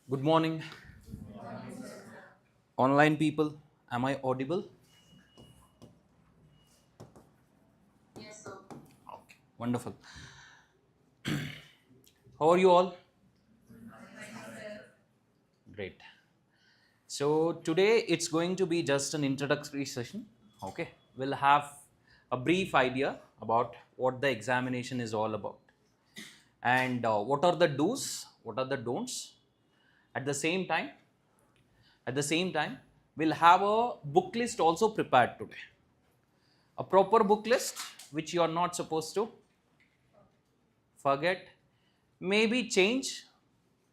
Good morning, online people. Am I audible? Okay, wonderful. How are you all? Great. So, today it's going to be just an introductory session. Okay, we'll have a brief idea about what the examination is all about and what are the do's, what are the don'ts. At the same time, we'll have a book list also prepared today. A proper book list which you are not supposed to forget, maybe change.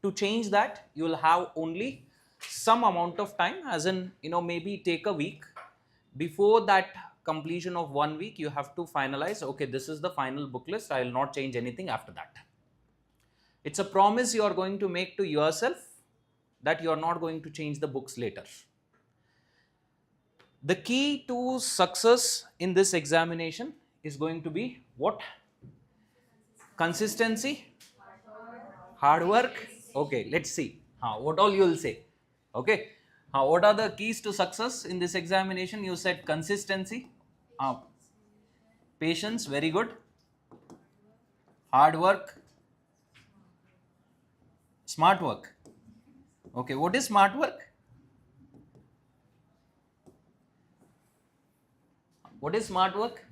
To change that you will have only some amount of time, as in maybe take a week. Before that completion of 1 week you have to finalize, okay, this is the final book list, I will not change anything after that. It's a promise you are going to make to yourself that you are not going to change the books later. The key to success in this examination is going to be what? Consistency, hard work. Okay, let's see what all you will say. Okay, what are the keys to success in this examination? You said consistency, patience, very good, hard work, smart work. Okay, what is smart work? What is smart work?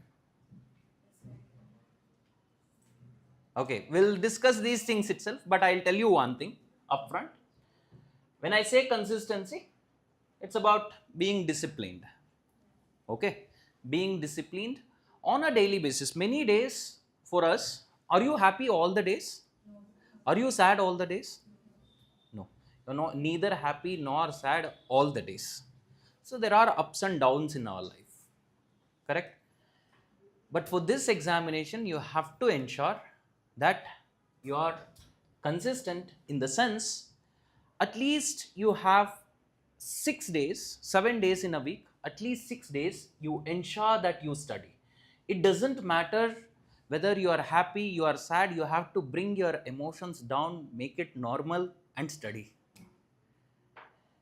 Okay, we'll discuss these things itself, but I'll tell you one thing upfront. When I say consistency, it's about being disciplined. Okay, being disciplined on a daily basis. Many days for us, are you happy all the days? Are you sad all the days? No, you're not neither happy nor sad all the days. So there are ups and downs in our life, correct? But for this examination, you have to ensure that you are consistent, in the sense at least you have 6 days, 7 days in a week, at least 6 days you ensure that you study. It doesn't matter whether you are happy, you are sad, you have to bring your emotions down, make it normal and study.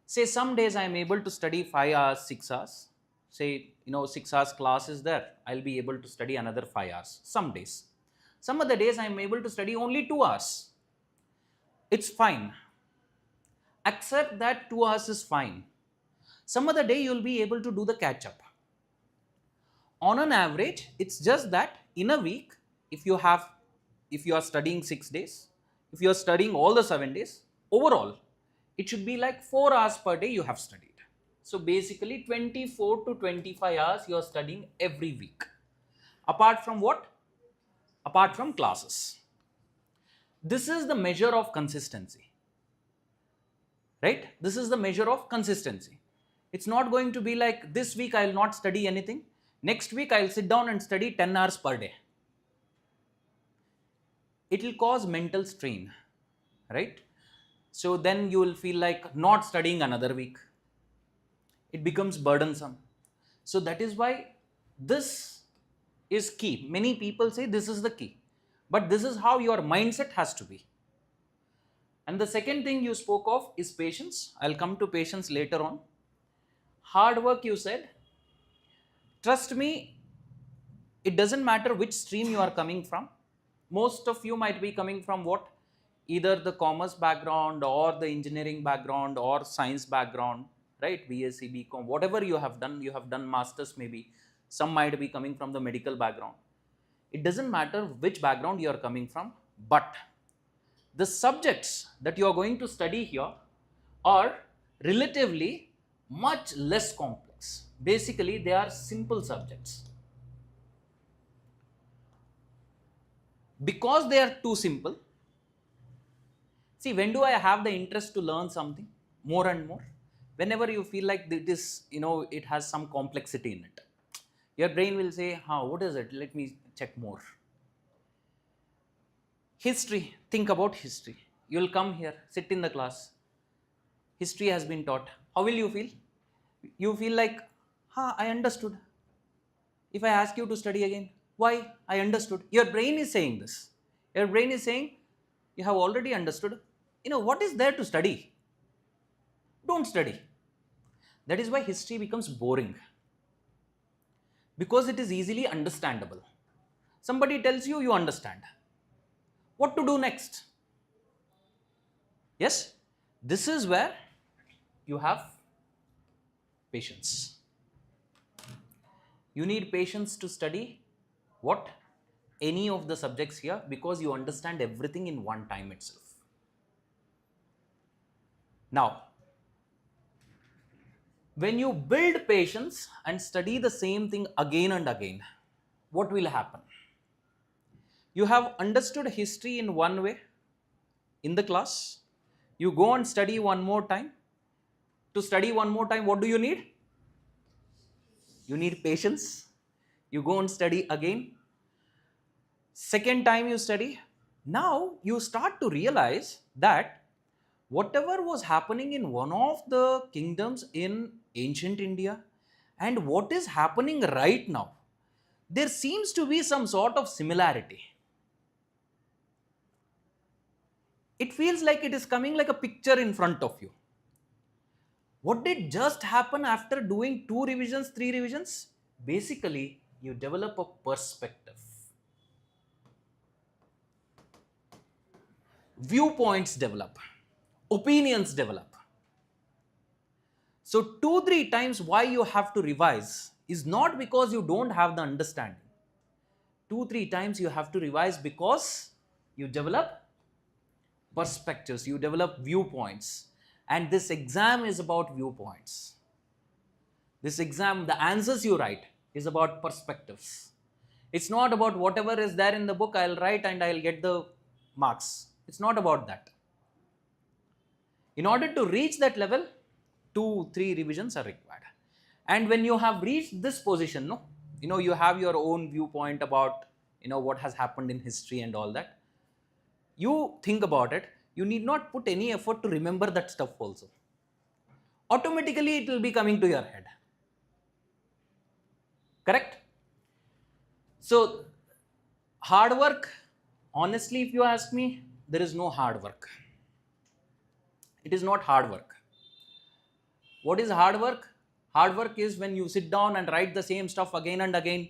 Say some days I am able to study 5 hours, 6 hours. Say 6 hours class is there, I'll be able to study another 5 hours some days. Some other days I am able to study only 2 hours. It's fine. Accept that 2 hours is fine. Some other day you will be able to do the catch up. On an average, it's just that in a week, if you are studying 6 days, if you are studying all the 7 days, overall, it should be like 4 hours per day you have studied. So basically 24 to 25 hours you are studying every week. Apart from what? Apart from classes. This is the measure of consistency. Right? This is the measure of consistency. It's not going to be like this week I will not study anything. Next week I will sit down and study 10 hours per day. It will cause mental strain, right? So then you will feel like not studying another week. It becomes burdensome. So that is why this is key. Many people say this is the key, but this is how your mindset has to be. And the second thing you spoke of is patience. I'll come to patience later on. Hard work, you said. Trust me, it doesn't matter which stream you are coming from. Most of you might be coming from what? Either the commerce background or the engineering background or science background, right? BSc, BCom, whatever you have done masters maybe. Some might be coming from the medical background. It doesn't matter which background you are coming from, but the subjects that you are going to study here are relatively much less complex. Basically, they are simple subjects. Because they are too simple, see, when do I have the interest to learn something more and more? Whenever you feel like it is, it has some complexity in it. Your brain will say, what is it? Let me check more. History, think about history. You will come here, sit in the class. History has been taught. How will you feel? You feel like, I understood. If I ask you to study again, why? I understood. Your brain is saying this. Your brain is saying, you have already understood. What is there to study? don't study. That is why history becomes boring, because it is easily understandable. Somebody tells you, you understand. What to do next? Yes, this is where you have patience. You need patience to study what? Any of the subjects here, because you understand everything in one time itself. Now, when you build patience and study the same thing again and again, what will happen? You have understood history in one way in the class. You go and study one more time. To study one more time, what do you need? You need patience. You go and study again. Second time you study. Now you start to realize that whatever was happening in one of the kingdoms in ancient India and what is happening right now, there seems to be some sort of similarity. It feels like it is coming like a picture in front of you. What did just happen after doing 2 revisions, 3 revisions? Basically, you develop a perspective. Viewpoints develop. Opinions develop. So 2-3 times why you have to revise is not because you don't have the understanding. 2-3 times you have to revise because you develop perspectives, you develop viewpoints. And this exam is about viewpoints. This exam, the answers you write is about perspectives. It's not about whatever is there in the book, I'll write and I'll get the marks. It's not about that. In order to reach that level, 2-3 revisions are required. And when you have reached this position, no, you have your own viewpoint about, what has happened in history and all that. You think about it, you need not put any effort to remember that stuff also. Automatically it will be coming to your head. Correct? So, hard work, honestly, if you ask me, there is no hard work. It is not hard work. What is hard work? Hard work is when you sit down and write the same stuff again and again,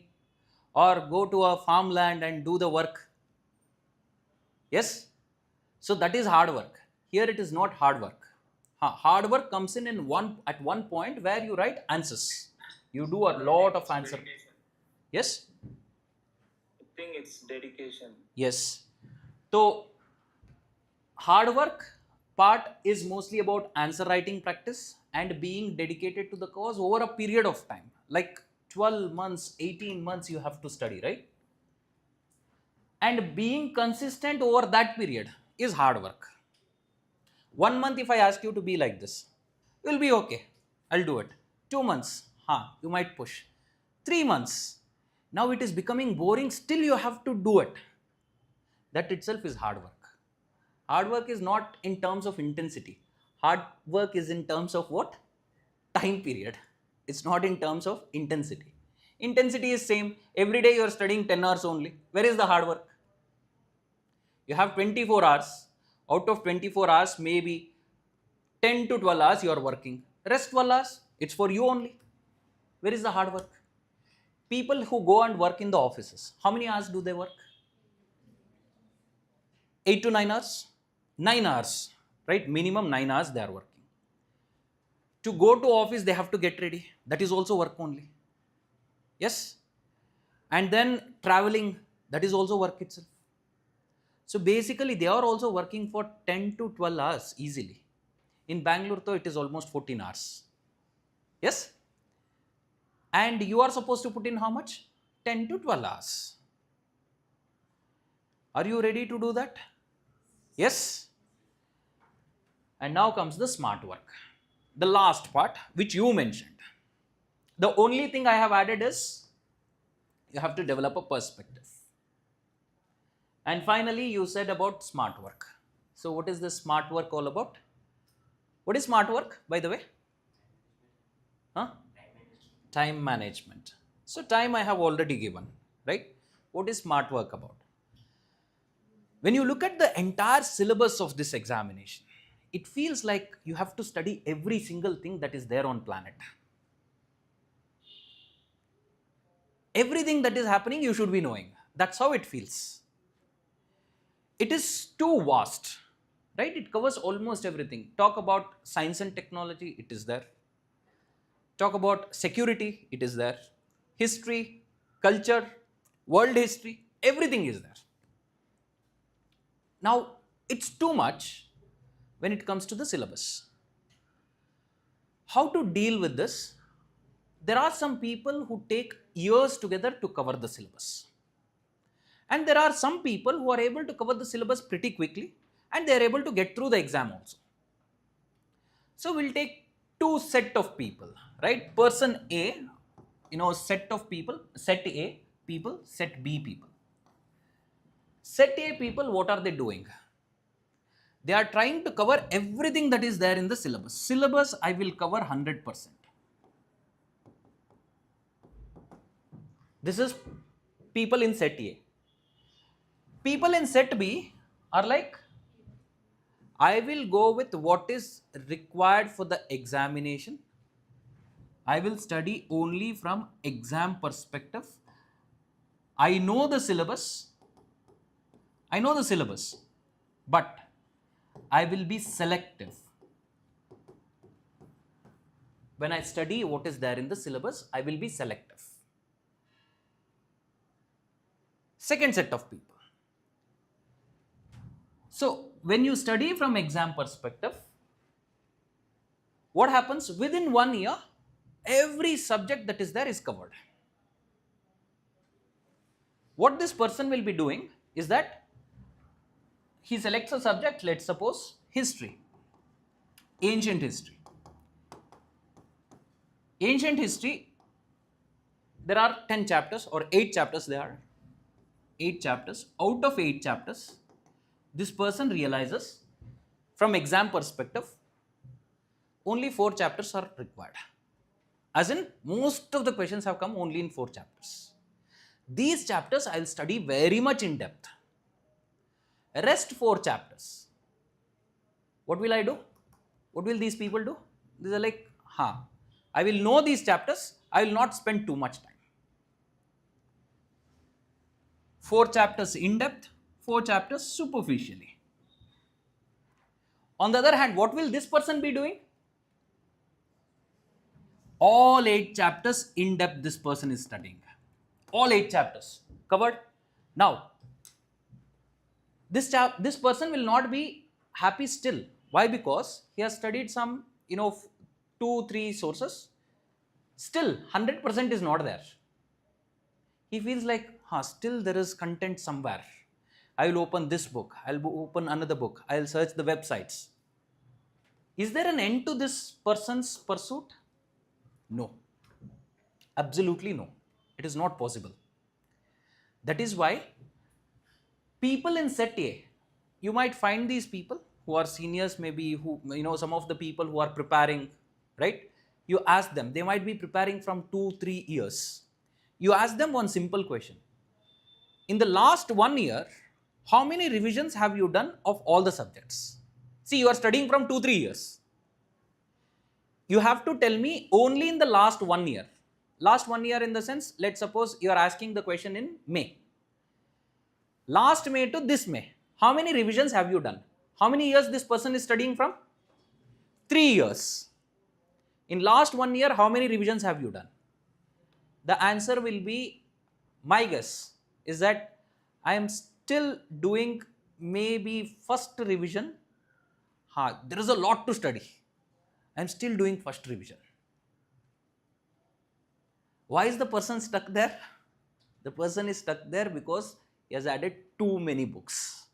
or go to a farmland and do the work. Yes? So that is hard work. Here it is not hard work. Hard work comes in at one point where you write answers. You do a lot of answer. Yes? I think it's dedication. Yes. So hard work part is mostly about answer writing practice and being dedicated to the cause over a period of time. Like 12 months, 18 months you have to study, right? And being consistent over that period is hard work. 1 month if I ask you to be like this, you'll be okay. I'll do it. 2 months, you might push. 3 months, now it is becoming boring, still you have to do it. That itself is hard work. Hard work is not in terms of intensity. Hard work is in terms of what? Time period. It's not in terms of intensity. Intensity is same. Every day you are studying 10 hours only. Where is the hard work? You have 24 hours. Out of 24 hours, maybe 10 to 12 hours you are working. Rest 12 hours, it's for you only. Where is the hard work? People who go and work in the offices, how many hours do they work? 8 to 9 hours? 9 hours, right? Minimum 9 hours they are working. To go to office, they have to get ready. That is also work only. Yes? And then traveling, that is also work itself. So basically, they are also working for 10 to 12 hours easily. In Bengaluru, though, it is almost 14 hours. Yes? And you are supposed to put in how much? 10 to 12 hours. Are you ready to do that? Yes? And now comes the smart work. The last part, which you mentioned. The only thing I have added is, you have to develop a perspective. And finally, you said about smart work. So what is this smart work all about? What is smart work, by the way? Time management. So time I have already given, right? What is smart work about? When you look at the entire syllabus of this examination, it feels like you have to study every single thing that is there on planet. Everything that is happening you should be knowing. That's how it feels. It is too vast, right? It covers almost everything. Talk about science and technology, it is there. Talk about security, it is there. History, culture, world history, everything is there. Now, it's too much when it comes to the syllabus. How to deal with this? There are some people who take years together to cover the syllabus. And there are some people who are able to cover the syllabus pretty quickly and they are able to get through the exam also. So we'll take two set of people, right? Person A, set of people, set A people, set B people. Set A people, what are they doing? They are trying to cover everything that is there in the syllabus. Syllabus, I will cover 100%. This is people in set A. People in set B are like, I will go with what is required for the examination. I will study only from exam perspective. I know the syllabus. But I will be selective. When I study what is there in the syllabus, I will be selective. Second set of people. So, when you study from exam perspective, what happens? Within 1 year, every subject that is there is covered. What this person will be doing is that he selects a subject, let's suppose history, ancient history. Ancient history, there are 10 chapters or 8 chapters there are. 8 chapters. Out of 8 chapters, this person realizes from exam perspective, only 4 chapters are required. As in, most of the questions have come only in 4 chapters. These chapters I will study very much in depth. Rest 4 chapters. What will I do? What will these people do? These are like, I will know these chapters, I will not spend too much time. 4 chapters in depth, 4 chapters superficially. On the other hand, what will this person be doing? All 8 chapters in depth this person is studying. All 8 chapters covered. Now, this person will not be happy still. Why? Because he has studied some, 2-3 sources. Still, 100% is not there. He feels like, still there is content somewhere. I will open this book. I will open another book. I will search the websites. Is there an end to this person's pursuit? No. Absolutely no. It is not possible. That is why people in set A, you might find these people who are seniors, maybe who, some of the people who are preparing, right? You ask them, they might be preparing from 2-3 years. You ask them one simple question. In the last 1 year, how many revisions have you done of all the subjects? See, you are studying from 2-3 years. You have to tell me only in the last 1 year. Last 1 year in the sense, let's suppose you are asking the question in May. Last May to this May, how many revisions have you done? How many years this person is studying from? 3 years. In last 1 year, how many revisions have you done? The answer will be, my guess is that I am still doing maybe first revision. There is a lot to study. I am still doing first revision. Why is the person stuck there? The person is stuck there because he has added too many books.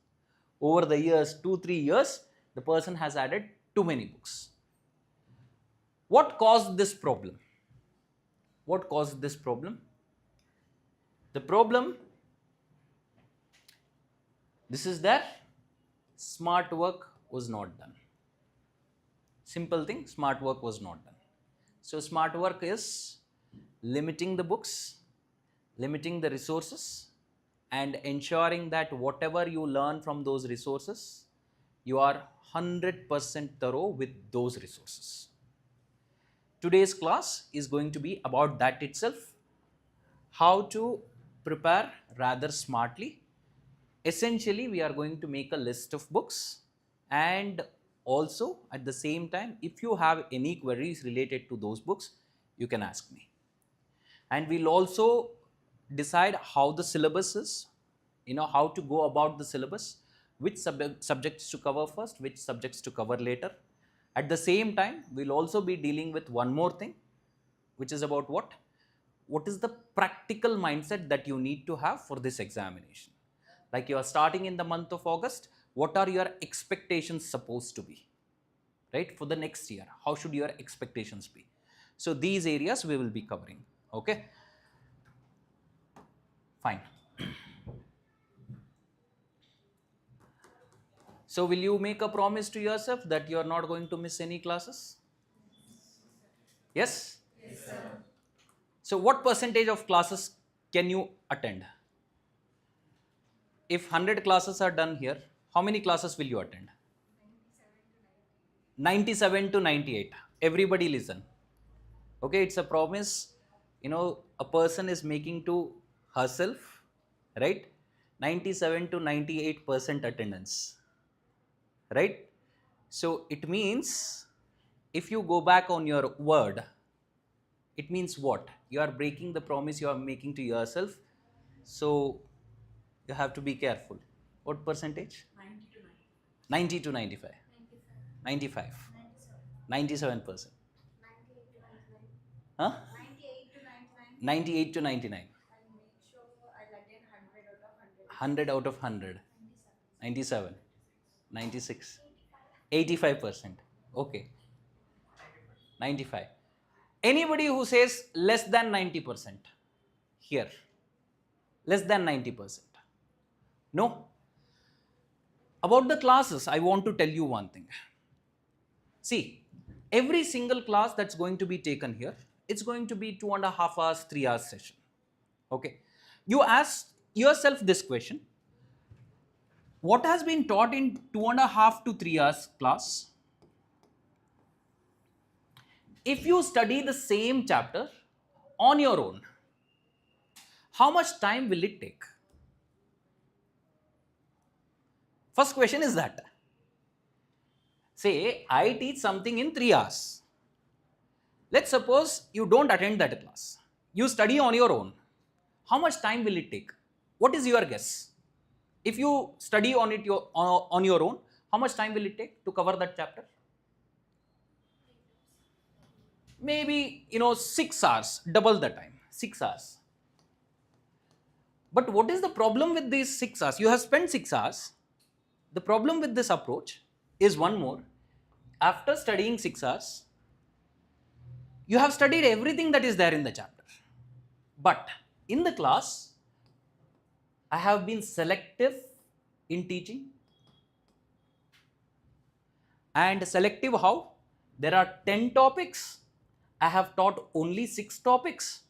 Over the years, 2-3 years, the person has added too many books. What caused this problem? What caused this problem? The problem, this is there, smart work was not done. Simple thing, smart work was not done. So smart work is limiting the books, limiting the resources, and ensuring that whatever you learn from those resources, you are 100% thorough with those resources. Today's class is going to be about that itself, how to prepare rather smartly. Essentially, we are going to make a list of books, and also at the same time, if you have any queries related to those books, you can ask me. And we'll also decide how the syllabus is, how to go about the syllabus, which subjects to cover first, which subjects to cover later. At the same time, we'll also be dealing with one more thing, which is about what? What is the practical mindset that you need to have for this examination? Like you are starting in the month of August, what are your expectations supposed to be? Right? For the next year, how should your expectations be? So these areas we will be covering. Okay? Fine. So will you make a promise to yourself that you are not going to miss any classes? Yes? Yes, sir. So what percentage of classes can you attend? If 100 classes are done here, how many classes will you attend? 97 to 98. Everybody listen. Okay, it's a promise, a person is making to herself, right? 97 to 98% attendance, right? So it means if you go back on your word, it means what? You are breaking the promise you are making to yourself. So you have to be careful. What percentage? 90 to 95. 95. 97%. 98 to 99. Huh? 98 to 99. 98 to 99. I'll make sure I'll attend 100 out of 100. 100 out of 100. 97. 97. 96. 85%. Okay. 95. Anybody who says less than 90% here, less than 90%. No. About the classes, I want to tell you one thing. See, every single class that's going to be taken here, it's going to be 2.5 hours, 3 hours session. Okay. You ask yourself this question: what has been taught in 2.5 to 3 hours class? If you study the same chapter on your own, how much time will it take? First question is that. Say, I teach something in 3 hours. Let's suppose you don't attend that class. You study on your own. How much time will it take? What is your guess? If you study on your own, how much time will it take to cover that chapter? Maybe 6 hours, double the time, 6 hours. But what is the problem with these 6 hours? You have spent 6 hours. The problem with this approach is one more. After studying 6 hours, you have studied everything that is there in the chapter. But in the class, I have been selective in teaching. And selective how? There are 10 topics. I have taught only 6 topics.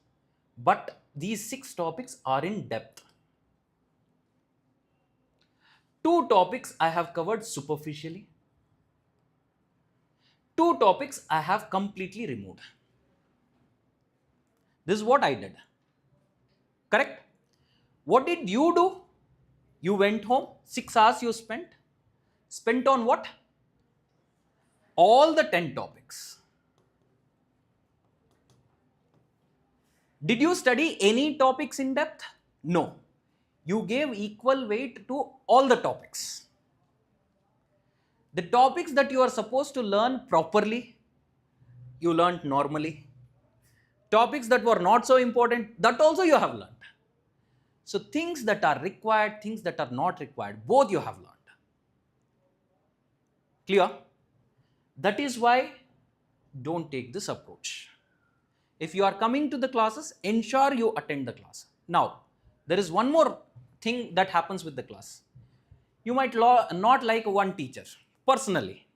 But these 6 topics are in depth. 2 topics I have covered superficially. 2 topics I have completely removed. This is what I did. Correct? What did you do? You went home, 6 hours you spent. Spent on what? All the 10 topics. Did you study any topics in depth? No. You gave equal weight to all the topics. The topics that you are supposed to learn properly, you learned normally. Topics that were not so important, that also you have learned. So things that are required, things that are not required, both you have learned. Clear? That is why don't take this approach. If you are coming to the classes, ensure you attend the class. Now, there is one more thing that happens with the class. You might not like one teacher personally.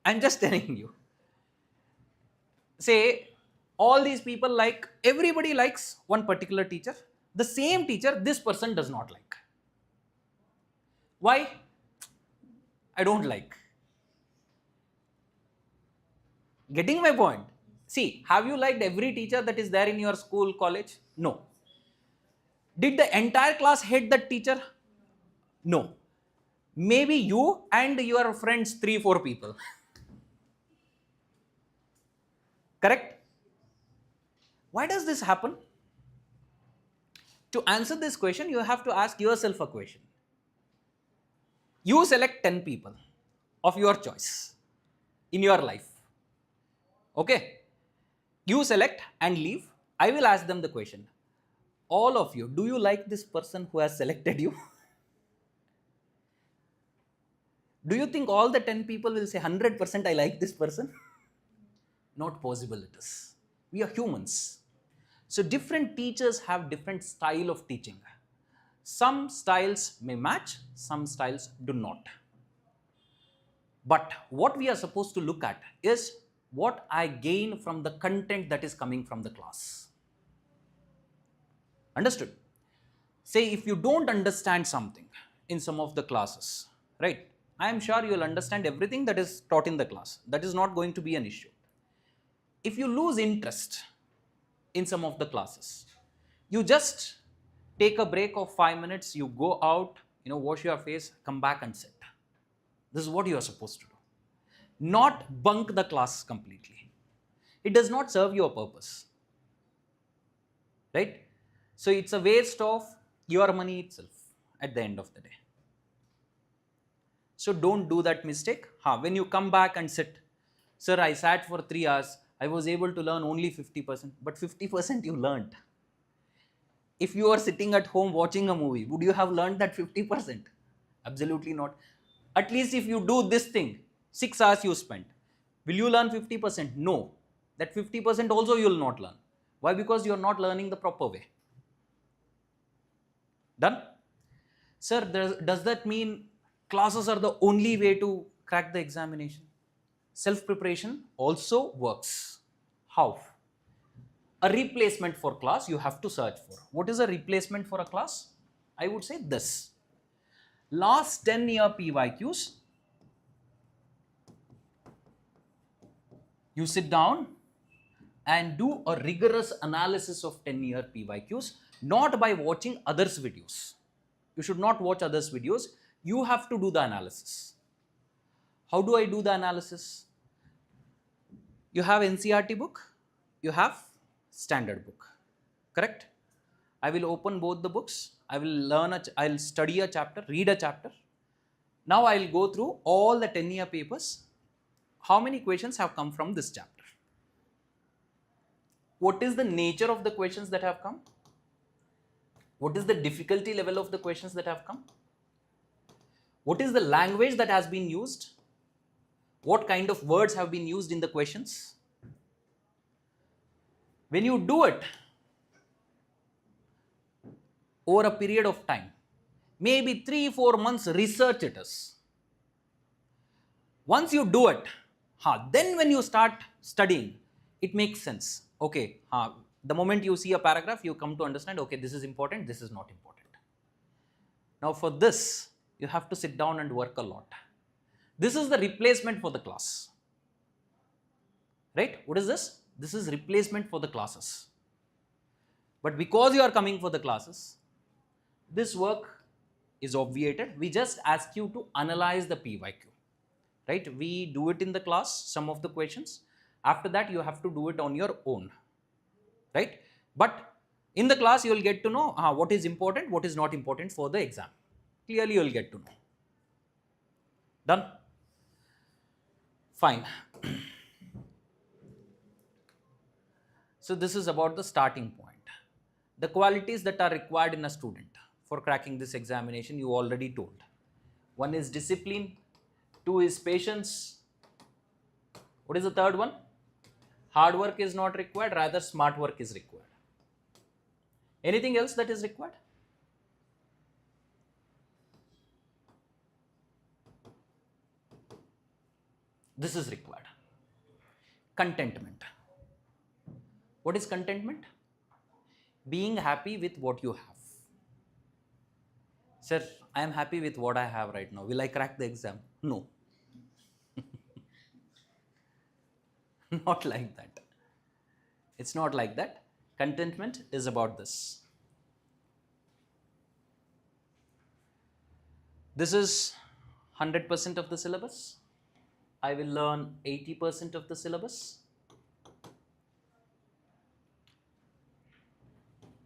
I'm just telling you. Say, all these people everybody likes one particular teacher. The same teacher, this person does not like. Why? I don't like. Getting my point? See, have you liked every teacher that is there in your school, college? No. Did the entire class hate that teacher? No. Maybe you and your friends, 3-4 people. Correct? Why does this happen? To answer this question, you have to ask yourself a question. You select 10 people of your choice in your life. Okay? You select and leave. I will ask them the question. All of you, do you like this person who has selected you? Do you think all the 10 people will say 100% I like this person? Not possible it is. We are humans. So different teachers have different style of teaching. Some styles may match, some styles do not. But what we are supposed to look at is what I gain from the content that is coming from the class. Understood? Say if you don't understand something in some of the classes, right? I am sure you will understand everything that is taught in the class. That is not going to be an issue. If you lose interest in some of the classes, you just take a break of 5 minutes, you go out, wash your face, come back and sit. This is what you are supposed to do. Not bunk the class completely. It does not serve your purpose. Right? So it's a waste of your money itself at the end of the day. So don't do that mistake. When you come back and sit, sir, I sat for 3 hours, I was able to learn only 50%, but 50% you learned. If you are sitting at home watching a movie, would you have learned that 50%? Absolutely not. At least if you do this thing, 6 hours you spent, will you learn 50%? No. That 50% also you will not learn. Why? Because you are not learning the proper way. Done? Sir, does that mean classes are the only way to crack the examination? Self-preparation also works. How? A replacement for class you have to search for. What is a replacement for a class? I would say this. Last 10-year PYQs, you sit down and do a rigorous analysis of 10-year PYQs, not by watching others' videos. You should not watch others' videos. You have to do the analysis. How do I do the analysis? You have NCERT book, you have standard book, correct? I will open both the books. I will I'll study a chapter, read a chapter. Now I will go through all the 10-year papers. How many questions have come from this chapter? What is the nature of the questions that have come? What is the difficulty level of the questions that have come? What is the language that has been used? What kind of words have been used in the questions? When you do it over a period of time, maybe 3-4 months research it is. Once you do it, then when you start studying, it makes sense. Okay, the moment you see a paragraph, you come to understand, okay, this is important, this is not important. Now for this, you have to sit down and work a lot. This is the replacement for the class. Right? What is this? This is replacement for the classes. But because you are coming for the classes, this work is obviated. We just ask you to analyze the PYQ. Right? We do it in the class, some of the questions. After that, you have to do it on your own. Right? But in the class, you will get to know what is important, what is not important for the exam. Clearly, you will get to know. Done? Fine. So this is about the starting point. The qualities that are required in a student for cracking this examination, you already told. One is discipline. 2 is patience. What is the third one? Hard work is not required, rather smart work is required. Anything else that is required? This is required. Contentment. What is contentment? Being happy with what you have. Sir, I am happy with what I have right now. Will I crack the exam? No. Not like that. It's not like that. Contentment is about this. This is 100% of the syllabus. I will learn 80% of the syllabus.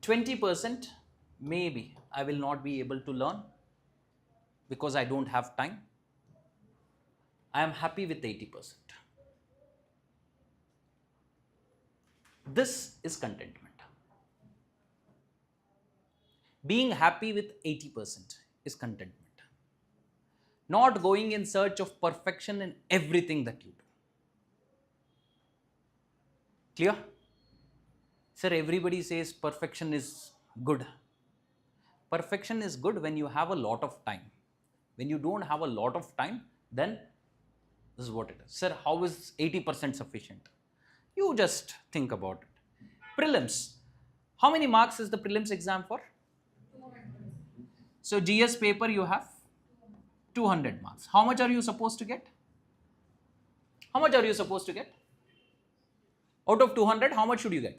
20% maybe I will not be able to learn because I don't have time. I am happy with 80%. This is contentment. Being happy with 80% is contentment. Not going in search of perfection in everything that you do. Clear? Sir, everybody says perfection is good. Perfection is good when you have a lot of time. When you don't have a lot of time, then this is what it is. Sir, how is 80% sufficient? You just think about it. Prelims. How many marks is the prelims exam for? So GS paper you have 200 marks. How much are you supposed to get? How much are you supposed to get? Out of 200, how much should you get?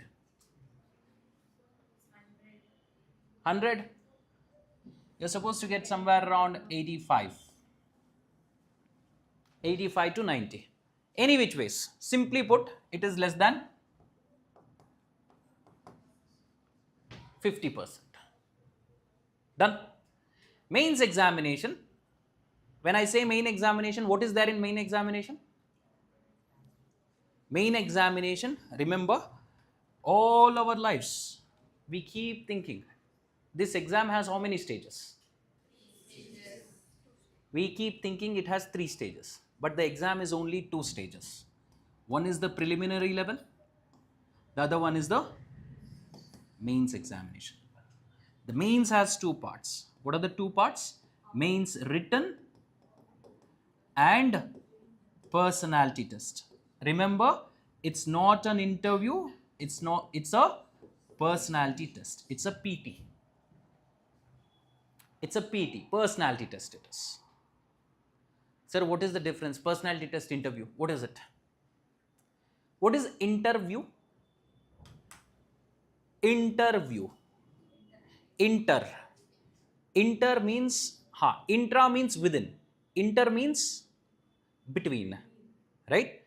100? You're supposed to get somewhere around 85. 85 to 90. Any which ways. Simply put, it is less than 50%. Done. Mains examination. When I say main examination, what is there in main examination? Main examination, remember, all our lives, we keep thinking, this exam has how many stages? We keep thinking it has 3 stages, but the exam is only 2 stages. One is the preliminary level, the other one is the mains examination. The mains has 2 parts. What are the 2 parts? Mains written and personality test. Remember, it's not an interview, it's a personality test. It's a PT. It's a PT, personality test it is. Sir, what is the difference? Personality test, interview. What is it? What is interview? Interview. Inter. Inter means, intra means within. Inter means between. Right?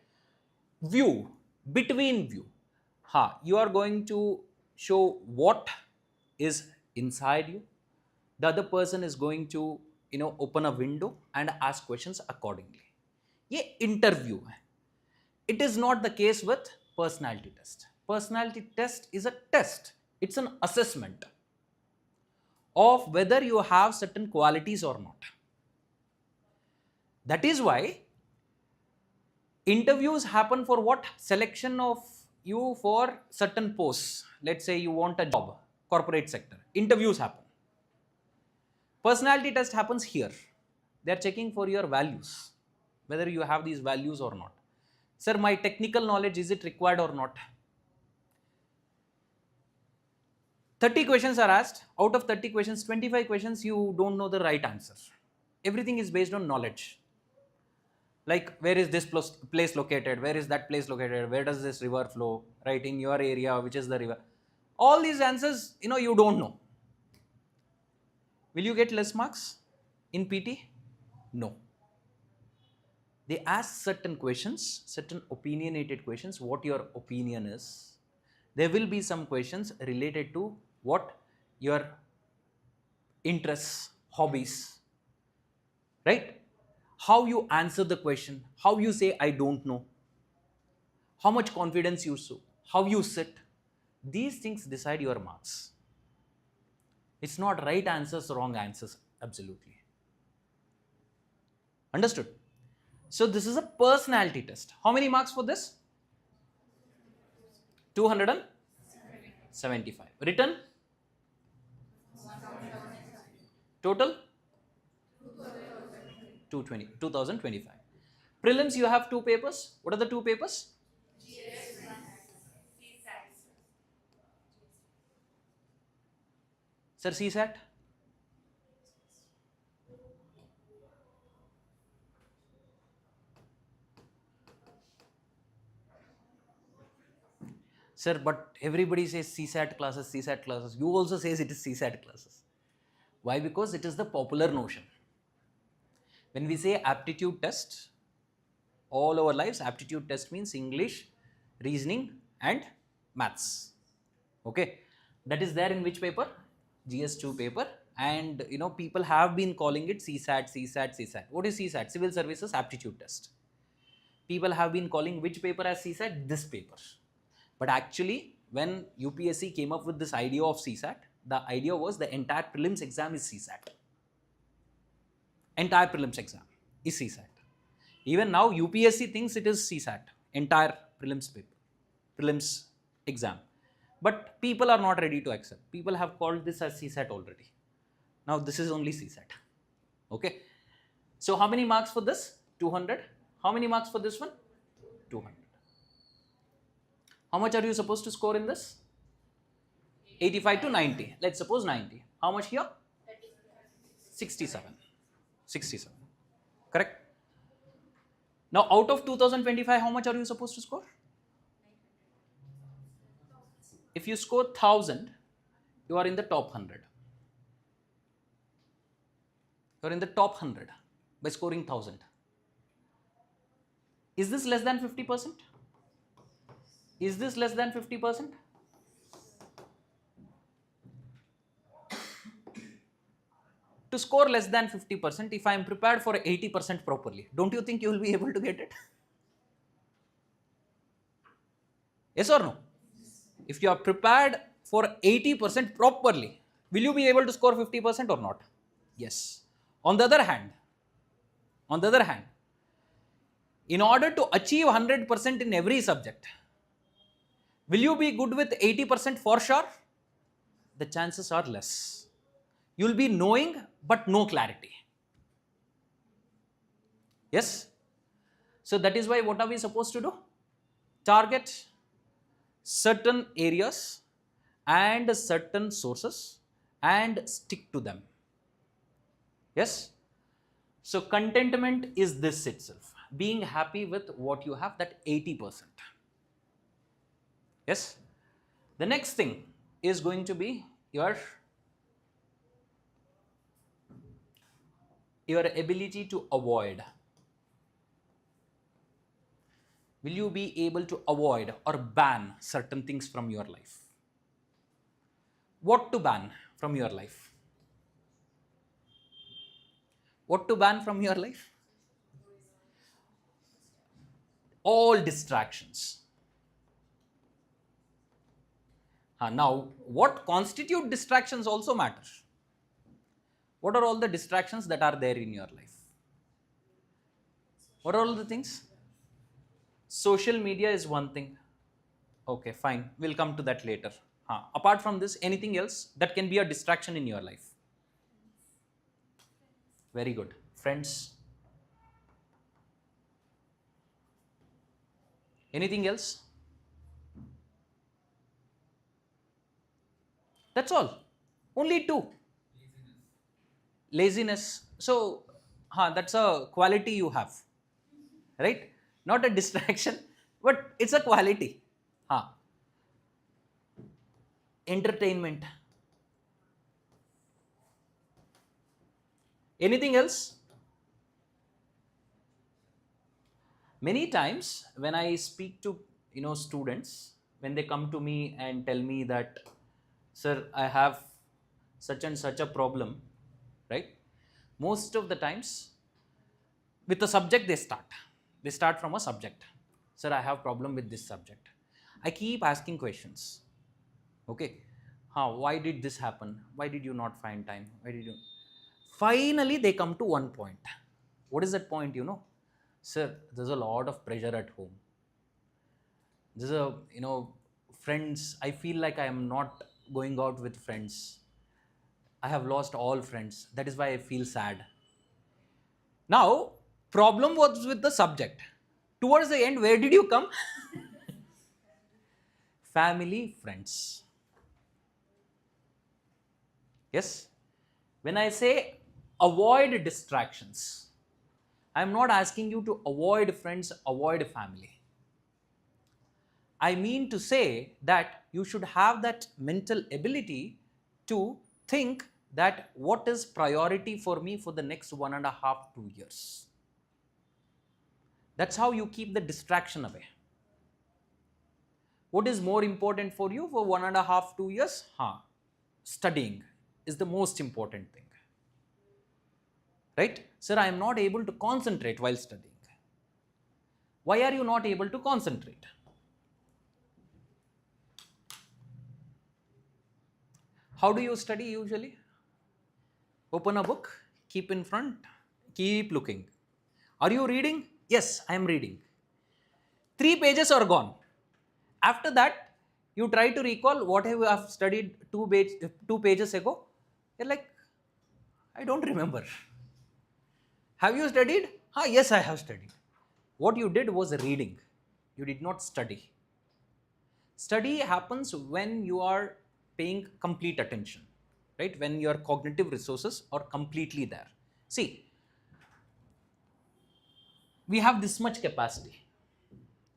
View. Between view. You are going to show what is inside you. The other person is going to open a window and ask questions accordingly. ये interview है. It is not the case with personality test. Personality test is a test. It's an assessment of whether you have certain qualities or not. That is why interviews happen for what? Selection of you for certain posts. Let's say you want a job, corporate sector. Interviews happen. Personality test happens here. They are checking for your values, whether you have these values or not. Sir, my technical knowledge, is it required or not? 30 questions are asked. Out of 30 questions, 25 questions you don't know the right answer. Everything is based on knowledge. Like, where is this place located? Where is that place located? Where does this river flow? Right, in your area, which is the river? All these answers, you don't know. Will you get less marks in PT? No. They ask certain questions, certain opinionated questions, what your opinion is. There will be some questions related to what your interests, hobbies, right? How you answer the question, how you say, I don't know, how much confidence you show, how you sit. These things decide your marks. It's not right answers, wrong answers, absolutely. Understood? So this is a personality test. How many marks for this? 275. Written? Total? 2025. Prelims, you have 2 papers. What are the 2 papers? Sir, CSAT? Sir, but everybody says CSAT classes, CSAT classes. You also says it is CSAT classes. Why? Because it is the popular notion. When we say aptitude test, all our lives, aptitude test means English, reasoning and maths. Okay, that is there in which paper? GS2 paper. And people have been calling it CSAT, CSAT, CSAT. What is CSAT? Civil Services Aptitude Test. People have been calling which paper as CSAT? This paper. But actually, when UPSC came up with this idea of CSAT, the idea was the entire prelims exam is CSAT. Entire prelims exam is CSAT. Even now, UPSC thinks it is CSAT, entire prelims paper, prelims exam. But people are not ready to accept. People have called this as CSAT already. Now, this is only CSAT. Okay. So, how many marks for this? 200. How many marks for this one? 200. How much are you supposed to score in this? 85 to 90. Let's suppose 90. How much here? 67. 67. Correct? Now, out of 2025, how much are you supposed to score? If you score 1000, you are in the top 100. You are in the top 100 by scoring 1000. Is this less than 50%? Is this less than 50%? To score less than 50%, if I am prepared for 80% properly, don't you think you will be able to get it? Yes or no? If you are prepared for 80% properly, will you be able to score 50% or not? Yes. On the other hand, in order to achieve 100% in every subject, will you be good with 80% for sure? The chances are less. You will be knowing but no clarity. Yes? So that is why what are we supposed to do? Target certain areas and certain sources and stick to them. Yes? So contentment is this itself. Being happy with what you have, that 80%. Yes? The next thing is going to be your ability to avoid. Will you be able to avoid or ban certain things from your life? What to ban from your life? What to ban from your life? All distractions. Now, what constitute distractions also matters. What are all the distractions that are there in your life? What are all the things? Social media is one thing. Okay, fine. We'll come to that later. Apart from this, anything else that can be a distraction in your life? Very good. Friends. Anything else? That's all. Only two. Laziness. So, that's a quality you have. Right? Not a distraction, but it's a quality. Entertainment. Anything else? Many times when I speak to students, when they come to me and tell me that, sir, I have such and such a problem, right? Most of the times with a subject they start. They start from a subject. Sir, I have problem with this subject. I keep asking questions. Okay, why did this happen? Why did you not find time? Why did you? Finally, they come to one point. What is that point? Sir, there's a lot of pressure at home. There's friends. I feel like I am not going out with friends. I have lost all friends. That is why I feel sad. Now, problem was with the subject. Towards the end, where did you come? Family, friends. Yes? When I say avoid distractions, I am not asking you to avoid friends, avoid family. I mean to say that you should have that mental ability to think that what is priority for me for the next 1.5 to 2 years. That's how you keep the distraction away. What is more important for you for 1.5 2 years? Studying is the most important thing. Right? Sir, I am not able to concentrate while studying. Why are you not able to concentrate? How do you study usually? Open a book, keep in front, keep looking. Are you reading? Yes, I am reading. 3 pages are gone. After that, you try to recall what you have studied 2 pages ago. You're like, I don't remember. Have you studied? Yes, I have studied. What you did was reading. You did not study. Study happens when you are paying complete attention, right? When your cognitive resources are completely there. See, we have this much capacity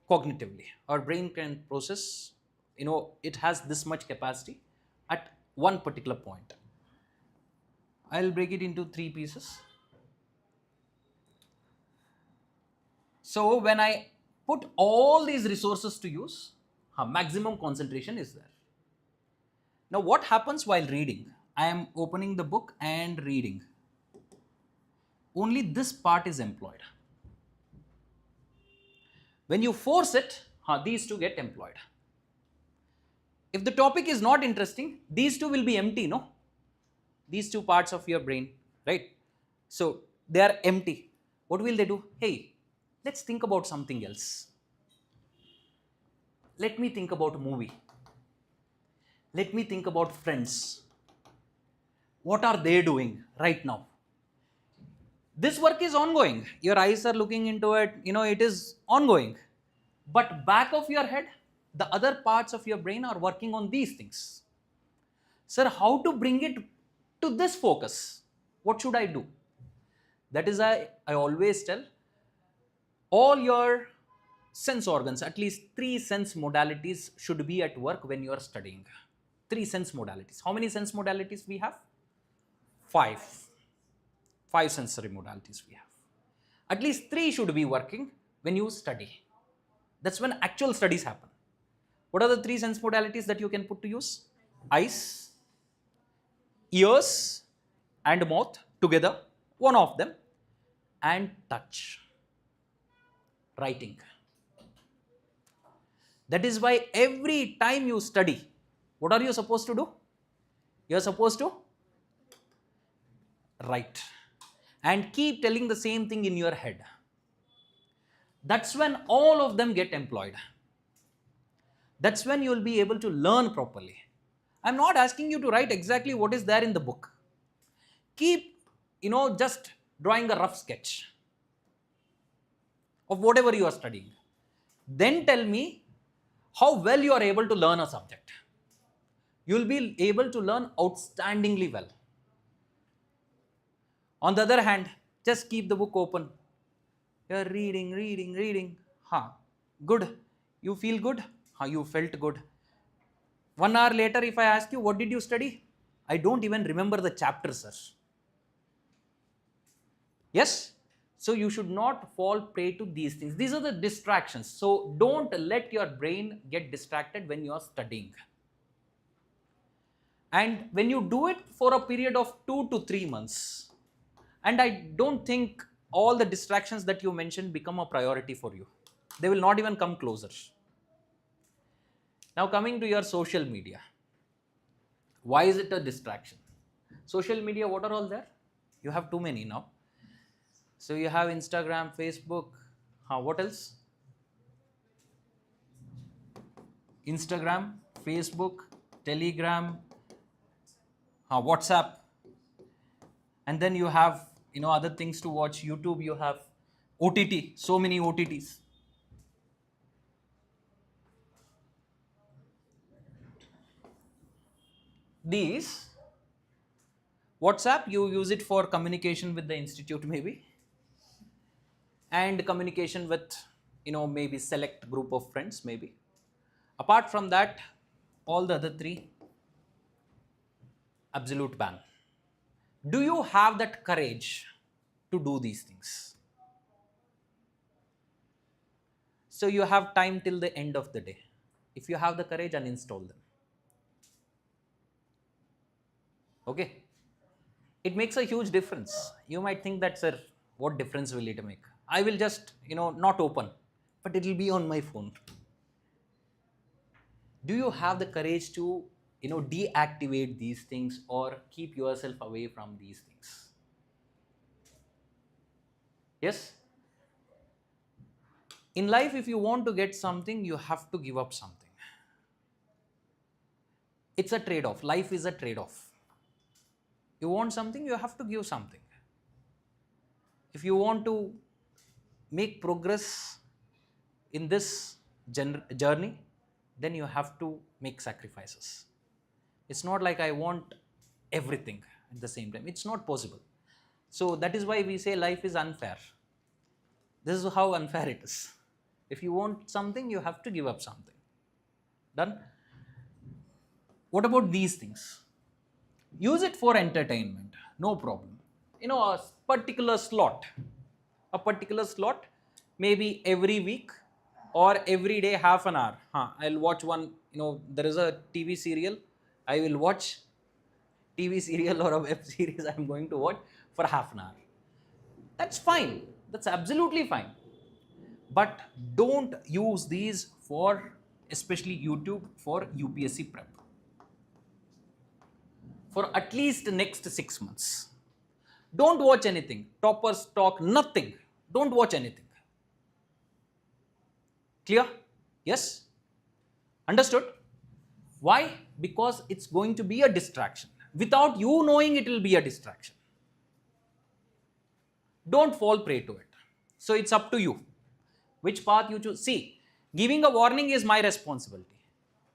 cognitively. Our brain can process, it has this much capacity at one particular point. I'll break it into 3 pieces. So when I put all these resources to use, maximum concentration is there. Now what happens while reading? I am opening the book and reading. Only this part is employed. When you force it, these two get employed. If the topic is not interesting, these two will be empty, no? These two parts of your brain, right? So they are empty. What will they do? Hey, let's think about something else. Let me think about a movie. Let me think about friends. What are they doing right now? This work is ongoing. Your eyes are looking into it, it is ongoing. But back of your head, the other parts of your brain are working on these things. Sir, how to bring it to this focus? What should I do? That is I always tell all your sense organs, at least 3 sense modalities should be at work when you are studying. 3 sense modalities. How many sense modalities we have? 5. 5 sensory modalities we have. At least 3 should be working when you study. That's when actual studies happen. What are the 3 sense modalities that you can put to use? Eyes, ears, and mouth together, one of them, and touch. Writing. That is why every time you study, what are you supposed to do? You are supposed to write and keep telling the same thing in your head. That's when all of them get employed. That's when you will be able to learn properly. I'm not asking you to write exactly what is there in the book. Keep, just drawing a rough sketch of whatever you are studying. Then tell me how well you are able to learn a subject. You will be able to learn outstandingly well. On the other hand, just keep the book open. You're reading. Good. You feel good? You felt good. 1 hour later, if I ask you, what did you study? I don't even remember the chapter, sir. Yes? So you should not fall prey to these things. These are the distractions. So don't let your brain get distracted when you are studying. And when you do it for a period of 2 to 3 months, and I don't think all the distractions that you mentioned become a priority for you. They will not even come closer. Now coming to your social media. Why is it a distraction? Social media, what are all there? You have too many now. So you have Instagram, Facebook. What else? Instagram, Facebook, Telegram, WhatsApp. And then you have other things to watch. YouTube, you have OTT, so many OTTs. These, WhatsApp, you use it for communication with the institute maybe, and communication with maybe select group of friends maybe. Apart from that, all the other three, absolute ban. Do you have that courage to do these things? So you have time till the end of the day. If you have the courage, uninstall them. Okay? It makes a huge difference. You might think that, sir, what difference will it make? I will just, not open, but it will be on my phone. Do you have the courage to, deactivate these things or keep yourself away from these things? Yes? In life, if you want to get something, you have to give up something. It's a trade-off. Life is a trade-off. You want something, you have to give something. If you want to make progress in this journey, then you have to make sacrifices. It's not like I want everything at the same time. It's not possible. So that is why we say life is unfair. This is how unfair it is. If you want something, you have to give up something. Done? What about these things? Use it for entertainment, no problem. A particular slot, maybe every week or every day, half an hour. I'll watch one, there is a TV serial, I will watch TV serial or a web series I'm going to watch for half an hour. That's fine. That's absolutely fine. But don't use these for, especially YouTube, for UPSC prep. For at least the next 6 months. Don't watch anything. Toppers talk, nothing. Don't watch anything. Clear? Yes? Understood? Why? Because it's going to be a distraction. Without you knowing, it will be a distraction. Don't fall prey to it. So it's up to you. Which path you choose. See, giving a warning is my responsibility.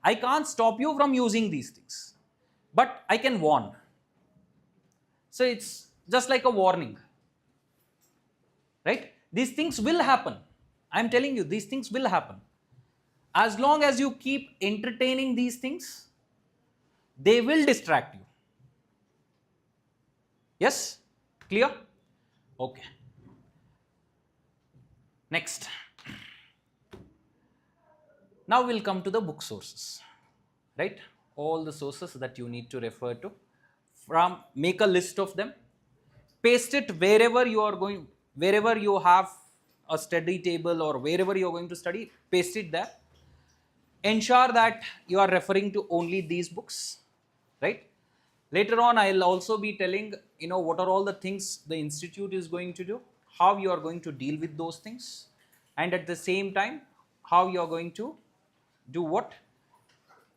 I can't stop you from using these things. But I can warn. So it's just like a warning. Right? These things will happen. I'm telling you, these things will happen. As long as you keep entertaining these things, they will distract you. Yes? Clear? Okay. Next. Now we'll come to the book sources. Right? All the sources that you need to refer to. Make a list of them. Paste it wherever you are going, wherever you have a study table or wherever you are going to study, paste it there. Ensure that you are referring to only these books, right? Later on, I will also be telling, what are all the things the institute is going to do, how you are going to deal with those things, and at the same time, how you are going to do what?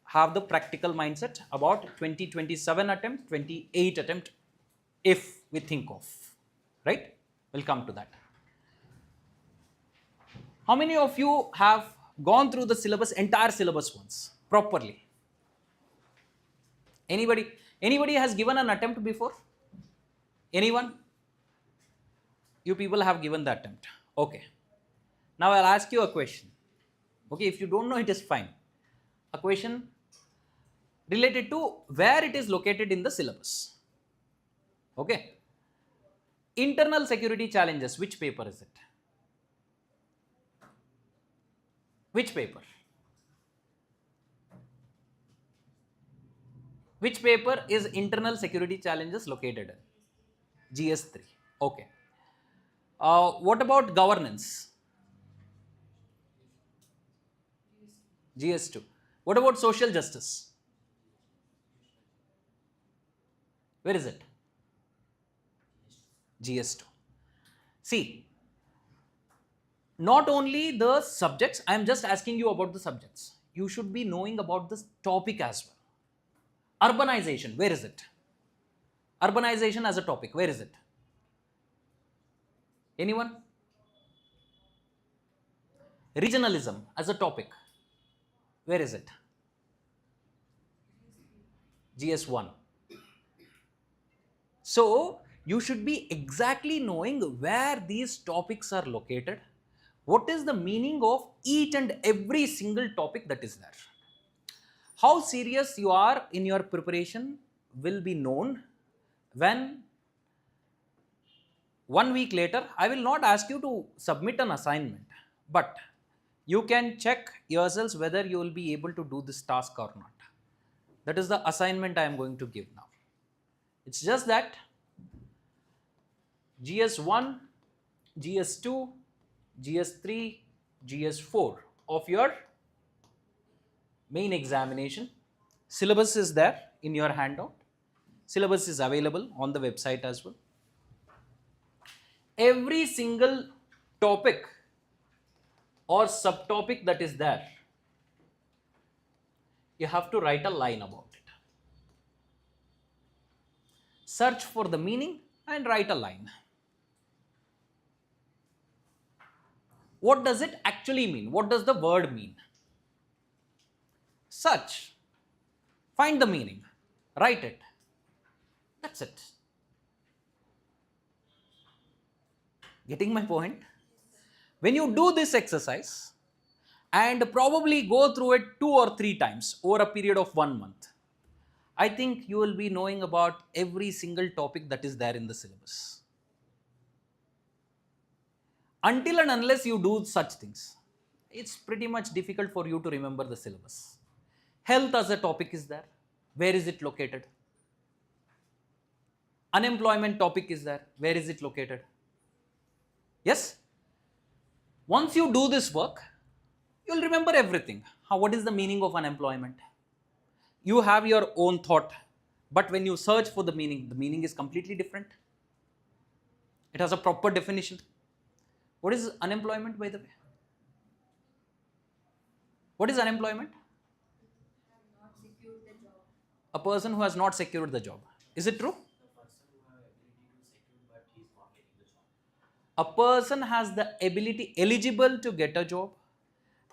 Have the practical mindset about 2027 attempt, 28 attempt, if we think of, right? We'll come to that. How many of you have gone through the syllabus, entire syllabus once, properly? Anybody has given an attempt before? Anyone? You people have given the attempt. Okay. Now I'll ask you a question. Okay, if you don't know, it is fine. A question related to where it is located in the syllabus. Okay. Internal security challenges, which paper is it? Which paper? Which paper is internal security challenges located in? GS3. Okay. What about governance? GS2. What about social justice? Where is it? GS2. See, not only the subjects, I am just asking you about the subjects. You should be knowing about this topic as well. Urbanization, where is it? Urbanization as a topic, where is it? Anyone? Regionalism as a topic, where is it? GS1. So, you should be exactly knowing where these topics are located. What is the meaning of each and every single topic that is there? How serious you are in your preparation will be known when 1 week later, I will not ask you to submit an assignment, but you can check yourselves whether you will be able to do this task or not. That is the assignment I am going to give now. It's just that GS1, GS2, GS3, GS4 of your main examination. Syllabus is there in your handout. Syllabus is available on the website as well. Every single topic or subtopic that is there, you have to write a line about it. Search for the meaning and write a line. What does it actually mean? What does the word mean? Search. Find the meaning. Write it. That's it. Getting my point? When you do this exercise and probably go through it 2 or 3 times over a period of 1 month, I think you will be knowing about every single topic that is there in the syllabus. Until and unless you do such things, it's pretty much difficult for you to remember the syllabus. Health as a topic is there. Where is it located? Unemployment topic is there. Where is it located? Yes? Once you do this work, you'll remember everything. What is the meaning of unemployment? You have your own thought, but when you search for the meaning is completely different. It has a proper definition. What is unemployment, by the way? What is unemployment? Not secured the job. A person who has not secured the job. Is it true? A person has the ability, eligible to get a job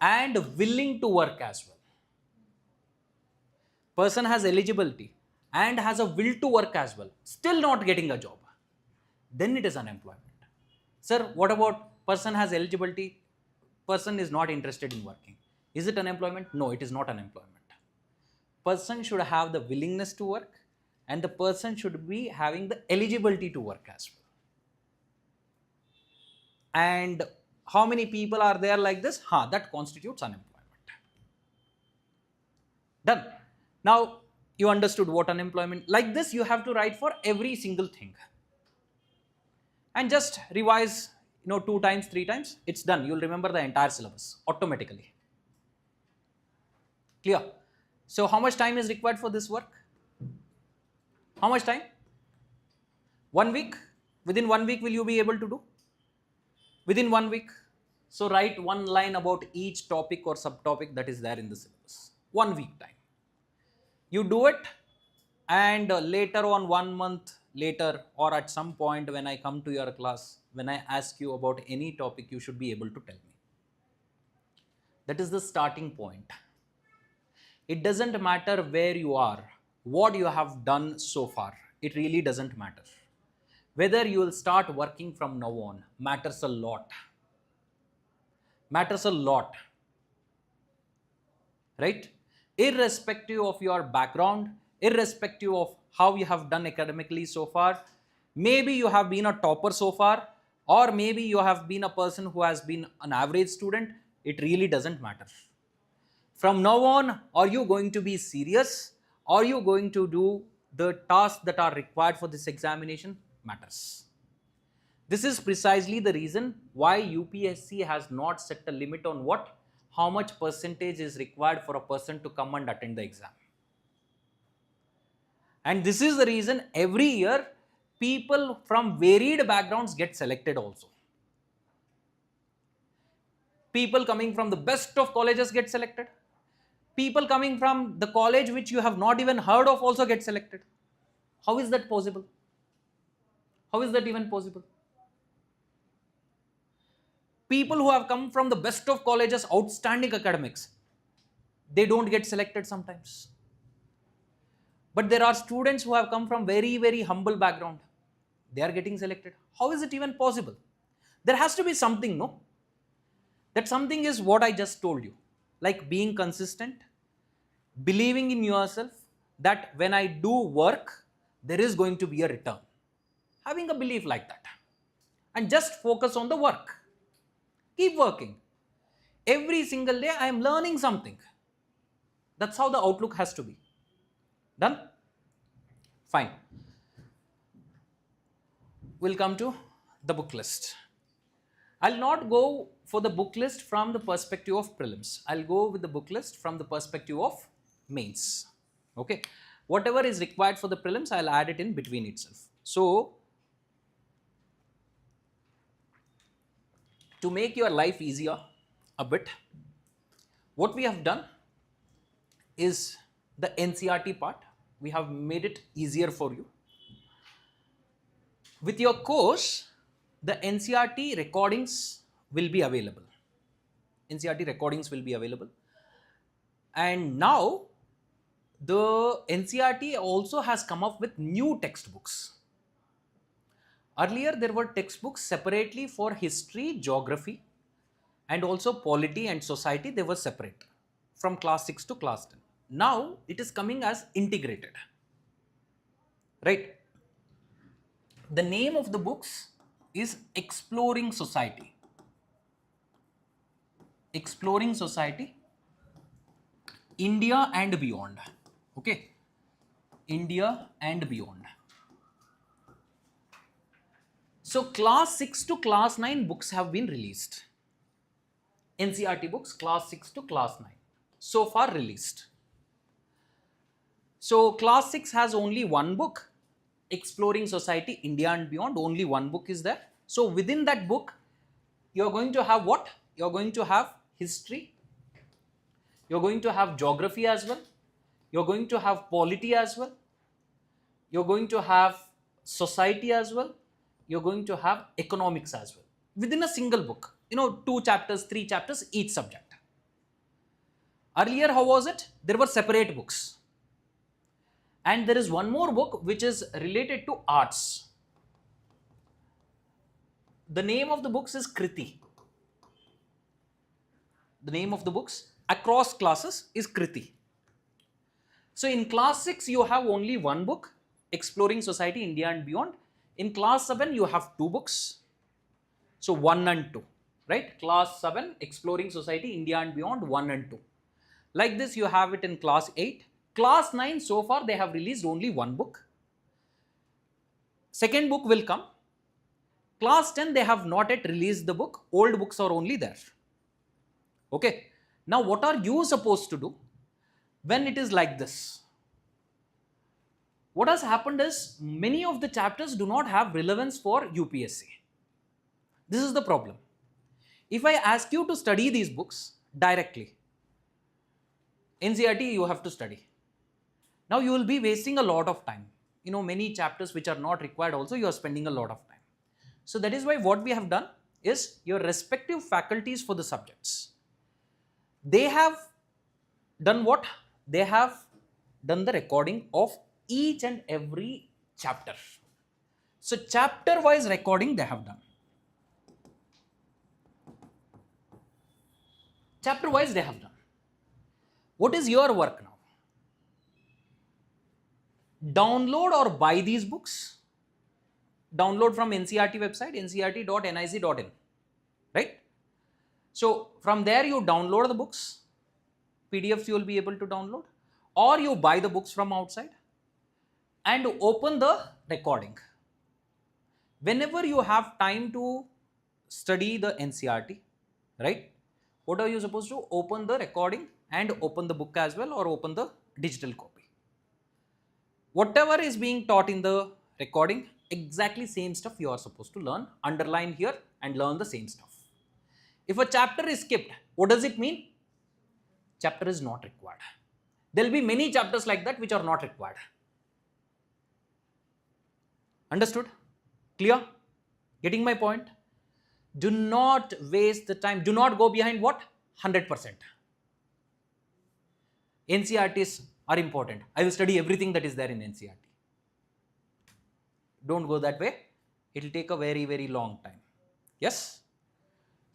and willing to work as well. Person has eligibility and has a will to work as well, still not getting a job. Then it is unemployment. Sir, what about person has eligibility, person is not interested in working? Is it unemployment? No, it is not unemployment. Person should have the willingness to work and the person should be having the eligibility to work as well. And how many people are there like this? That constitutes unemployment. Done. Now you understood what unemployment. Like this you have to write for every single thing. And just revise 2 times, 3 times. It's done. You'll remember the entire syllabus automatically. Clear? So how much time is required for this work? How much time? 1 week? Within 1 week will you be able to do? Within 1 week. So write 1 line about each topic or subtopic that is there in the syllabus. 1 week time. You do it, and later on 1 month later or at some point when I come to your class, when I ask you about any topic, you should be able to tell me. That is the starting point. It doesn't matter where you are, what you have done so far. It really doesn't matter. Whether you will start working from now on matters a lot. Matters a lot. Right? Irrespective of your background, irrespective of how you have done academically so far, maybe you have been a topper so far, or maybe you have been a person who has been an average student, it really doesn't matter. From now on, are you going to be serious? Are you going to do the tasks that are required for this examination? Matters. This is precisely the reason why UPSC has not set a limit on how much percentage is required for a person to come and attend the exam. And this is the reason every year people from varied backgrounds get selected also. People coming from the best of colleges get selected. People coming from the college which you have not even heard of also get selected. How is that possible? How is that even possible? People who have come from the best of colleges, outstanding academics, they don't get selected sometimes. But there are students who have come from very, very humble background. They are getting selected. How is it even possible? There has to be something, no? That something is what I just told you. Like being consistent, believing in yourself that when I do work, there is going to be a return. Having a belief like that. And just focus on the work. Keep working. Every single day I am learning something. That's how the outlook has to be. Done? Fine. We'll come to the book list. I'll not go for the book list from the perspective of prelims. I'll go with the book list from the perspective of mains. Okay. Whatever is required for the prelims, I'll add it in between itself. So, to make your life easier a bit, what we have done is the NCERT part. We have made it easier for you. With your course, the NCERT recordings will be available. NCERT recordings will be available. And now, the NCERT also has come up with new textbooks. Earlier, there were textbooks separately for history, geography, and also polity and society. They were separate from class 6 to class 10. Now, it is coming as integrated. Right? The name of the books is Exploring Society. Exploring Society, India and Beyond. Okay? India and Beyond. So, class 6 to class 9 books have been released. NCERT books, class 6 to class 9. So far released. So, class 6 has only one book. Exploring Society, India and Beyond, only one book is there. So, within that book, you are going to have what? You are going to have history, you are going to have geography as well, you are going to have polity as well, you are going to have society as well, you are going to have economics as well. Within a single book, 2 chapters, 3 chapters, each subject. Earlier, how was it? There were separate books. And there is one more book which is related to arts. The name of the books is Kriti. The name of the books across classes is Kriti. So in class 6, you have only one book, Exploring Society, India and Beyond. In class 7, you have 2 books. So 1 and 2, right? Class 7, Exploring Society, India and Beyond, 1 and 2. Like this, you have it in class 8. Class 9, so far they have released only one book. Second book will come. Class 10, they have not yet released the book. Old books are only there. Okay. Now, what are you supposed to do when it is like this? What has happened is many of the chapters do not have relevance for UPSC. This is the problem. If I ask you to study these books directly, NCERT you have to study. Now you will be wasting a lot of time. Many chapters which are not required also you are spending a lot of time. So that is why what we have done is your respective faculties for the subjects. They have done what? They have done the recording of each and every chapter. So chapter wise recording they have done. Chapter wise they have done. What is your work now? Download or buy these books. Download from NCERT website, ncert.nic.in, right? So from there you download the books, PDFs you will be able to download, or you buy the books from outside and open the recording. Whenever you have time to study the NCERT, right? What are you supposed to? Open the recording and open the book as well, or open the digital copy. Whatever is being taught in the recording, exactly same stuff you are supposed to learn. Underline here and learn the same stuff. If a chapter is skipped, what does it mean? Chapter is not required. There will be many chapters like that which are not required. Understood? Clear? Getting my point? Do not waste the time. Do not go behind what? 100%. NCERTs are important. I will study everything that is there in NCERT. Don't go that way. It will take a very, very long time. Yes?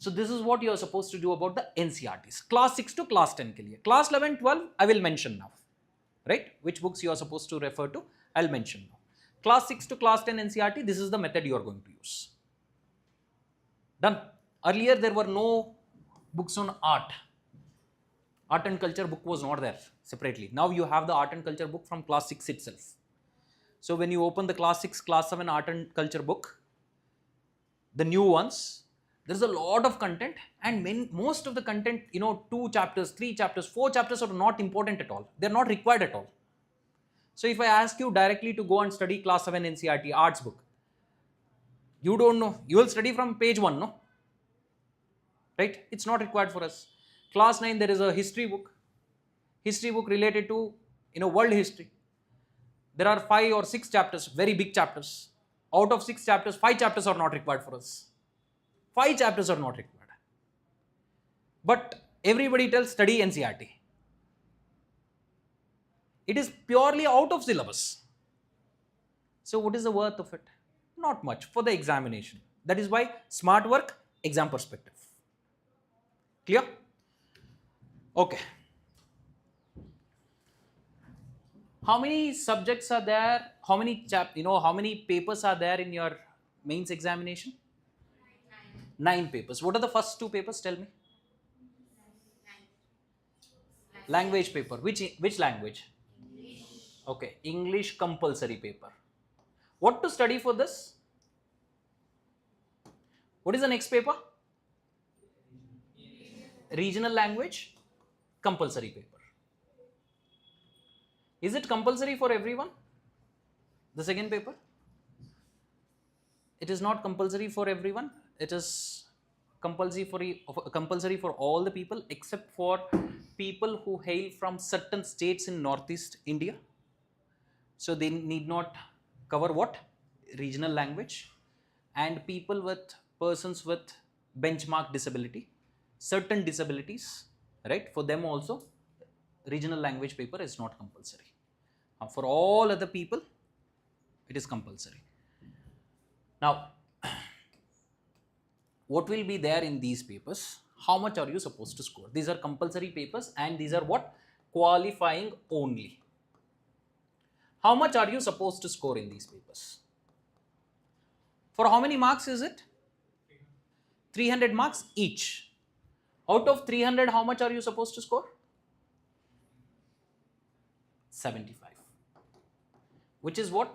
So this is what you are supposed to do about the NCRTs. Class 6 to class 10 के लिए. Class 11, 12, I will mention now. Right? Which books you are supposed to refer to, I'll mention now. Class 6 to class 10 NCRT, this is the method you are going to use. Done. Earlier there were no books on art. Art and culture book was not there separately. Now you have the art and culture book from class 6 itself. So when you open the class 6, class 7 art and culture book, the new ones, there's a lot of content, and most of the content, 2 chapters, 3 chapters, 4 chapters are not important at all. They're not required at all. So if I ask you directly to go and study class 7 NCRT arts book, you don't know. You will study from page 1, no? Right? It's not required for us. Class 9, there is a history book related to, world history. There are 5 or 6 chapters, very big chapters. Out of 6 chapters, 5 chapters are not required for us. 5 chapters are not required. But everybody tells study NCRT. It is purely out of syllabus. So what is the worth of it? Not much for the examination. That is why smart work, exam perspective. Clear? Okay. How many subjects are there? How many papers are there in your mains examination? 9 papers. What are the first 2 papers? Tell me. Language paper. Which language? English. Okay. English compulsory paper. What to study for this? What is the next paper? Regional language compulsory paper. Is it compulsory for everyone? The second paper? It is not compulsory for everyone. It is compulsory for all the people except for people who hail from certain states in Northeast India. So they need not cover what? Regional language. And persons with benchmark disability, certain disabilities, right? For them also, regional language paper is not compulsory. For all other people, it is compulsory. Now, what will be there in these papers? How much are you supposed to score? These are compulsory papers and these are what? Qualifying only. How much are you supposed to score in these papers? For how many marks is it? 300 marks each. Out of 300, how much are you supposed to score? 75. Which is what?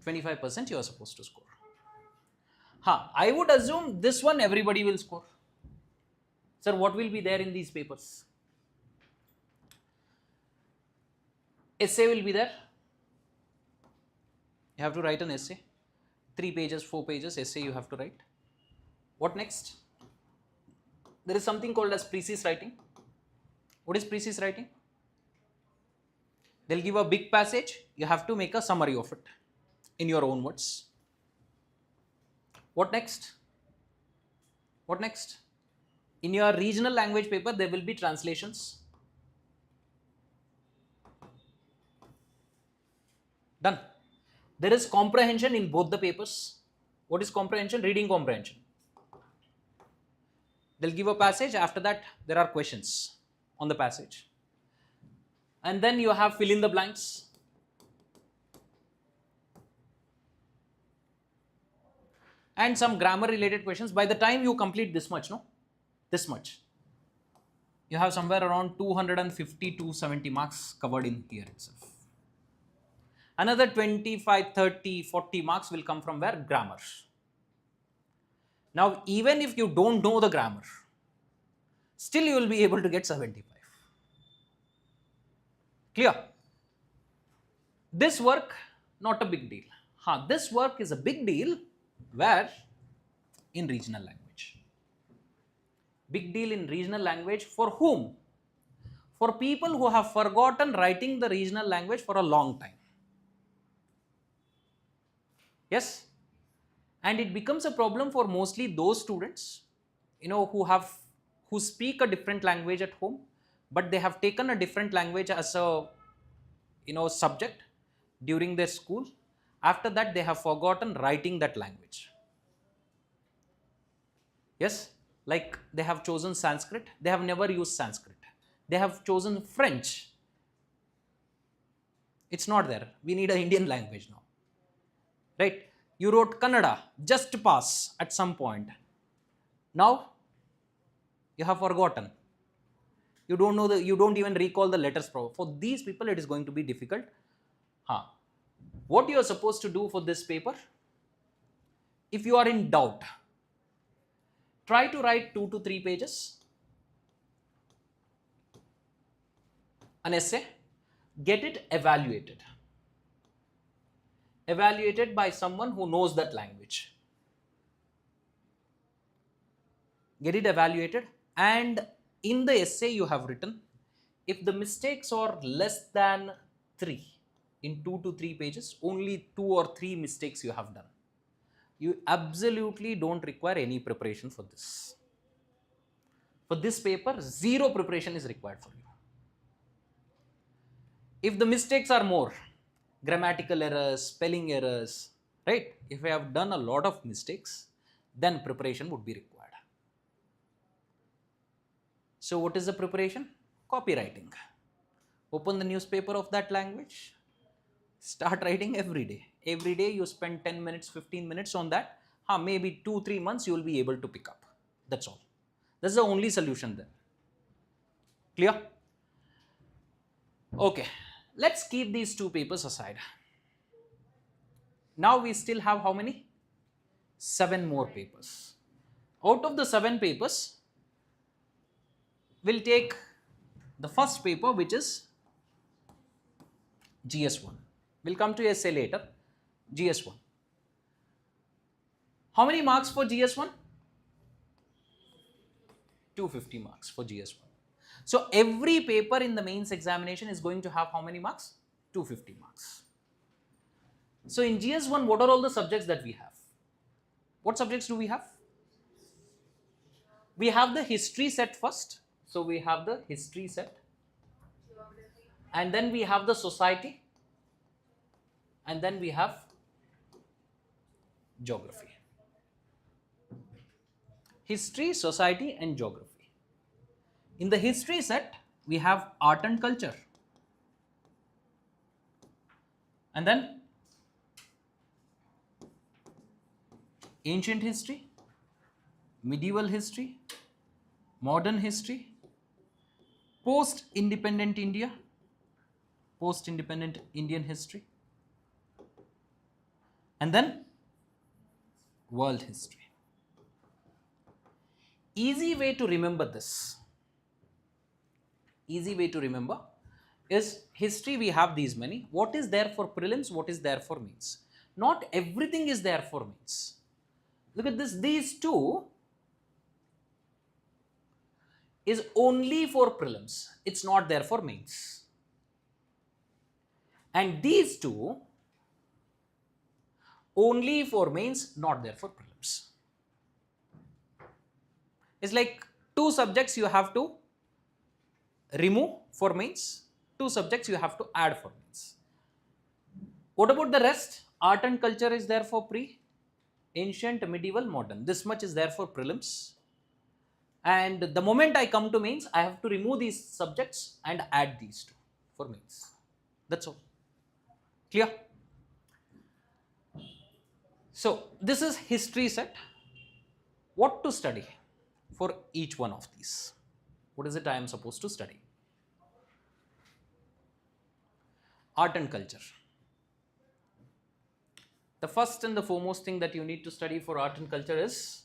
25% you are supposed to score. I would assume this one everybody will score. Sir, what will be there in these papers? Essay will be there. You have to write an essay. 3 pages, 4 pages essay you have to write. What next? There is something called as precise writing. What is precise writing? They'll give a big passage. You have to make a summary of it in your own words. What next? What next? In your regional language paper, there will be translations. Done. There is comprehension in both the papers. What is comprehension? Reading comprehension. They'll give a passage. After that, there are questions on the passage. And then you have fill in the blanks. And some grammar related questions. By the time you complete this much, this much, you have somewhere around 250 to 70 marks covered in here itself. Another 25, 30, 40 marks will come from where? Grammar. Now, even if you don't know the grammar, still you will be able to get 75. Clear? This work, not a big deal. This work is a big deal where? In regional language. Big deal in regional language for whom? For people who have forgotten writing the regional language for a long time. Yes? And it becomes a problem for mostly those students, who speak a different language at home, but they have taken a different language as a, subject during their school. After that, they have forgotten writing that language. Yes, like they have chosen Sanskrit, they have never used Sanskrit. They have chosen French. It's not there. We need an Indian language now. Right? You wrote Kannada, just pass at some point. Now you have forgotten. You don't know you don't even recall the letters. For these people, it is going to be difficult. What you are supposed to do for this paper? If you are in doubt, try to write 2 to 3 pages, an essay, get it evaluated by someone who knows that language. Get it evaluated, and in the essay you have written, if the mistakes are less than 3 in 2 to 3 pages, only 2 or 3 mistakes you have done, you absolutely don't require any preparation for this. For this paper, zero preparation is required for you. If the mistakes are more, grammatical errors, spelling errors, right? If I have done a lot of mistakes, then preparation would be required. So what is the preparation? Copywriting. Open the newspaper of that language, start writing every day. Every day you spend 10 minutes, 15 minutes on that. Maybe 2-3 months you will be able to pick up. That's all. That's the only solution there. Clear? Okay, let's keep these 2 papers aside. Now we still have how many? 7 more papers. Out of the 7 papers, we'll take the first paper, which is GS1. We'll come to essay later. GS1. How many marks for GS1? 250 marks for GS1. So every paper in the mains examination is going to have how many marks? 250 marks. So in GS1, what are all the subjects that we have? What subjects do we have? We have the history set first. So we have the history set. And then we have the society. And then we have geography. History, society, and geography. In the history set, we have art and culture. And then ancient history, medieval history, modern history, post-independent India, post-independent Indian history, and then world history. Easy way to remember this. Easy way to remember is history, we have these many. What is there for prelims? What is there for mains? Not everything is there for mains. Look at this. These 2 is only for prelims. It's not there for mains. And these 2 only for mains, not there for prelims. It's like 2 subjects you have to remove for mains, 2 subjects you have to add for mains. What about the rest? Art and culture is there for pre, ancient, medieval, modern. This much is there for prelims. And the moment I come to mains, I have to remove these subjects and add these 2 for mains. That's all. Clear? So this is history set. What to study for each one of these? What is it I am supposed to study? Art and culture. The first and the foremost thing that you need to study for art and culture is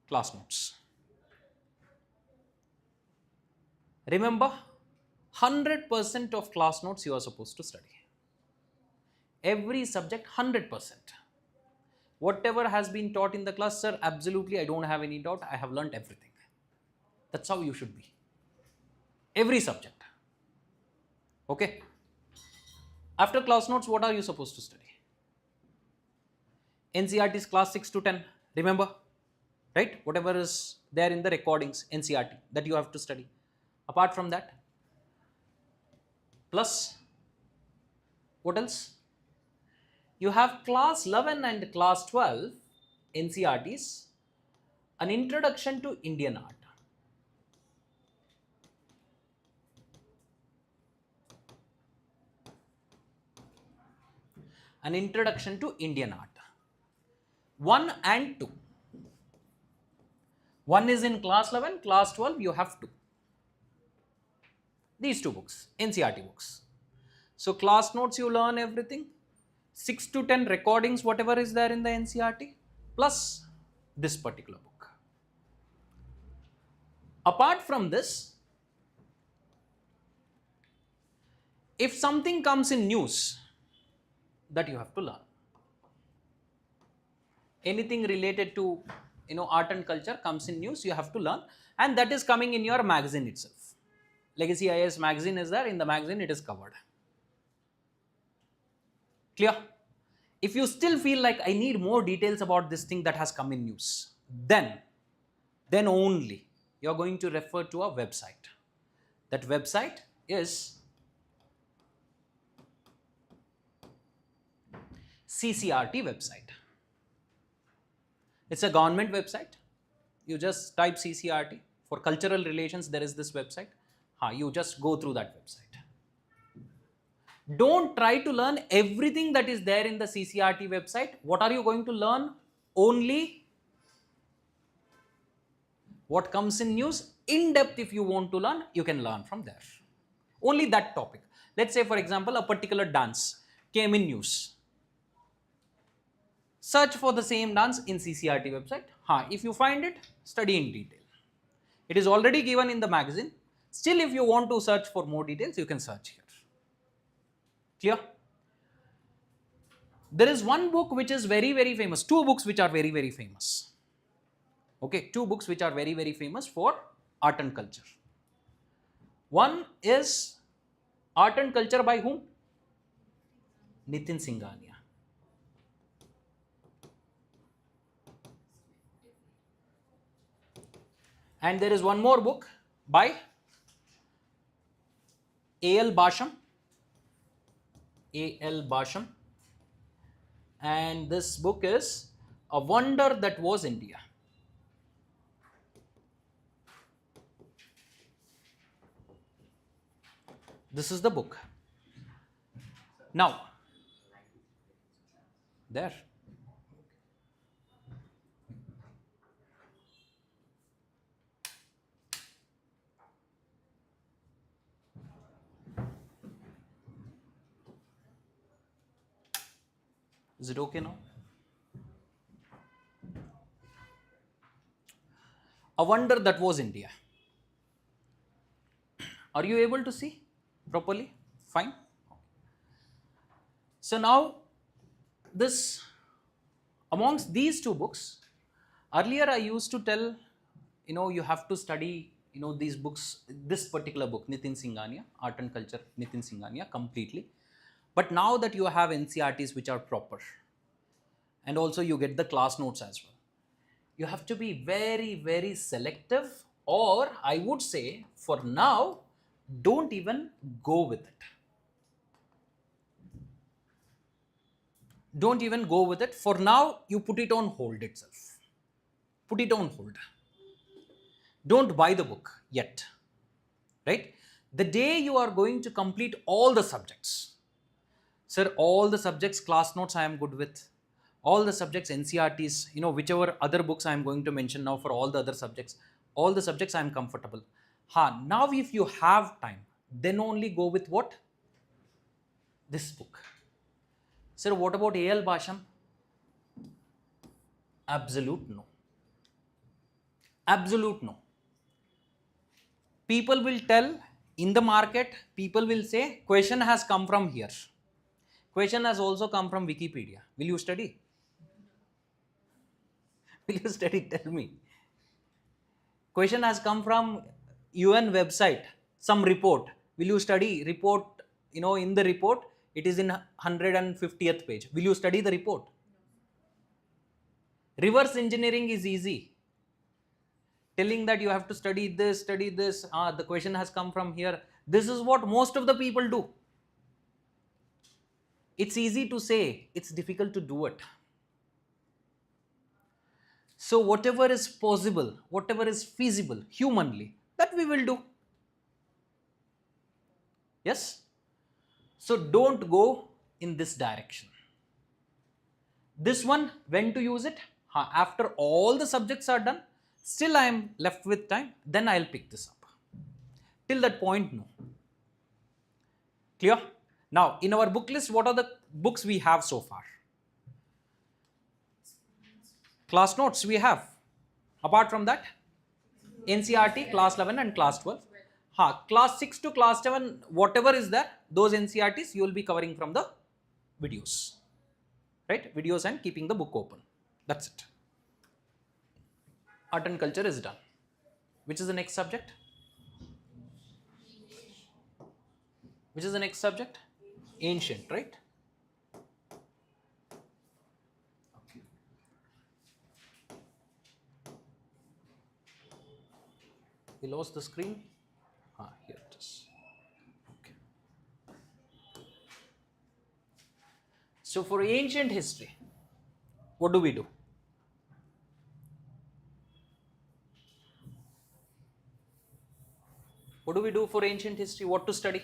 class notes. Remember, 100% of class notes you are supposed to study. Every subject, 100%. Whatever has been taught in the class, sir, absolutely, I don't have any doubt. I have learnt everything. That's how you should be. Every subject. Okay? After class notes, what are you supposed to study? NCERT's class 6 to 10. Remember? Right? Whatever is there in the recordings, NCERT, that you have to study. Apart from that, plus, what else? You have class 11 and class 12 NCERTs, An Introduction to Indian Art. An Introduction to Indian Art. 1 and 2. 1 is in class 11, class 12 you have 2. These 2 books, NCERT books. So class notes you learn everything. 6 to 10 recordings, whatever is there in the NCERT, plus this particular book. Apart from this, if something comes in news, that you have to learn. Anything related to art and culture comes in news, you have to learn, and that is coming in your magazine itself. Legacy IAS magazine is there, in the magazine it is covered. Clear? If you still feel like I need more details about this thing that has come in news, then only you are going to refer to a website. That website is CCRT website. It's a government website. You just type CCRT. For cultural relations, there is this website. You just go through that website. Don't try to learn everything that is there in the CCRT website. What are you going to learn? Only what comes in news. In depth, if you want to learn, you can learn from there. Only that topic. Let's say, for example, a particular dance came in news. Search for the same dance in CCRT website. If you find it, study in detail. It is already given in the magazine. Still, if you want to search for more details, you can search here. Clear? There is one book which is very, very famous. 2 books which are very, very famous. Okay, 2 books which are very, very famous for art and culture. One is Art and Culture by whom? Nitin Singhania. And there is one more book by A.L. Basham. A.L. Basham. And this book is A Wonder That Was India. This is the book. Now, there. Is it okay now? A Wonder That Was India. Are you able to see properly? Fine. So now, this amongst these 2 books, earlier I used to tell, you have to study, these books, this particular book, Nitin Singhania, Art and Culture, Nitin Singhania, completely. But now that you have NCERTs which are proper, and also you get the class notes as well, you have to be very, very selective, or I would say for now, don't even go with it. Don't even go with it. For now, you put it on hold itself. Put it on hold. Don't buy the book yet. Right? The day you are going to complete all the subjects, sir, all the subjects, class notes I am good with, all the subjects, NCERTs, whichever other books I am going to mention now for all the other subjects, all the subjects I am comfortable. Now if you have time, then only go with what? This book. Sir, what about A.L. Basham? Absolute no. Absolute no. People will tell in the market, people will say, question has come from here. Question has also come from Wikipedia. Will you study? Will you study? Tell me. Question has come from UN website, some report. Will you study? Report, in the report, it is in 150th page. Will you study the report? Reverse engineering is easy. Telling that you have to study this, the question has come from here. This is what most of the people do. It's easy to say, it's difficult to do it. So whatever is possible, whatever is feasible humanly, that we will do. Yes? So don't go in this direction. This one, when to use it? After all the subjects are done, still I am left with time, then I'll pick this up. Till that point, no. Clear? Now, in our book list, what are the books we have so far? Class notes we have. Apart from that, NCRT, class 11 and class 12. Class 6 to class 7, whatever is there, those NCRTs you will be covering from the videos. Right? Videos and keeping the book open. That's it. Art and culture is done. Which is the next subject? Which is the next subject? Ancient, right? Okay. We lost the screen. Here it is. Okay. So for ancient history, what do we do? What do we do for ancient history? What to study?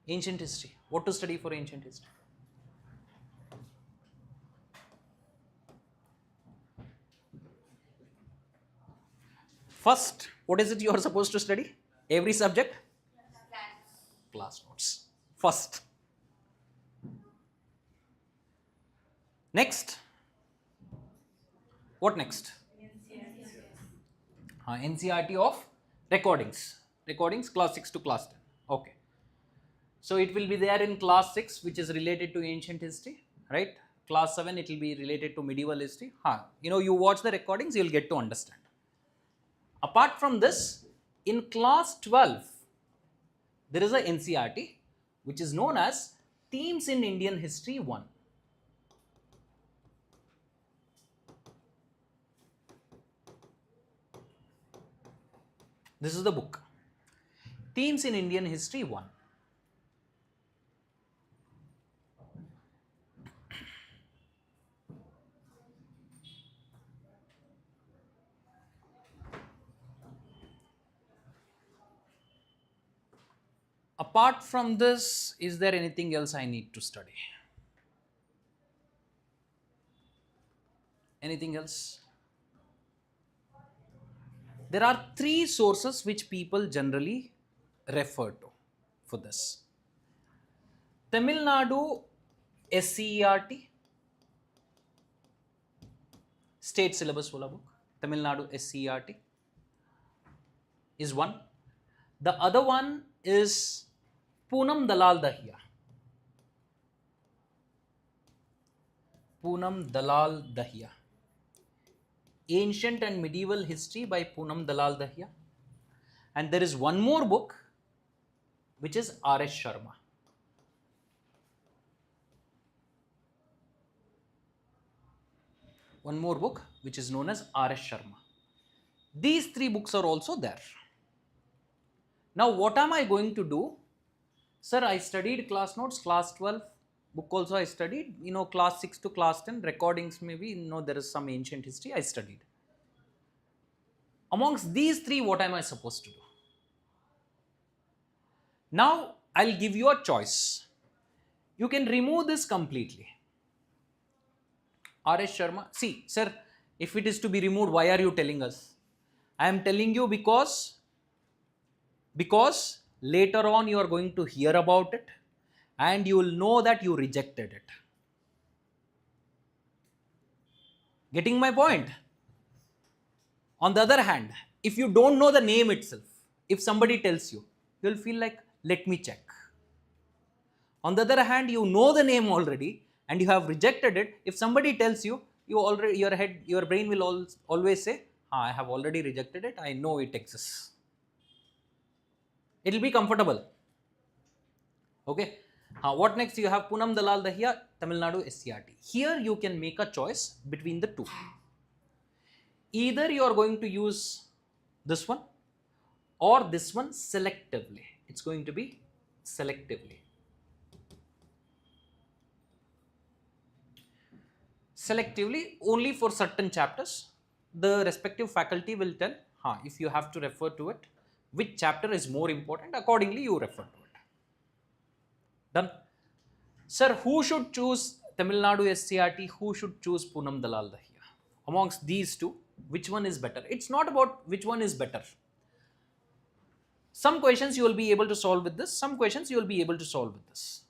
Ancient history. What to study for ancient history? First, what is it you are supposed to study? Every subject? Class notes. First. Next. What next? NCRT of recordings. Recordings class 6 to class 10. Okay. So it will be there in class 6, which is related to ancient history, right? Class 7, it will be related to medieval history. You watch the recordings, you will get to understand. Apart from this, in class 12, there is a NCRT, which is known as Themes in Indian History 1. This is the book. Themes in Indian History 1. Apart from this, is there anything else I need to study? Anything else? There are 3 sources which people generally refer to for this. Tamil Nadu SCERT, state syllabus wala book. Tamil Nadu SCERT is one. The other one is Poonam Dalal Dahiya. Poonam Dalal Dahiya. Ancient and Medieval History by Poonam Dalal Dahiya. And there is one more book which is R.S. Sharma. One more book which is known as R.S. Sharma. These 3 books are also there. Now what am I going to do? Sir, I studied class notes, class 12 book also I studied, class 6 to class 10, recordings maybe, there is some ancient history I studied. Amongst these 3, what am I supposed to do? Now, I'll give you a choice. You can remove this completely. R.S. Sharma, see, sir, if it is to be removed, why are you telling us? I am telling you because later on you are going to hear about it and you will know that you rejected it. Getting my point? On the other hand, if you don't know the name itself, if somebody tells you, you'll feel like, let me check. On the other hand, you know the name already and you have rejected it. If somebody tells you, your brain will always say, I have already rejected it, I know it exists. It will be comfortable. Okay. What next? You have Poonam Dalal Dahiya, Tamil Nadu SCERT. Here you can make a choice between the 2. Either you are going to use this one or this one selectively. It's going to be selectively. selectively only for certain chapters. The respective faculty will tell, if you have to refer to it, which chapter is more important, accordingly you refer to it. Done. Sir, who should choose Tamil Nadu SCRT? Who should choose Poonam Dalal Dahiya? Amongst these two, which one is better? It's not about which one is better. Some questions you will be able to solve with this, some questions you will be able to solve with this.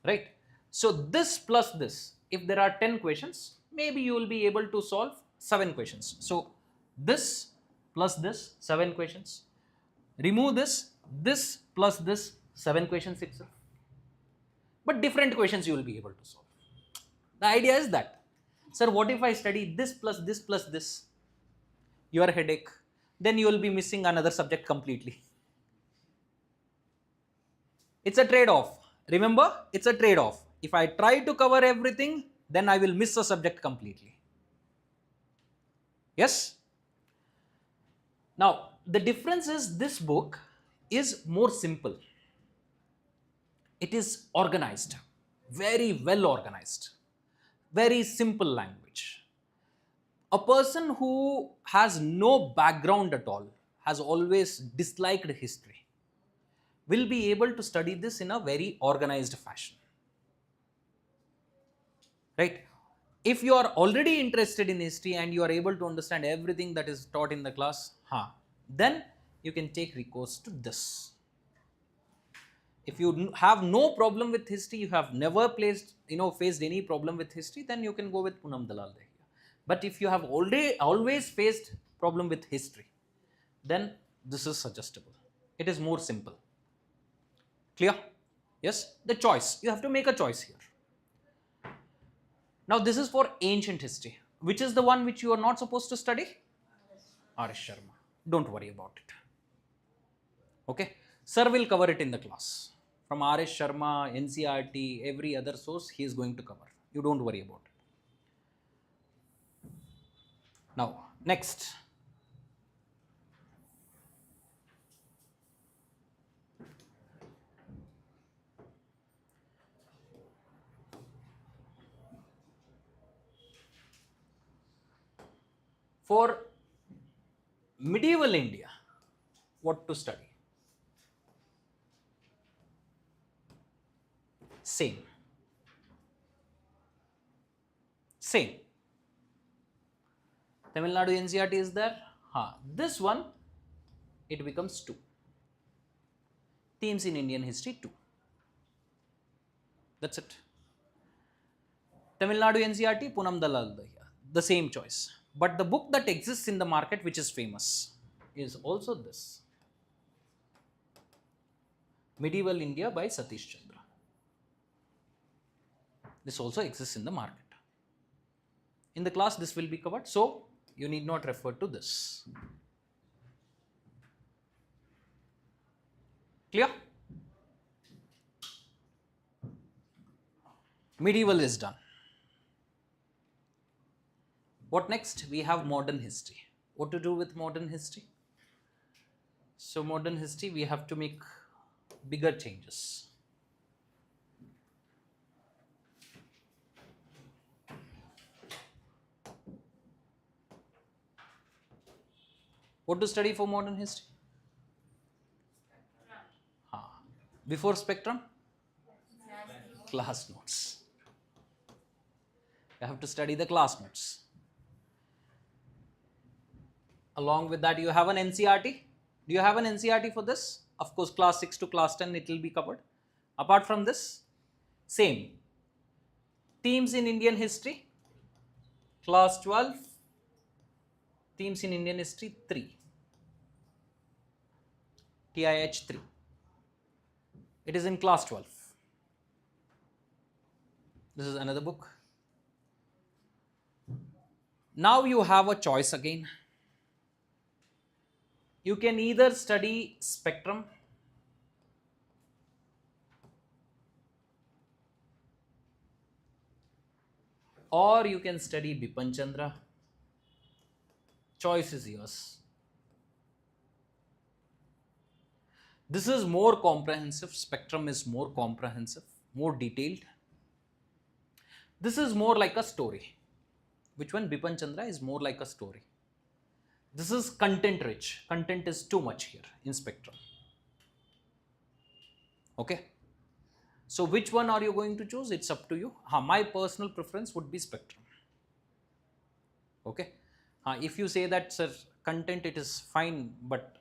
Right? So this plus this, if there are 10 questions, maybe you will be able to solve 7 questions. So this plus this, 7 questions. Remove this plus this, 7 questions itself. But different questions you will be able to solve. The idea is that, sir, what if I study this plus this plus this? Your headache, then you will be missing another subject completely. It's a trade-off. Remember, it's a trade-off. If I try to cover everything, then I will miss a subject completely. Yes? Now, the difference is this book is more simple. It is organized, very well organized, very simple language. A person who has no background at all, has always disliked history, will be able to study this in a very organized fashion. Right? If you are already interested in history and you are able to understand everything that is taught in the class, then you can take recourse to this. If you have no problem with history, you have never faced any problem with history, then you can go with Poonam Dalal Dahiya. But if you have always faced problem with history, then this is suggestible. It is more simple. Clear? Yes? The choice. You have to make a choice here. Now this is for ancient history. Which is the one which you are not supposed to study? R.S. Sharma. Don't worry about it. Okay? Sir will cover it in the class. From R.S. Sharma, NCRT, every other source he is going to cover. You don't worry about it. Now, next. For medieval India, what to study? Same. Tamil Nadu NCRT is there. This one, it becomes 2. Themes in Indian history 2. That's it. Tamil Nadu NCRT, Poonam Dalal Dahiya, the same choice. But the book that exists in the market, which is famous, is also this. Medieval India by Satish Chandra. This also exists in the market. In the class, this will be covered, so you need not refer to this. Clear? Medieval is done. What next? We have modern history. What to do with modern history? So modern history, we have to make bigger changes. What to study for modern history? Before spectrum? Class notes. You have to study the class notes. Along with that, you have an NCRT. Do you have an NCRT for this? Of course, class 6 to class 10, it will be covered. Apart from this, same. Themes in Indian history, class 12. Themes in Indian history 3. TIH 3. It is in class 12. This is another book. Now you have a choice again. You can either study spectrum or you can study Bipan Chandra. Choice is yours. This is more comprehensive. Spectrum is more comprehensive, more detailed. This is more like a story. Which one? Bipan Chandra is more like a story. This is content rich. Content is too much here in Spectrum. Okay. So which one are you going to choose? It's up to you. My personal preference would be Spectrum. Okay. If you say that, sir, content it is fine, but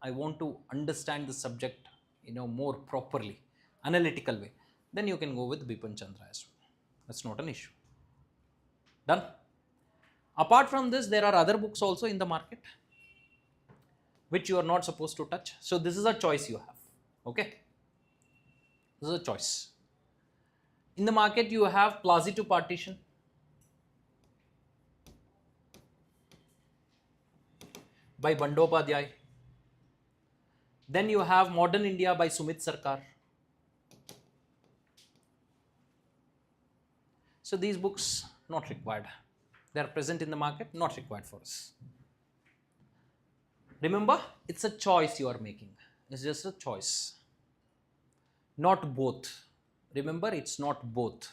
I want to understand the subject, more properly, analytical way, then you can go with Bipan Chandra as well. That's not an issue. Done. Apart from this, there are other books also in the market which you are not supposed to touch. So this is a choice you have. Okay. This is a choice. In the market, you have Plazi to Partition, by Bandopadhyay. Then you have Modern India by Sumit Sarkar. So these books not required. They are present in the market, not required for us. Remember, it's a choice you are making. It's just a choice. Not both. Remember, it's not both.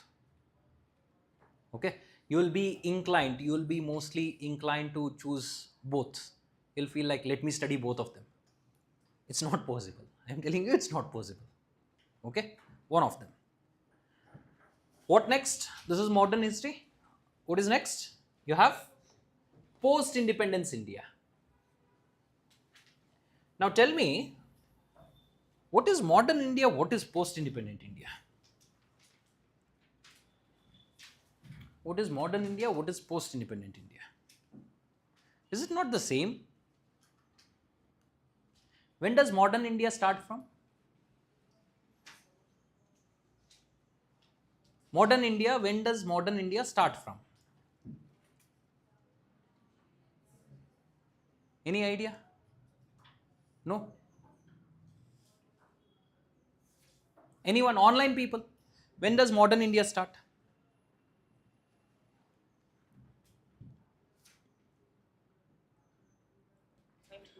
Okay. You will be inclined, you will be mostly inclined to choose both. You'll feel like, let me study both of them. It's not possible. I'm telling you, it's not possible. Okay. One of them. What next? This is modern history. What is next? You have post-independence India. Now tell me, what is modern India? What is post-independent India? What is modern India? What is post-independent India? Is it not the same? When does modern India start from? Modern India, when does modern India start from? Any idea? No? Anyone? Online people? When does modern India start?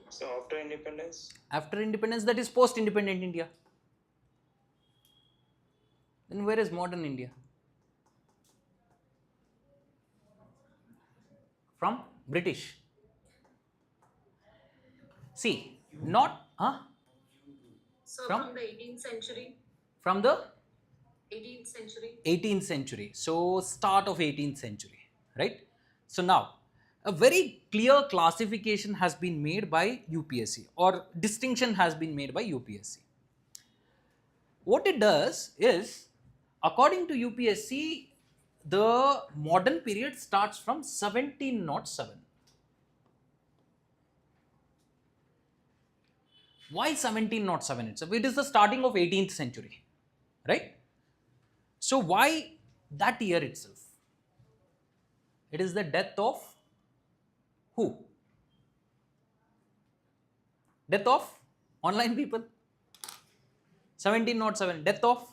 So after independence? After independence, that is post-independent India. Then where is modern India? From British. See, not, So From? from the 18th century. From the 18th century. 18th century. So start of 18th century, right? So now, a very clear classification has been made by UPSC, or distinction has been made by UPSC. What it does is, according to UPSC, the modern period starts from 1707. Why 1707 itself? It is the starting of 18th century, right? So why that year itself? It is the death of who? Death of online people. 1707. Death of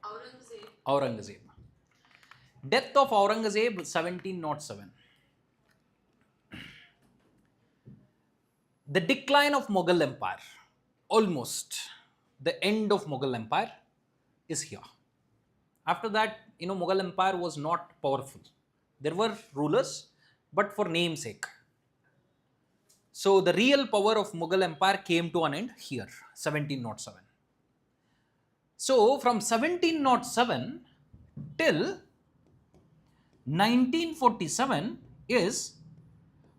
Aurangzeb. Aurangzeb. Death of Aurangzeb, 1707. The decline of Mughal Empire, almost the end of Mughal Empire is here. After that, Mughal Empire was not powerful. There were rulers, but for namesake. So the real power of Mughal Empire came to an end here, 1707. So from 1707 till 1947 is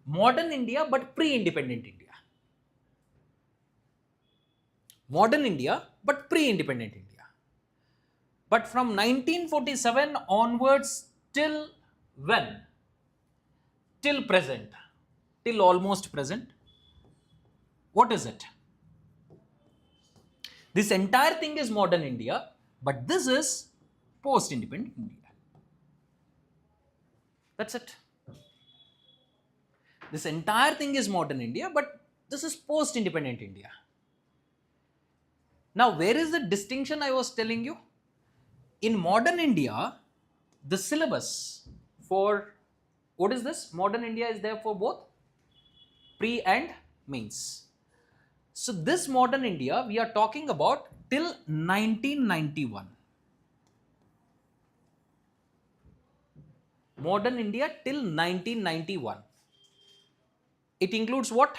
modern India, but pre-independent India. Modern India, but pre-independent India. But from 1947 onwards till when? Till present, till almost present. What is it? This entire thing is modern India, but this is post-independent India. That's it. This entire thing is modern India, but this is post-independent India. Now, where is the distinction I was telling you? In modern India, the syllabus for, what is this? Modern India is there for both pre and mains. So this modern India, we are talking about till 1991. Modern India till 1991. It includes what?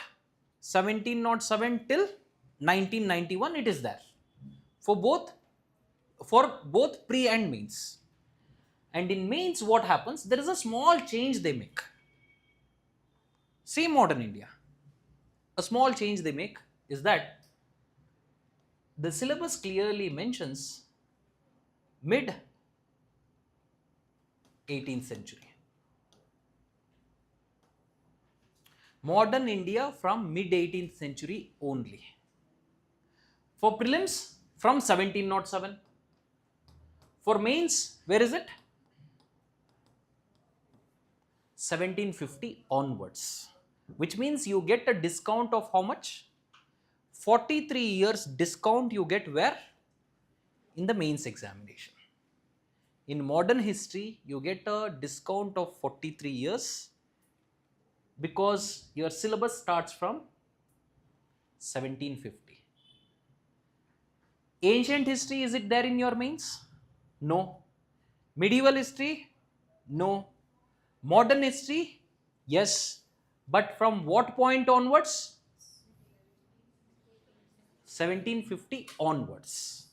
1707 till 1991 it is there. For both pre and mains. And in mains what happens? There is a small change they make. Same modern India. A small change they make is that the syllabus clearly mentions mid 18th century. Modern India from mid 18th century only. For prelims from 1707. For mains, where is it? 1750 onwards. Which means you get a discount of how much? 43 years discount you get where? In the mains examination. In modern history, you get a discount of 43 years because your syllabus starts from 1750. Ancient history, is it there in your mains? No. Medieval history? No. Modern history? Yes. But from what point onwards? 1750 onwards.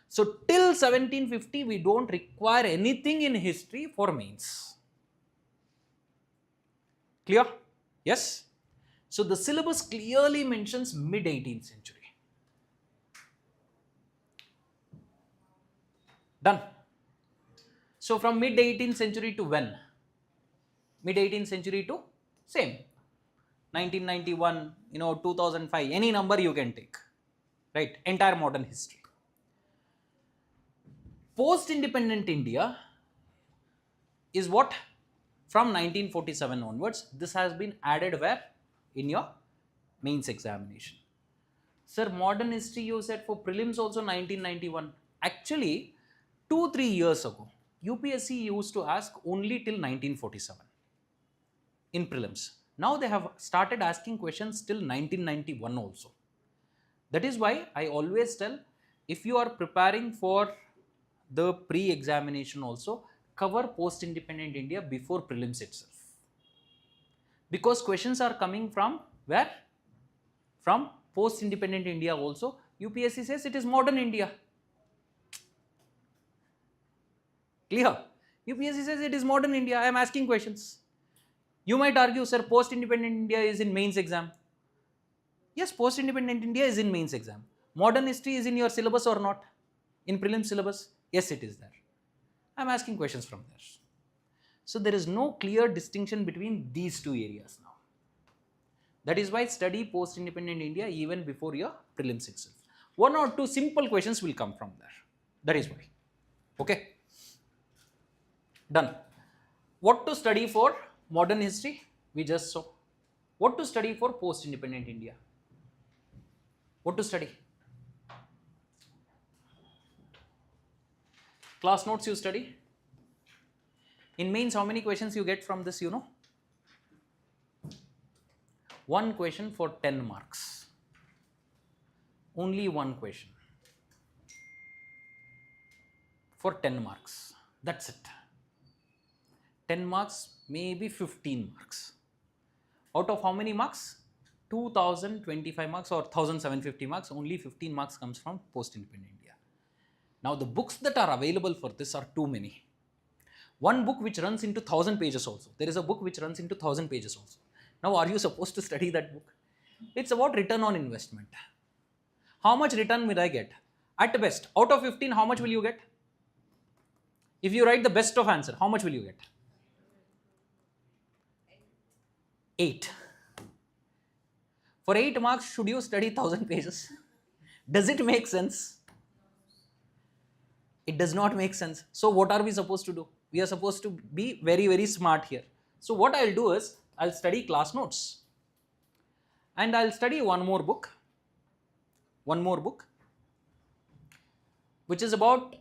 So till 1750 we don't require anything in history for mains. Clear? Yes? So the syllabus clearly mentions mid 18th century. Done. So from mid 18th century to when? Mid 18th century to same. 1991, 2005, any number you can take. Right? Entire modern history. Post-independent India is what? From 1947 onwards, this has been added where? In your mains examination. Sir, modern history you said for prelims also 1991. Actually, 2-3 years ago, UPSC used to ask only till 1947 in prelims. Now they have started asking questions till 1991 also. That is why I always tell, if you are preparing for the pre-examination also, cover post-independent India before prelims itself. Because questions are coming from where? From post-independent India also. UPSC says it is modern India. Clear? UPSC says it is modern India. I am asking questions. You might argue, sir, post-independent India is in mains exam. Yes, post-independent India is in mains exam. Modern history is in your syllabus or not? In prelim syllabus? Yes, it is there. I am asking questions from there. So there is no clear distinction between these two areas now. That is why study post-independent India even before your prelims itself. 1 or 2 simple questions will come from there. That is why. Okay. Done. What to study for modern history? We just saw. What to study for post-independent India? What to study? Class notes you study? In mains, how many questions you get from this, you know? 1 question for 10 marks. Only 1 question. For 10 marks. That's it. 10 marks, maybe 15 marks. Out of how many marks? 2025 marks or 1750 marks, only 15 marks comes from post-independent India. Now the books that are available for this are too many. One book which runs into 1000 pages also. There is a book which runs into 1000 pages also. Now are you supposed to study that book? It's about return on investment. How much return will I get? At best, out of 15, how much will you get? If you write the best of answer, how much will you get? 8. For 8 marks, should you study 1000 pages? Does it make sense? It does not make sense. So what are we supposed to do? We are supposed to be very, very smart here. So what I'll do is, I'll study class notes. And I'll study one more book, which is about,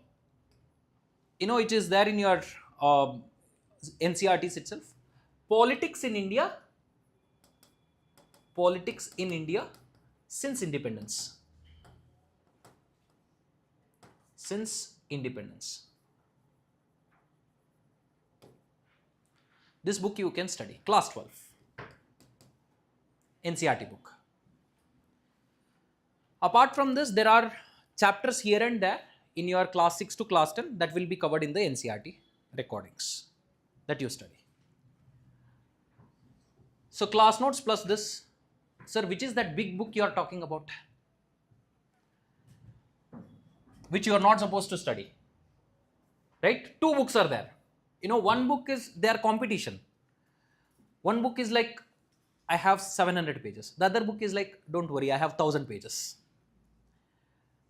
it is there in your NCRTs itself. Politics in India since independence. since independence. This book you can study, class 12, NCERT book. Apart from this, there are chapters here and there in your class 6 to class 10 that will be covered in the NCERT recordings that you study. So class notes plus this. Sir, which is that big book you are talking about? Which you are not supposed to study. Right? Two books are there. You know, one book is their competition. One book is like, I have 700 pages. The other book is like, don't worry, I have 1000 pages.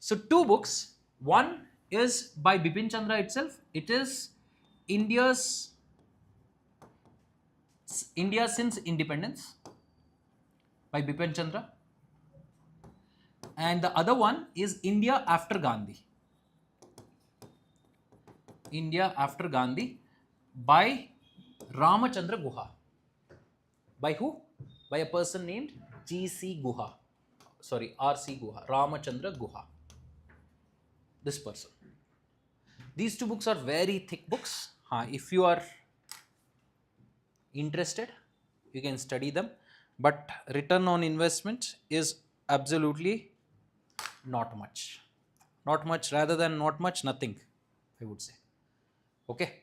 So two books. One is by Bipin Chandra itself. It is India since independence by Bipin Chandra. And the other one is India after Gandhi. India after Gandhi by Ramachandra Guha. By who? By a person named R.C. Guha. Ramachandra Guha. This person. These two books are very thick books. If you are interested, you can study them. But return on investment is absolutely not much. Not much, rather than not much, nothing, I would say. Okay.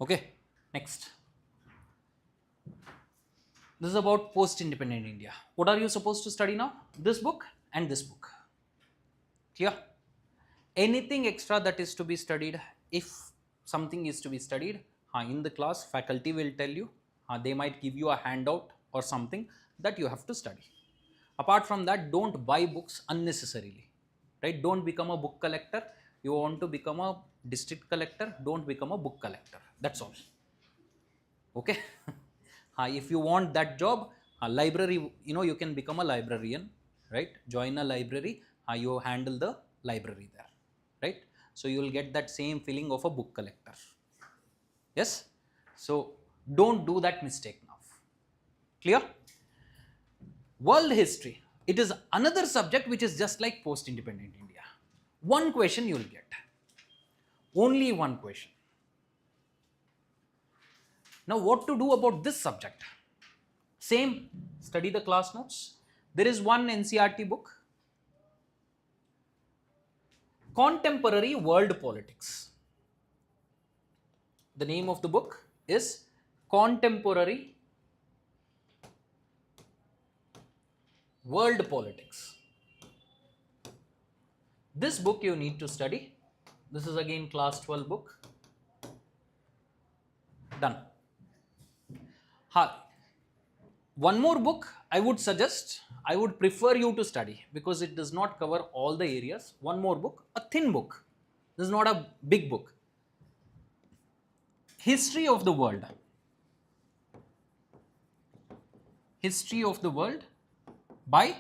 Okay, next. This is about post-independent India. What are you supposed to study now? This book and this book. Clear? Anything extra that is to be studied, if something is to be studied, in the class, faculty will tell you, they might give you a handout or something that you have to study. Apart from that, don't buy books unnecessarily, right? Don't become a book collector. You want to become a district collector, don't become a book collector. That's all. Okay? If you want that job, library, you can become a librarian, right? Join a library, you handle the library there, right? So you will get that same feeling of a book collector. Yes? So don't do that mistake now. Clear? World history. It is another subject which is just like post-independent India. One question you will get. Only one question. Now what to do about this subject? Same, study the class notes. There is one NCERT book, Contemporary World Politics. The name of the book is Contemporary World Politics. This book you need to study. This is again class 12 book. Done. One more book I would suggest, I would prefer you to study because it does not cover all the areas. One more book, a thin book. This is not a big book. History of the World. History of the World by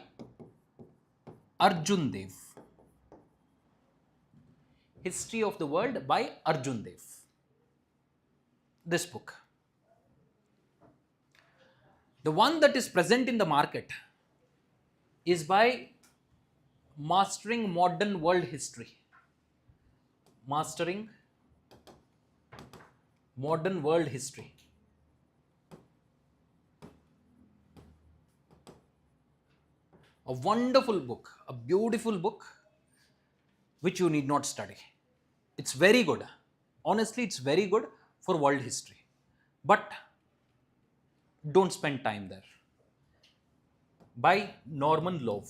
Arjun Dev. History of the World by Arjun Dev. This book. The one that is present in the market is by Mastering Modern World History. Mastering Modern World History. A wonderful book, a beautiful book, which you need not study. It's very good. Honestly, it's very good for world history. But don't spend time there. By Norman Love.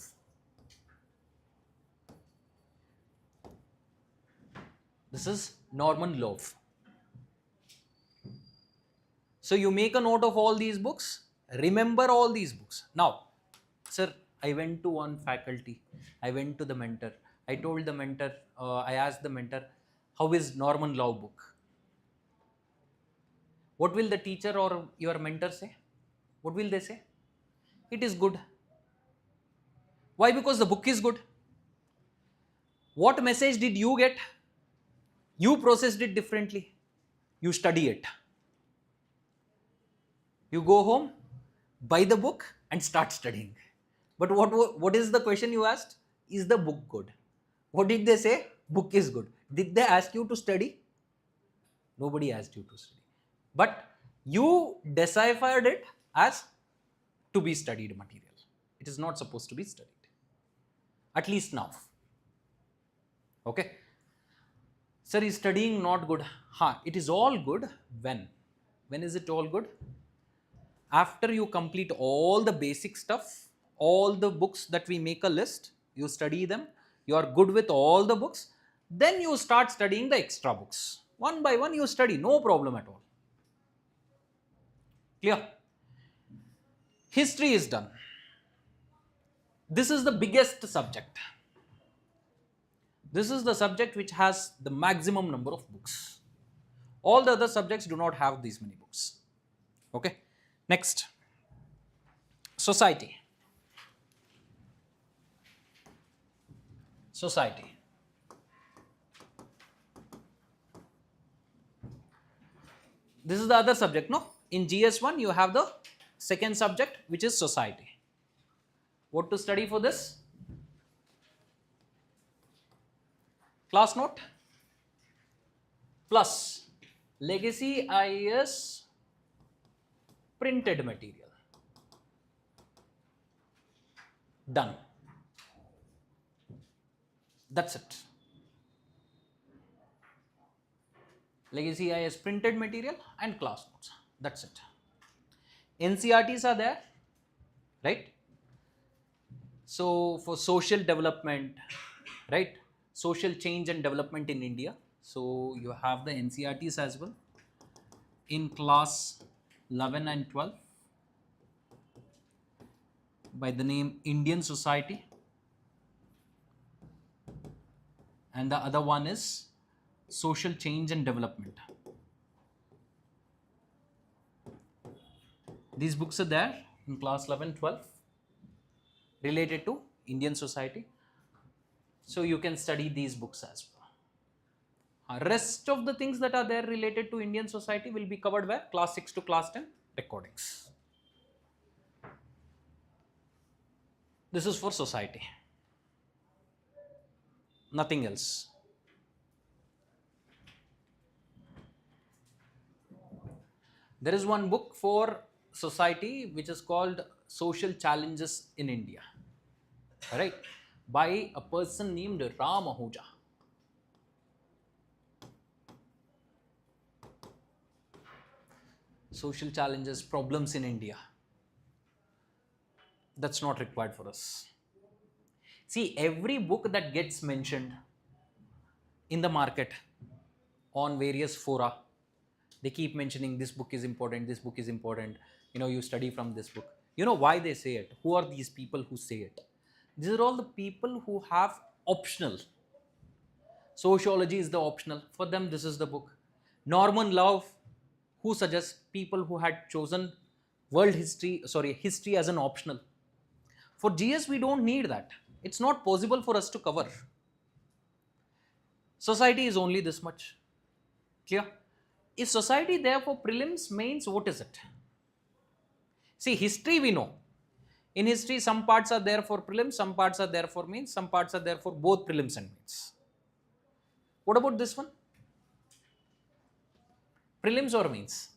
This is Norman Love. So you make a note of all these books, remember all these books. Now, sir, I went to one faculty, I went to the mentor, I told the mentor, I asked the mentor, how is Norman Love book? What will the teacher or your mentor say? What will they say? It is good. Why? Because the book is good. What message did you get? You processed it differently. You study it. You go home, buy the book and start studying. But what is the question you asked? Is the book good? What did they say? Book is good. Did they ask you to study? Nobody asked you to study. But you deciphered it as to be studied material. It is not supposed to be studied. At least now. Okay. Sir, is studying not good? It is all good when? When is it all good? After you complete all the basic stuff, all the books that we make a list, you study them, you are good with all the books, then you start studying the extra books. One by one you study, no problem at all. Clear? History is done. This is the biggest subject. This is the subject which has the maximum number of books. All the other subjects do not have these many books. Okay. Next, society. Society. This is the other subject, no? In GS1, you have the second subject, which is society. What to study for this? Class note plus Legacy IAS printed material. Done. That's it. Legacy IAS printed material and class notes. That's it. NCRTs are there, right? So for social development, right? Social change and development in India. So you have the NCRTs as well in class 11 and 12 by the name Indian Society, and the other one is Social Change and Development. These books are there in class 11, 12 related to Indian society. So you can study these books as well. Rest of the things that are there related to Indian society will be covered by class 6 to class 10 recordings. This is for society. Nothing else. There is one book for society which is called Social Challenges in India, right, by a person named Ram Ahuja. Social challenges, problems in India. That's not required for us. See, every book that gets mentioned in the market on various fora, they keep mentioning this book is important, this book is important, you study from this book. You know why they say it? Who are these people who say it? These are all the people who have optional. Sociology is the optional. For them, this is the book. Norman Love, who suggests people who had chosen history as an optional. For GS, we don't need that. It's not possible for us to cover. Society is only this much. Clear? Is society there for prelims, mains? What is it? See, history we know. In history, some parts are there for prelims, some parts are there for mains, some parts are there for both prelims and mains. What about this one? Prelims or mains?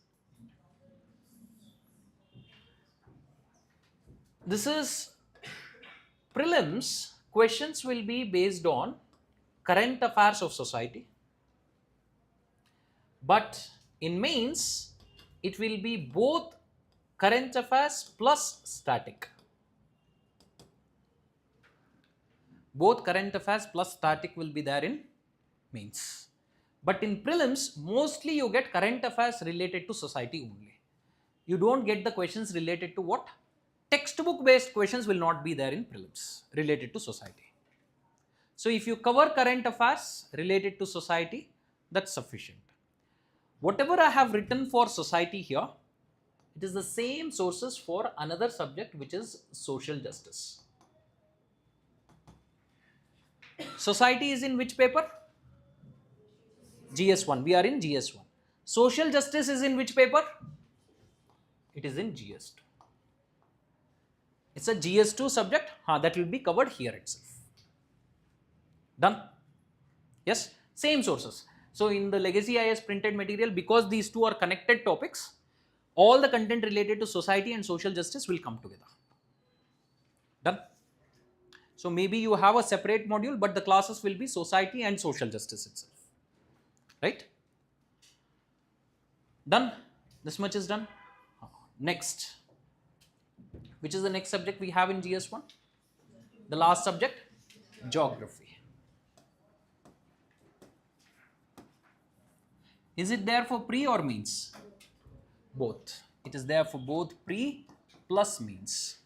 This is prelims. Questions will be based on current affairs of society. But in mains, it will be both current affairs plus static. Both current affairs plus static will be there in mains. But in prelims, mostly you get current affairs related to society only. You don't get the questions related to what? Textbook based questions will not be there in prelims related to society. So if you cover current affairs related to society, that's sufficient. Whatever I have written for society here, it is the same sources for another subject which is social justice. Society is in which paper? GS1. We are in GS1. Social justice is in which paper? It is in GS2. It's a GS2 subject. That will be covered here itself. Done? Yes? Same sources. So in the Legacy IAS printed material, because these two are connected topics, all the content related to society and social justice will come together. Done? So maybe you have a separate module, but the classes will be society and social justice itself. Right? Done? This much is done. Next. Which is the next subject we have in GS1? The last subject? Geography. Is it there for pre or mains? Both. It is there for both pre plus mains.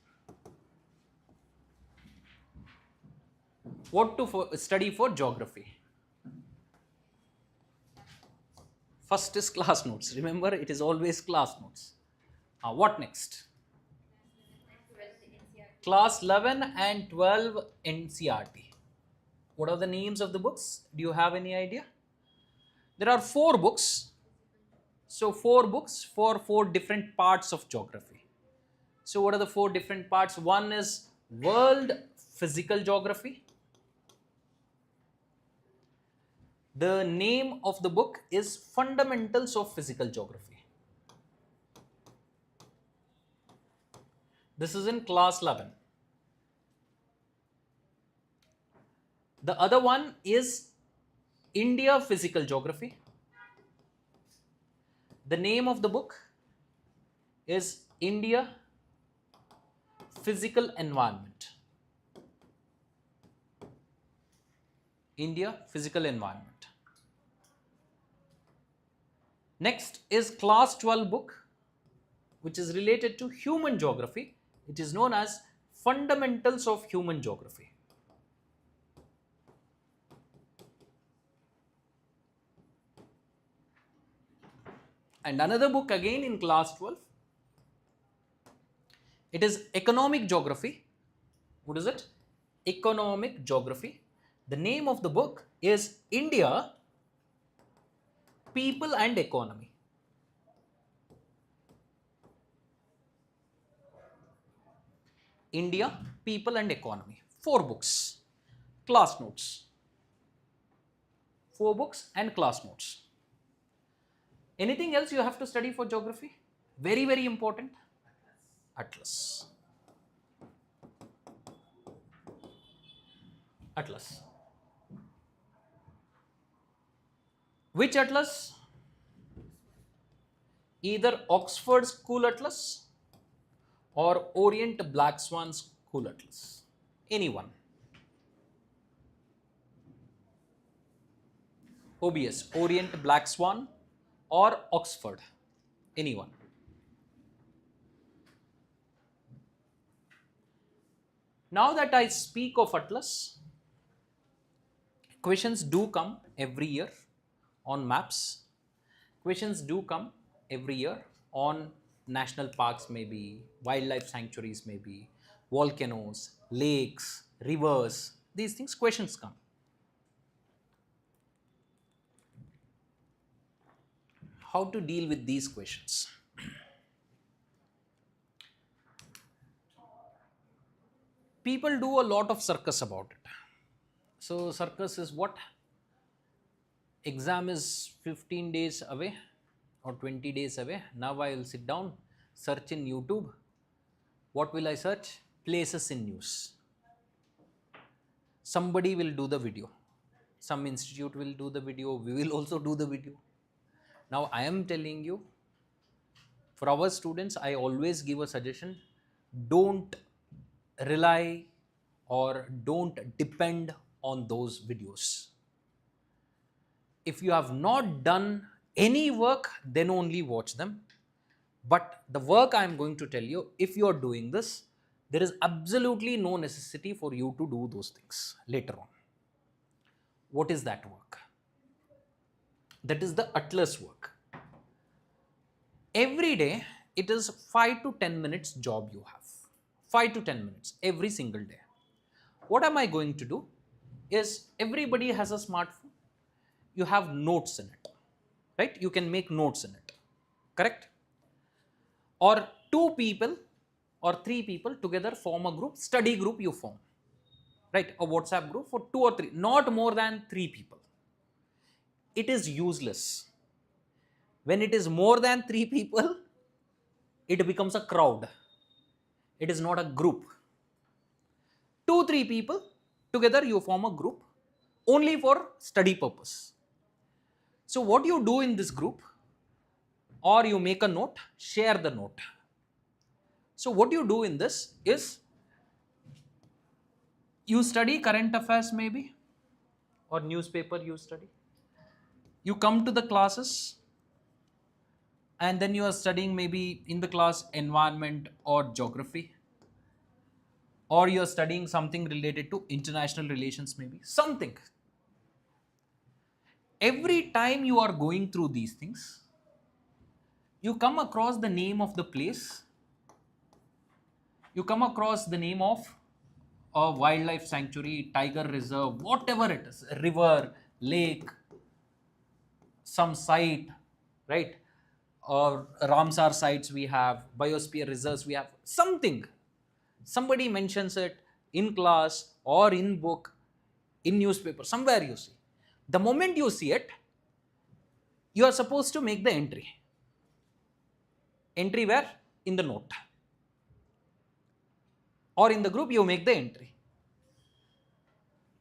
What to study for geography? First is class notes. Remember, it is always class notes. What next? Class 11 and 12 NCRT. What are the names of the books? Do you have any idea? There are 4 books. So 4 books for 4 different parts of geography. So what are the 4 different parts? One is World Physical Geography. The name of the book is Fundamentals of Physical Geography. This is in class 11. The other one is India Physical Geography. The name of the book is India Physical Environment. India Physical Environment. Next is class 12 book, which is related to human geography. It is known as Fundamentals of Human Geography. And another book again in class 12. It is Economic Geography. What is it? Economic Geography. The name of the book is India, People and Economy. India, People and Economy. 4 books. Class notes. 4 books and class notes. Anything else you have to study for geography? Very, very important. Atlas. Atlas. Which atlas? Either Oxford School Atlas or Orient Black Swan School Atlas. Anyone. OBS, Orient Black Swan or Oxford. Anyone. Now that I speak of Atlas, questions do come every year on maps. Questions do come every year on national parks, maybe wildlife sanctuaries, maybe volcanoes, lakes, rivers. These things, questions come. How to deal with these questions? People do a lot of circus about it. So circus is what? Exam is 15 days away or 20 days away. Now I will sit down, search in YouTube. What will I search? Places in news. Somebody will do the video. Some institute will do the video. We will also do the video. Now I am telling you, for our students, I always give a suggestion. Don't rely or don't depend on those videos. If you have not done any work, then only watch them. But the work I am going to tell you, if you are doing this, there is absolutely no necessity for you to do those things later on. What is that work? That is the Atlas work. Every day, it is 5 to 10 minutes job you have. 5 to 10 minutes every single day. What am I going to do? is everybody has a smartphone. You have notes in it, right? You can make notes in it, correct? Or two people or three people together form a group, study group you form, right? A WhatsApp group for two or three, not more than three people. It is useless. When it is more than three people, it becomes a crowd. It is not a group. Two, three people together you form a group only for study purpose. So what you do in this group, or you make a note, share the note. So what you do in this is you study current affairs maybe, or newspaper you study. You come to the classes and then you are studying maybe in the class environment or geography, or you are studying something related to international relations maybe, something. Every time you are going through these things, you come across the name of the place, you come across the name of a wildlife sanctuary, tiger reserve, whatever it is, a river, lake, some site, right? Or Ramsar sites we have, biosphere reserves we have, something. Somebody mentions it in class or in book, in newspaper, somewhere you see. The moment you see it, you are supposed to make the entry. Entry where? In the note. Or in the group, you make the entry.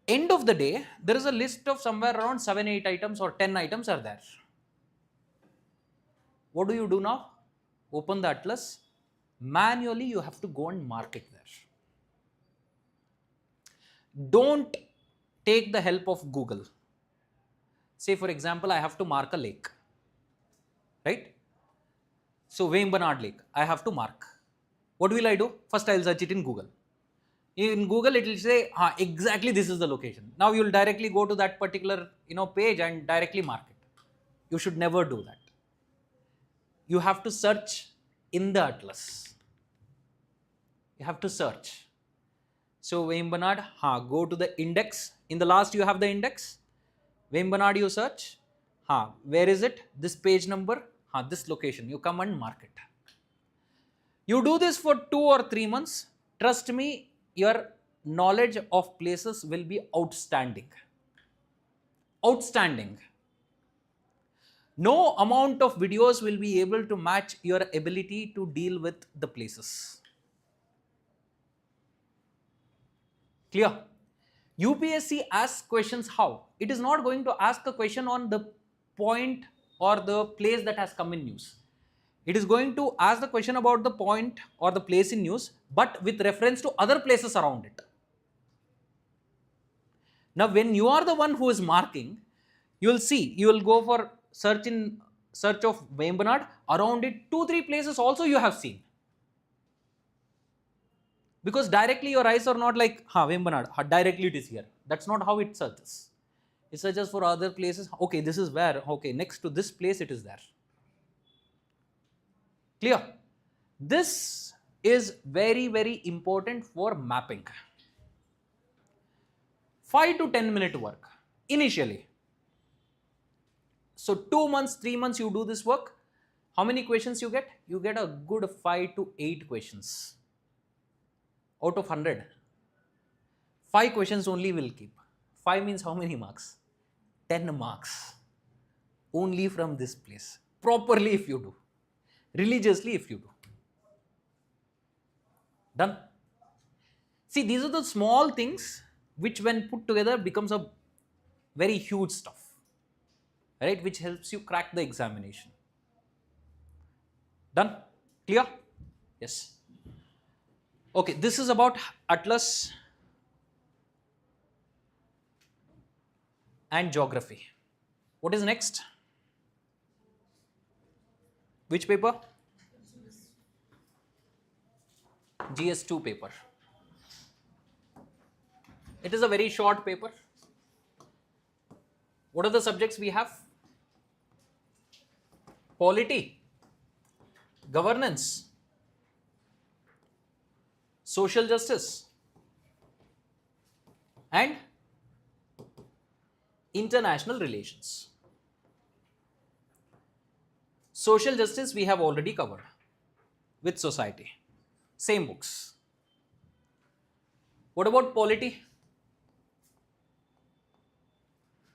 End of the day, there is a list of somewhere around 7, 8 items or 10 items are there. What do you do now? Open the atlas. Manually, you have to go and mark it there. Don't take the help of Google. Say, for example, I have to mark a lake, right? So, Vembanad Lake, I have to mark. What will I do? First, I will search it in Google. In Google, it will say, exactly this is the location. Now, you will directly go to that particular page and directly mark it. You should never do that. You have to search in the atlas. You have to search. So, Vembanad, go to the index. In the last, you have the index. Vembanad, you search. Where is it? This page number, this location. You come and mark it. You do this for 2 or 3 months. Trust me, your knowledge of places will be outstanding. Outstanding. No amount of videos will be able to match your ability to deal with the places. Clear? UPSC asks questions how? It is not going to ask a question on the point or the place that has come in news. It is going to ask the question about the point or the place in news, but with reference to other places around it. Now, when you are the one who is marking, you will see, you will go for search of Vembanad, around it 2-3 places also you have seen. Because directly your eyes are not like, Vembanad, directly it is here. That's not how it searches. It searches for other places. Okay, this is where, okay, next to this place it is there. Clear? This is very, very important for mapping. 5 to 10 minute work initially. So 2 months, 3 months you do this work. How many questions you get? You get a good 5 to 8 questions out of 100. 5 questions only will keep. 5 means how many marks? 10 marks. Only from this place. Properly if you do. Religiously if you do. Done. See, these are the small things which when put together becomes a very huge stuff, right, which helps you crack the examination. Done? Clear? Yes. Okay, this is about atlas and geography. What is next? Which paper? GS2 paper. It is a very short paper. What are the subjects we have? Polity, governance, social justice, and International relations. Social justice we have already covered with society. Same books. What about polity?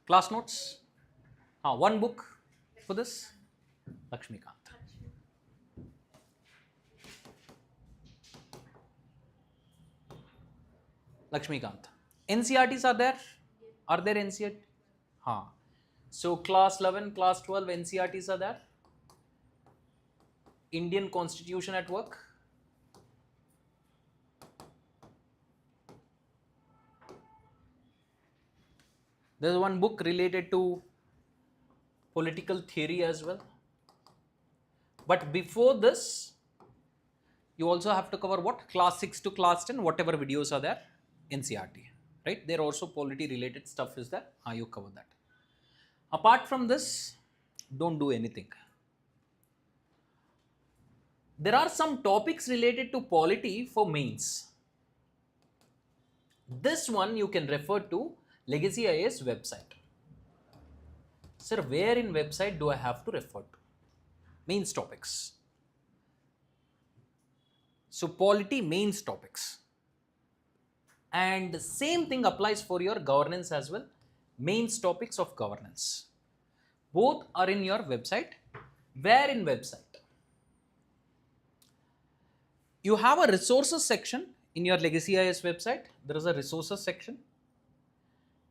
Class notes? One book for this? Lakshmikant. Lakshmikant. NCRTs are there? Are there NCRT? So class 11, class 12 NCRTs are there. Indian Constitution at work. There is one book related to political theory as well. But before this, you also have to cover what? Class 6 to class 10, whatever videos are there, NCRT. Right? There also polity related stuff is there. You cover that. Apart from this, don't do anything. There are some topics related to polity for mains. This one you can refer to Legacy IAS website. Sir, where in website do I have to refer to? Mains topics. So polity mains topics. And the same thing applies for your governance as well. Mains topics of governance. Both are in your website. Where in website? You have a resources section in your Legacy IAS website. There is a resources section.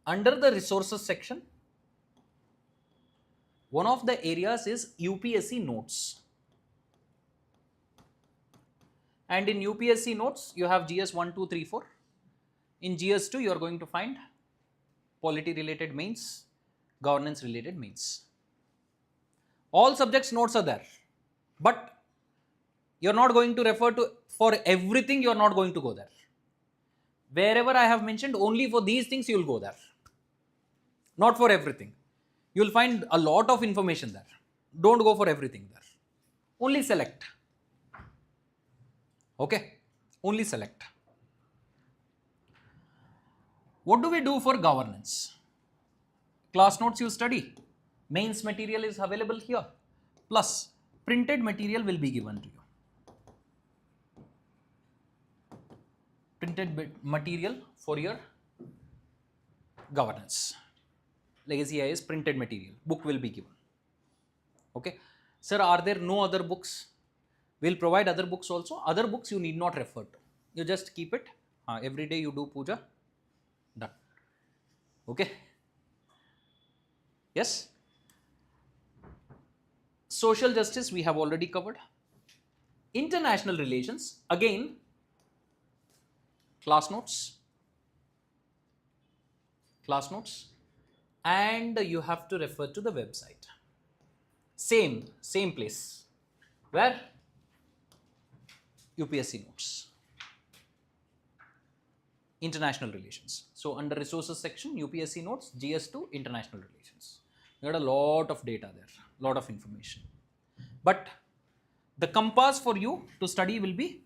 Under the resources section, one of the areas is UPSC notes. And in UPSC notes, you have GS 1, 2, 3, 4. In GS 2, you are going to find polity related mains, governance related mains. All subjects notes are there. But you are not going to refer to, for everything you are not going to go there. Wherever I have mentioned, only for these things you will go there. Not for everything. You will find a lot of information there. Don't go for everything there. Only select. Okay? Only select. What do we do for governance? Class notes you study. Mains material is available here. Plus, printed material will be given to you. Printed material for your governance. Legacy IAS printed material. Book will be given. Okay. Sir, are there no other books? We'll provide other books also. Other books you need not refer to. You just keep it. Every day you do puja. Done. Okay. Yes. Social justice we have already covered. International relations. Again, class notes. Class notes. And you have to refer to the website. Same place. Where? UPSC notes. International relations. So under resources section, UPSC notes, GS2, international relations. You got a lot of data there, lot of information. But the compass for you to study will be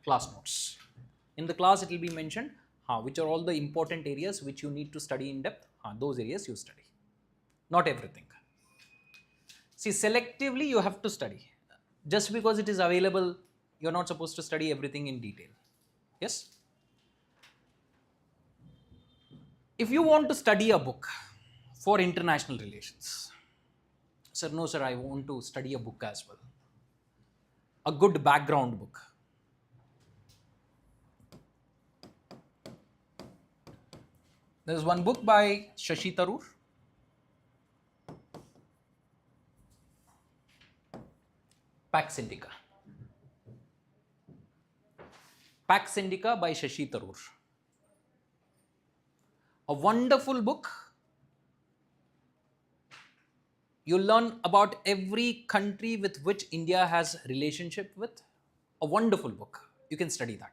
class notes. In the class, it will be mentioned which are all the important areas which you need to study in depth. Those areas you study. Not everything. See, selectively you have to study. Just because it is available, you are not supposed to study everything in detail. Yes? If you want to study a book for international relations, sir, no sir, I want to study a book as well. A good background book. There is one book by Shashi Tharoor. Pax Indica. Pax Indica by Shashi Tharoor. A wonderful book. You learn about every country with which India has relationship with. A wonderful book. You can study that.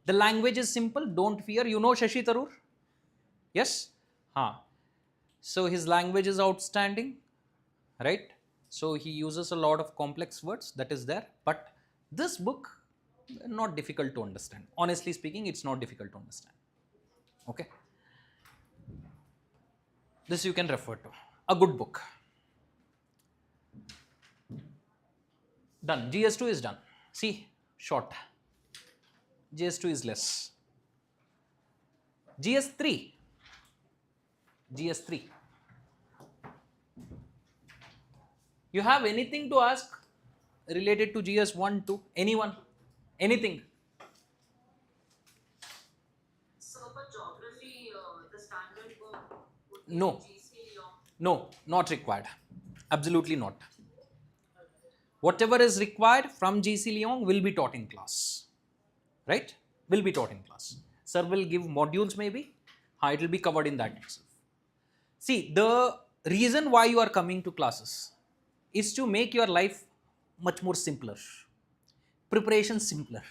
The language is simple. Don't fear. You know Shashi Tharoor? Yes? So his language is outstanding. Right? So he uses a lot of complex words. That is there. But this book, not difficult to understand. Honestly speaking, it's not difficult to understand. Okay? This you can refer to. A good book. Done. GS2 is done. See, short. GS2 is less. GS3. GS3. You have anything to ask related to GS1, 2? Anyone? Anything? So for geography, the standard book would be No. GC Leong. No, not required. Absolutely not. Whatever is required from GC Leong will be taught in class. Right? Will be taught in class. Sir will give modules maybe. It will be covered in that itself. See, the reason why you are coming to classes is to make your life much more simpler. Preparation simpler.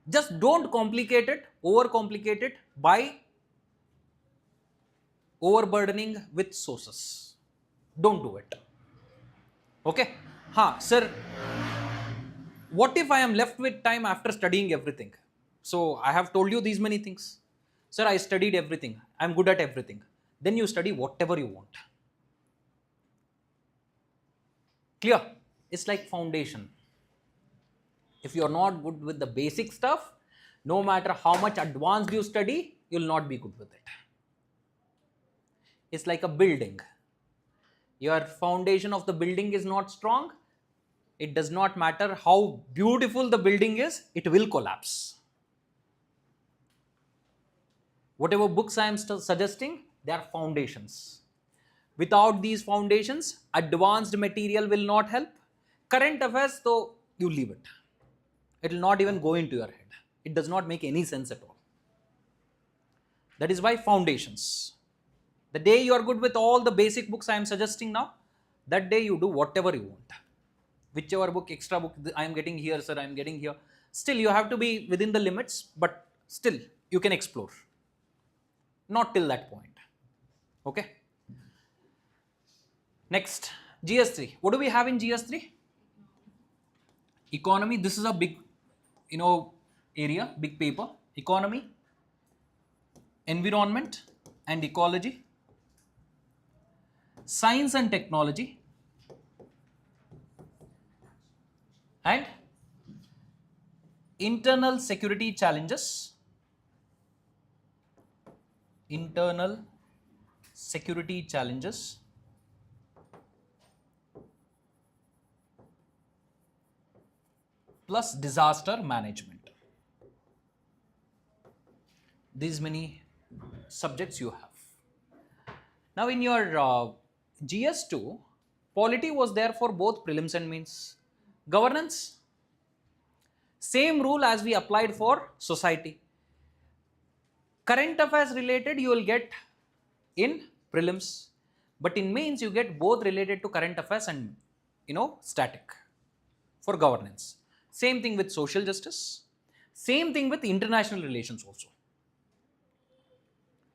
Just don't complicate it, overcomplicate it by overburdening with sources. Don't do it. Okay? Sir, what if I am left with time after studying everything? So I have told you these many things. Sir, I studied everything. I am good at everything. Then you study whatever you want. Clear? It's like foundation. If you are not good with the basic stuff, no matter how much advanced you study, you will not be good with it. It's like a building. Your foundation of the building is not strong. It does not matter how beautiful the building is, it will collapse. Whatever books I am suggesting, they are foundations. Without these foundations, advanced material will not help. Current affairs, though, you leave it. It will not even go into your head. It does not make any sense at all. That is why foundations. The day you are good with all the basic books I am suggesting now, that day you do whatever you want. Whichever book, extra book I am getting here, sir, I am getting here. Still, you have to be within the limits, but still, you can explore. Not till that point. Okay? Next, GS3. What do we have in GS3? Economy. This is a big, area, big paper. Economy, environment and ecology, science and technology, and internal security challenges, plus disaster management. These many subjects you have. Now in your GS2, polity was there for both prelims and mains. Governance, same rule as we applied for society. Current affairs related you will get in prelims, but in mains you get both related to current affairs and static for governance. Same thing with social justice, same thing with international relations also.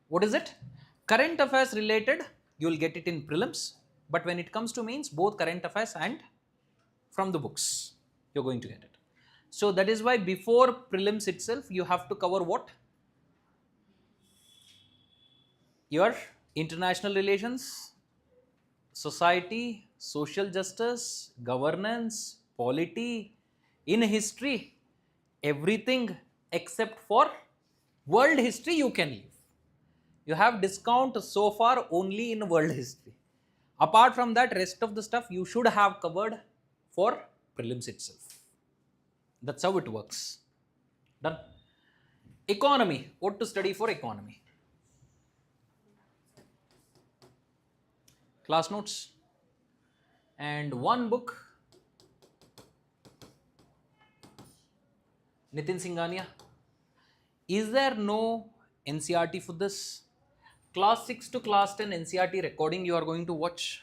What is it? Current affairs related, you will get it in prelims, but when it comes to mains, both current affairs and from the books, you're going to get it. So that is why before prelims itself, you have to cover what? Your international relations, society, social justice, governance, polity, in history, everything except for world history you can leave. You have discount so far only in world history. Apart from that, rest of the stuff you should have covered for prelims itself. That's how it works. Done. Economy. What to study for economy? Class notes and one book. Nitin Singhania. Is there no NCRT for this? Class 6 to class 10 NCRT recording you are going to watch.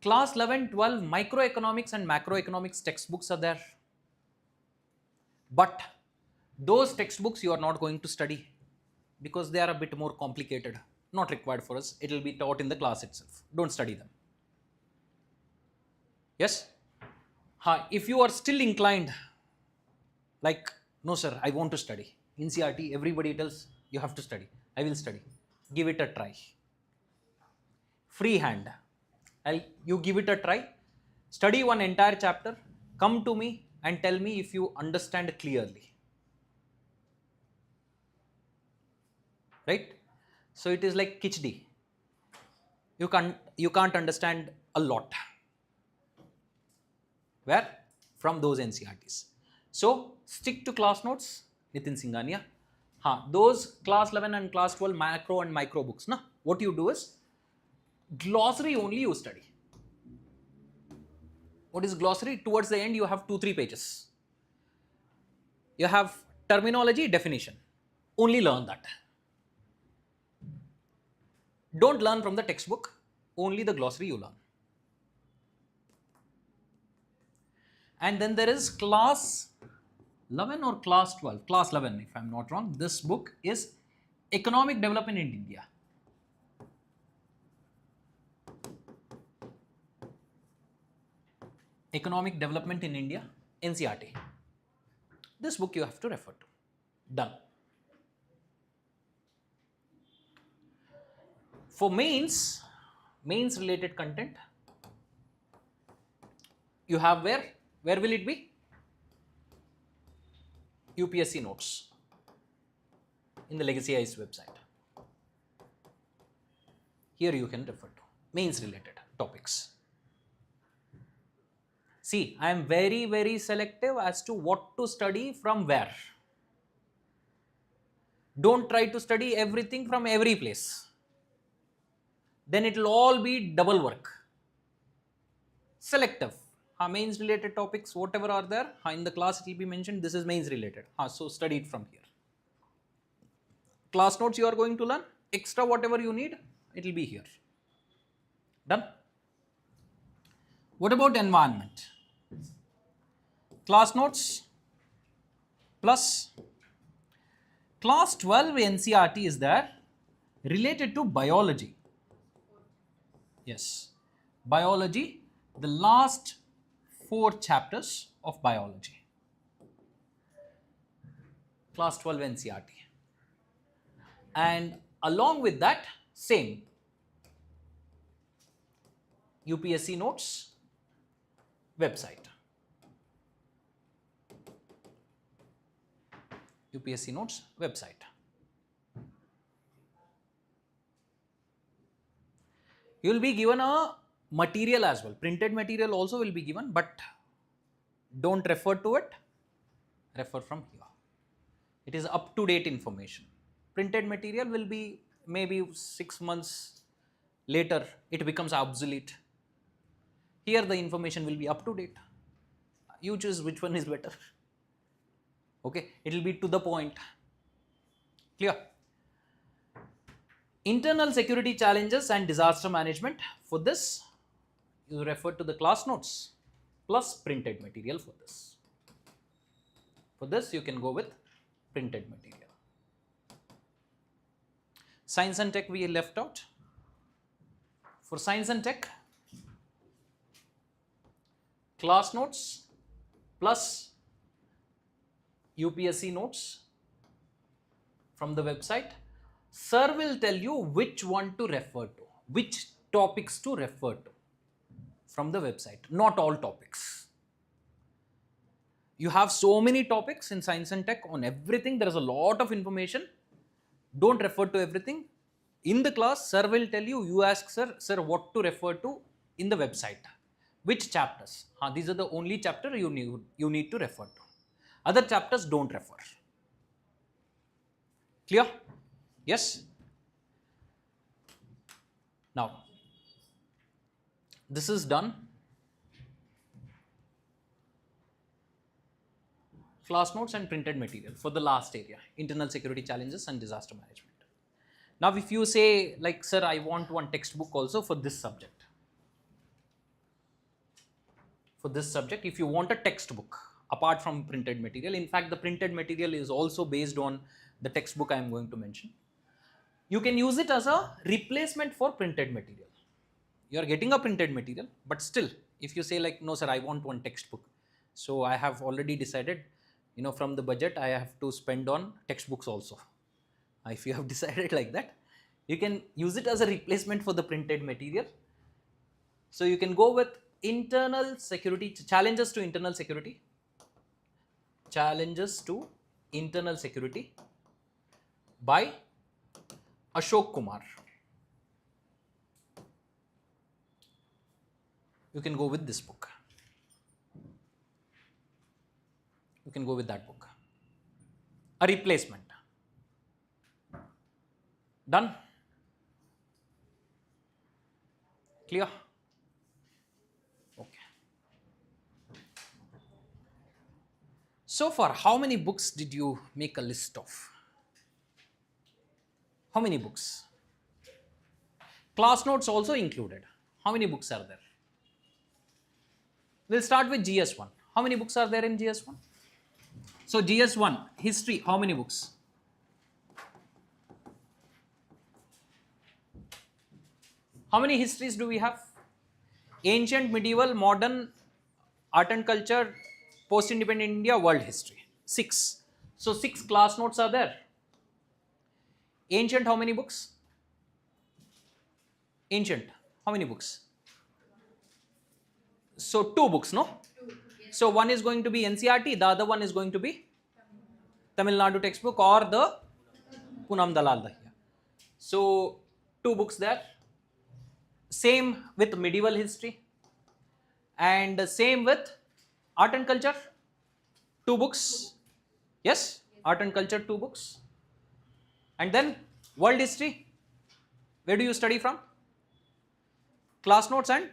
Class 11, 12 microeconomics and macroeconomics textbooks are there. But those textbooks you are not going to study because they are a bit more complicated. Not required for us. It will be taught in the class itself. Don't study them. Yes? If you are still inclined, like, no sir, I want to study. NCRT, everybody tells you have to study. I will study. give it a try. Free hand. You give it a try, study one entire chapter, come to me and tell me if you understand clearly. Right? So it is like khichdi. You can't understand a lot. Where? From those NCRTs. So stick to class notes, Nitin Singhania. Those class 11 and class 12 macro and micro books, na, what you do is glossary only you study. What is glossary? Towards the end you have 2-3 pages. You have terminology, definition. Only learn that. Don't learn from the textbook, only the glossary you learn. And then there is class 11 or class 12, class 11 if I am not wrong. This book is Economic Development in India. Economic Development in India, NCRT. This book you have to refer to. Done. For mains related content, you have where will it be? UPSC notes in the Legacy IAS website. Here you can refer to mains related topics. See, I am very, very selective as to what to study from where. Don't try to study everything from every place. Then it will all be double work. Selective. Mains related topics, whatever are there, in the class it will be mentioned, this is mains related. So study it from here. Class notes you are going to learn, extra whatever you need, it will be here. Done? What about environment? Class notes plus class 12 NCRT is there related to biology. Yes, biology, the last 4 chapters of biology. Class 12 NCRT. And along with that, same UPSC notes website. UPSC notes website. You will be given a material as well. Printed material also will be given, but don't refer to it. Refer from here. It is up to date information. Printed material will be maybe 6 months later, it becomes obsolete. Here the information will be up to date. You choose which one is better. Okay, it will be to the point. Clear? Internal security challenges and disaster management. For this, you refer to the class notes plus printed material for this. For this, you can go with printed material. Science and tech we left out. For science and tech, class notes plus UPSC notes from the website. Sir will tell you which one to refer to, which topics to refer to from the website, not all topics. You have so many topics in science and tech, on everything there is a lot of information. Don't refer to everything. In the class, sir will tell you, you ask sir what to refer to in the website. Which chapters? These are the only chapter you need to refer to. Other chapters don't refer. Clear? Yes? Now, this is done. Class notes and printed material for the last area, internal security challenges and disaster management. Now, if you say like, sir, I want one textbook also for this subject. For this subject, if you want a textbook apart from printed material, in fact, the printed material is also based on the textbook I am going to mention. You can use it as a replacement for printed material. You are getting a printed material, but still, if you say like, no sir, I want one textbook. So I have already decided, from the budget, I have to spend on textbooks also. If you have decided like that, You can use it as a replacement for the printed material. So you can go with internal security, challenges to internal security. Challenges to internal security by Ashok Kumar. You can go with this book. You can go with that book. A replacement. Done? Clear? Okay. So far, how many books did you make a list of? How many books? Class notes also included. How many books are there? We'll start with GS1. How many books are there in GS1? So GS1, history, how many books? How many histories do we have? Ancient, medieval, modern, art and culture, post-independent India, world history. 6. So 6 class notes are there. Ancient, how many books? Ancient, how many books? So 2 books, no? So one is going to be NCRT, the other one is going to be Tamil Nadu textbook or the Poonam Dalal Dahiya. So 2 books there. Same with medieval history and same with art and culture. 2 books. Yes, art and culture 2 books. And then world history. Where do you study from? Class notes and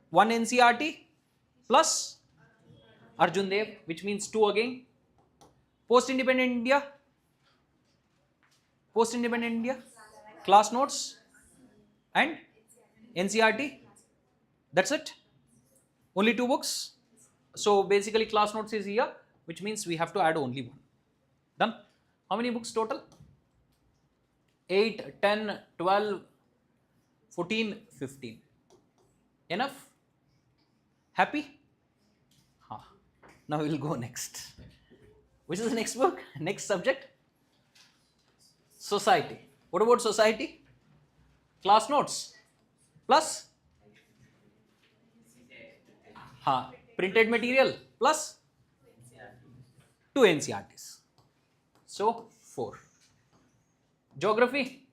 1 NCRT plus Arjun Dev, which means 2 again. Post-independent India. Post-independent India. Class notes and NCRT. That's it. Only 2 books. So basically class notes is here, which means we have to add only 1. Done. How many books total? 8, 10, 12, 14, 15. Enough? Happy? Now we will go next. Which is the next book? Next subject? Society. What about society? Class notes plus printed material plus 2 NCRTs. So 4. Geography.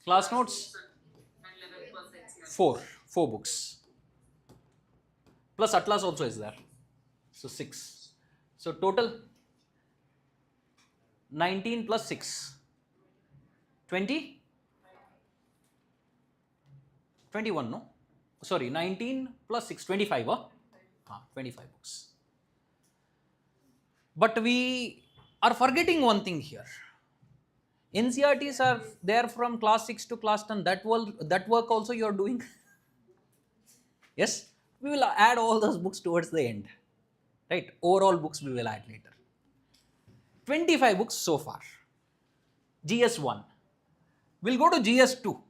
Class notes 4 books. Plus Atlas also is there. So 6. So total 19 plus 6. 20? 21, no? Sorry, 19 plus 6, 25, 25 books. But we are forgetting one thing here. NCRTs are there from class 6 to class 10. That work also you are doing. Yes? We will add all those books towards the end. Right? Overall books we will add later. 25 books so far. GS1. We'll go to GS2.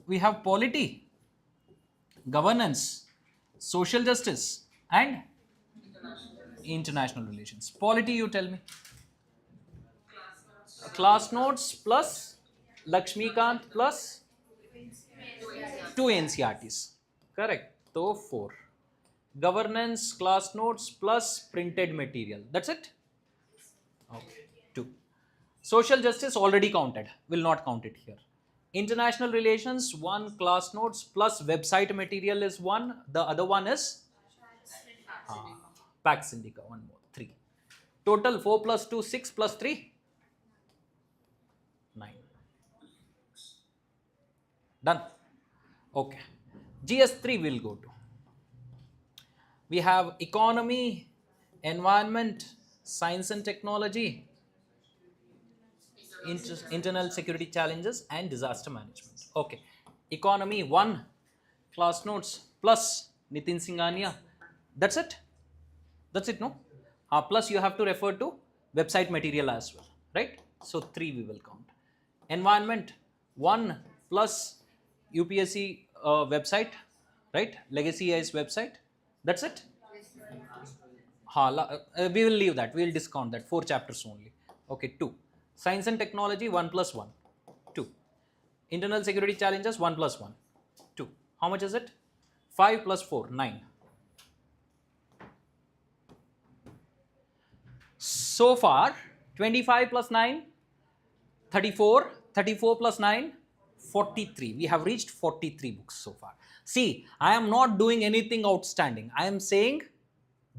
We have polity, governance, social justice and international relations. Polity, you tell me. Class notes plus Lakshmikant plus 2 NCRTs. Correct. So 4. Governance, class notes plus printed material. That's it? Okay. 2. Social justice already counted. Will not count it here. International relations 1, class notes plus website material is 1. The other one is Pax Indica, 1 more, 3. Total 4 plus 2, 6 plus 3, 9. Done. Okay. GS3 will go to. We have economy, environment, science and technology, internal security challenges and disaster management. Okay. Economy 1, class notes plus Nitin Singhania. That's it. That's it, no? Plus you have to refer to website material as well, right? So 3 we will count. Environment 1 plus UPSC website, right? Legacy IAS website. That's it. We will leave that. We will discount that. 4 chapters only. Okay, 2. Science and technology, 1 plus 1, 2. Internal security challenges, 1 plus 1, 2. How much is it? 5 plus 4, 9. So far, 25 plus 9, 34, 34 plus 9, 43. We have reached 43 books so far. See, I am not doing anything outstanding. I am saying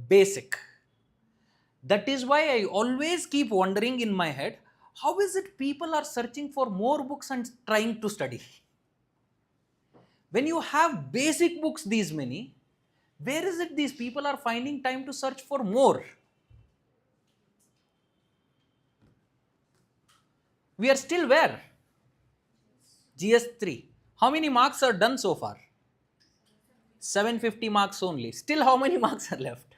basic. That is why I always keep wondering in my head, how is it people are searching for more books and trying to study? When you have basic books these many, where is it these people are finding time to search for more? We are still where? GS3. How many marks are done so far? 750 marks only. Still how many marks are left?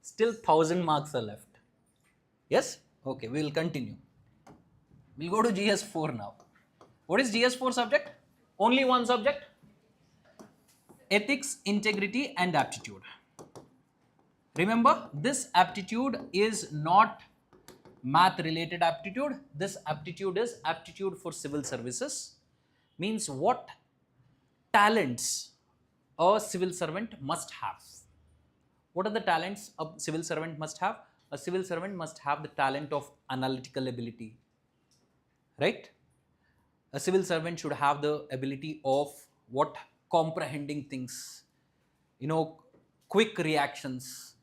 Still 1000 marks are left. Yes? Okay, we will continue. We'll go to GS4 now. What is GS4 subject? Only one subject? Ethics, integrity and aptitude. Remember, this aptitude is not math related aptitude. This aptitude is aptitude for civil services. Means what talents a civil servant must have. What are the talents a civil servant must have? A civil servant must have the talent of analytical ability, right? A civil servant should have the ability of what? Comprehending things, quick reactions.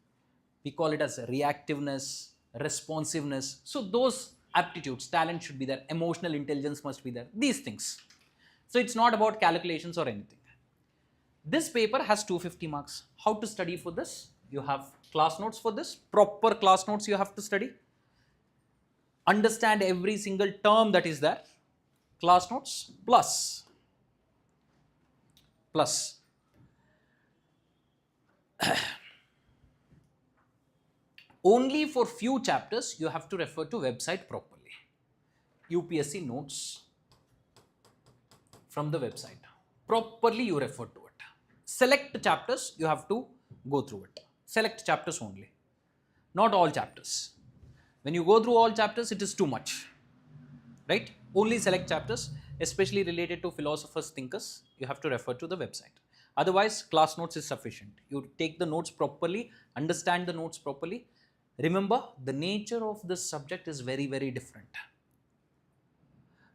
We call it as reactiveness, responsiveness. So those aptitudes, talent should be there. Emotional intelligence must be there. These things. So it's not about calculations or anything. This paper has 250 marks. How to study for this? You have class notes for this. Proper class notes you have to study. Understand every single term that is there. Class notes plus only for few chapters you have to refer to website properly. UPSC notes from the website. Properly you refer to it. Select chapters you have to go through it. Select chapters only. Not all chapters. When you go through all chapters, it is too much. Right? Only select chapters, especially related to philosophers, thinkers, you have to refer to the website. Otherwise, class notes is sufficient. You take the notes properly, understand the notes properly. Remember, the nature of this subject is very, very different.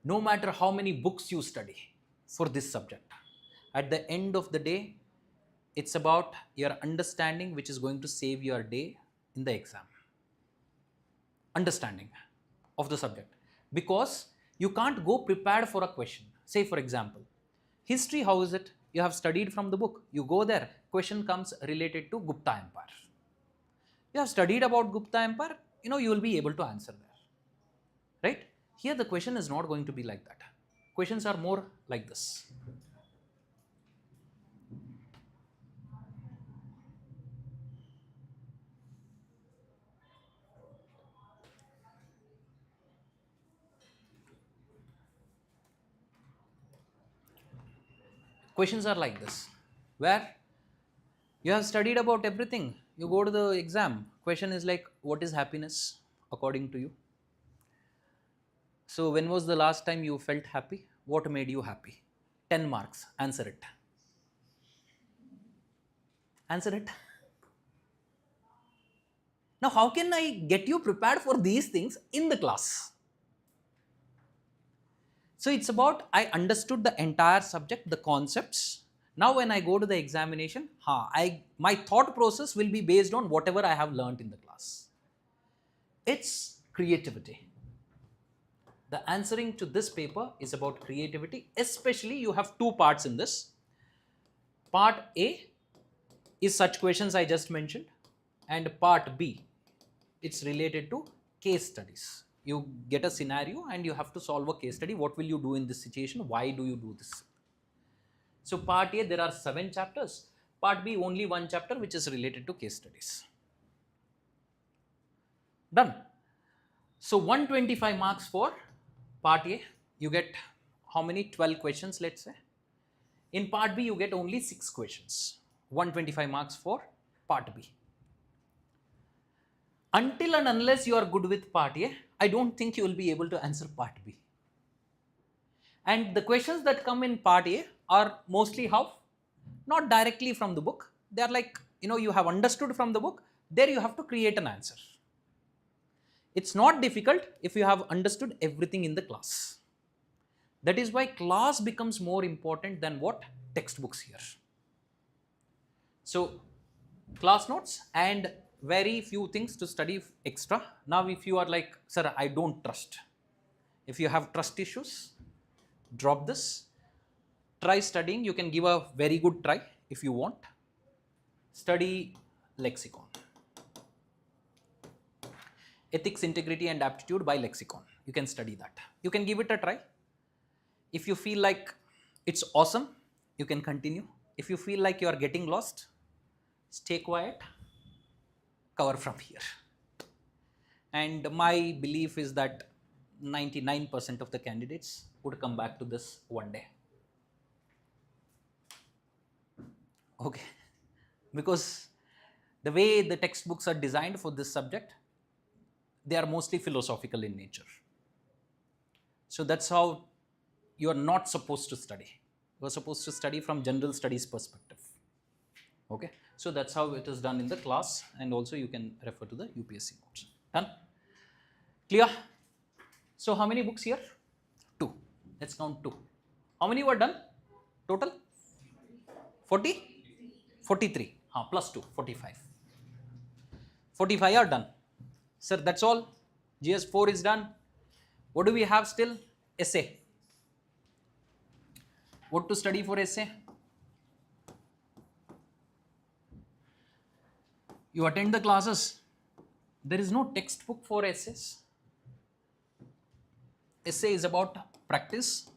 No matter how many books you study for this subject, at the end of the day, it's about your understanding which is going to save your day in the exam. Understanding of the subject. Because you can't go prepared for a question. Say for example, history, how is it? You have studied from the book. You go there, question comes related to Gupta Empire. You have studied about Gupta Empire, you will be able to answer there. Right? Here the question is not going to be like that. Questions are more like this. Questions are like this, where you have studied about everything. You go to the exam. Question is like, what is happiness according to you? So when was the last time you felt happy? What made you happy? 10 marks. Answer it. Answer it. Now, how can I get you prepared for these things in the class? So it's about I understood the entire subject, the concepts. Now when I go to the examination, my thought process will be based on whatever I have learned in the class. It's creativity. The answering to this paper is about creativity. Especially you have two parts in this. Part A is such questions I just mentioned, and part B, it's related to case studies. You get a scenario and you have to solve a case study. What will you do in this situation? Why do you do this? So part A, there are 7 chapters. Part B, only 1 chapter which is related to case studies. Done. So 125 marks for part A. You get how many? 12 questions, let's say. In part B, you get only 6 questions. 125 marks for part B. Until and unless you are good with part A, I don't think you will be able to answer part B. And the questions that come in part A are mostly how? Not directly from the book. They are like, you have understood from the book, there you have to create an answer. It's not difficult if you have understood everything in the class. That is why class becomes more important than what? Textbooks here. So, class notes and very few things to study extra. Now, if you are like, sir, I don't trust. If you have trust issues, drop this. Try studying. You can give a very good try if you want. Study lexicon. Ethics, integrity and aptitude by lexicon. You can study that. You can give it a try. If you feel like it's awesome, you can continue. If you feel like you are getting lost, stay quiet, cover from here. And my belief is that 99% of the candidates would come back to this one day. Okay, because the way the textbooks are designed for this subject, they are mostly philosophical in nature. So that's how you are not supposed to study. You are supposed to study from general studies perspective. Okay, so that's how it is done in the class, and also you can refer to the UPSC notes. Done? Clear? So how many books here? 2. Let's count 2. How many were done? Total? 40? 43. Plus 2, 45. 45 are done. Sir, that's all. GS4 is done. What do we have still? Essay. What to study for essay? You attend the classes. There is no textbook for essays. Essay is about practice,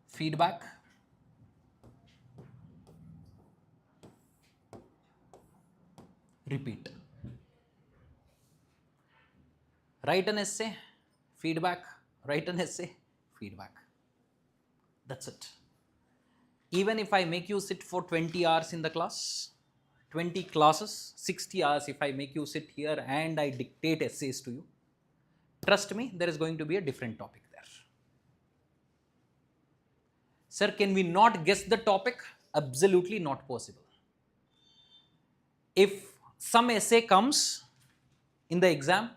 feedback, repeat. Write an essay, feedback, write an essay, feedback. That's it. Even if I make you sit for 20 hours in the class, 20 classes, 60 hours if I make you sit here and I dictate essays to you, trust me, there is going to be a different topic there. Sir, can we not guess the topic? Absolutely not possible. If some essay comes in the exam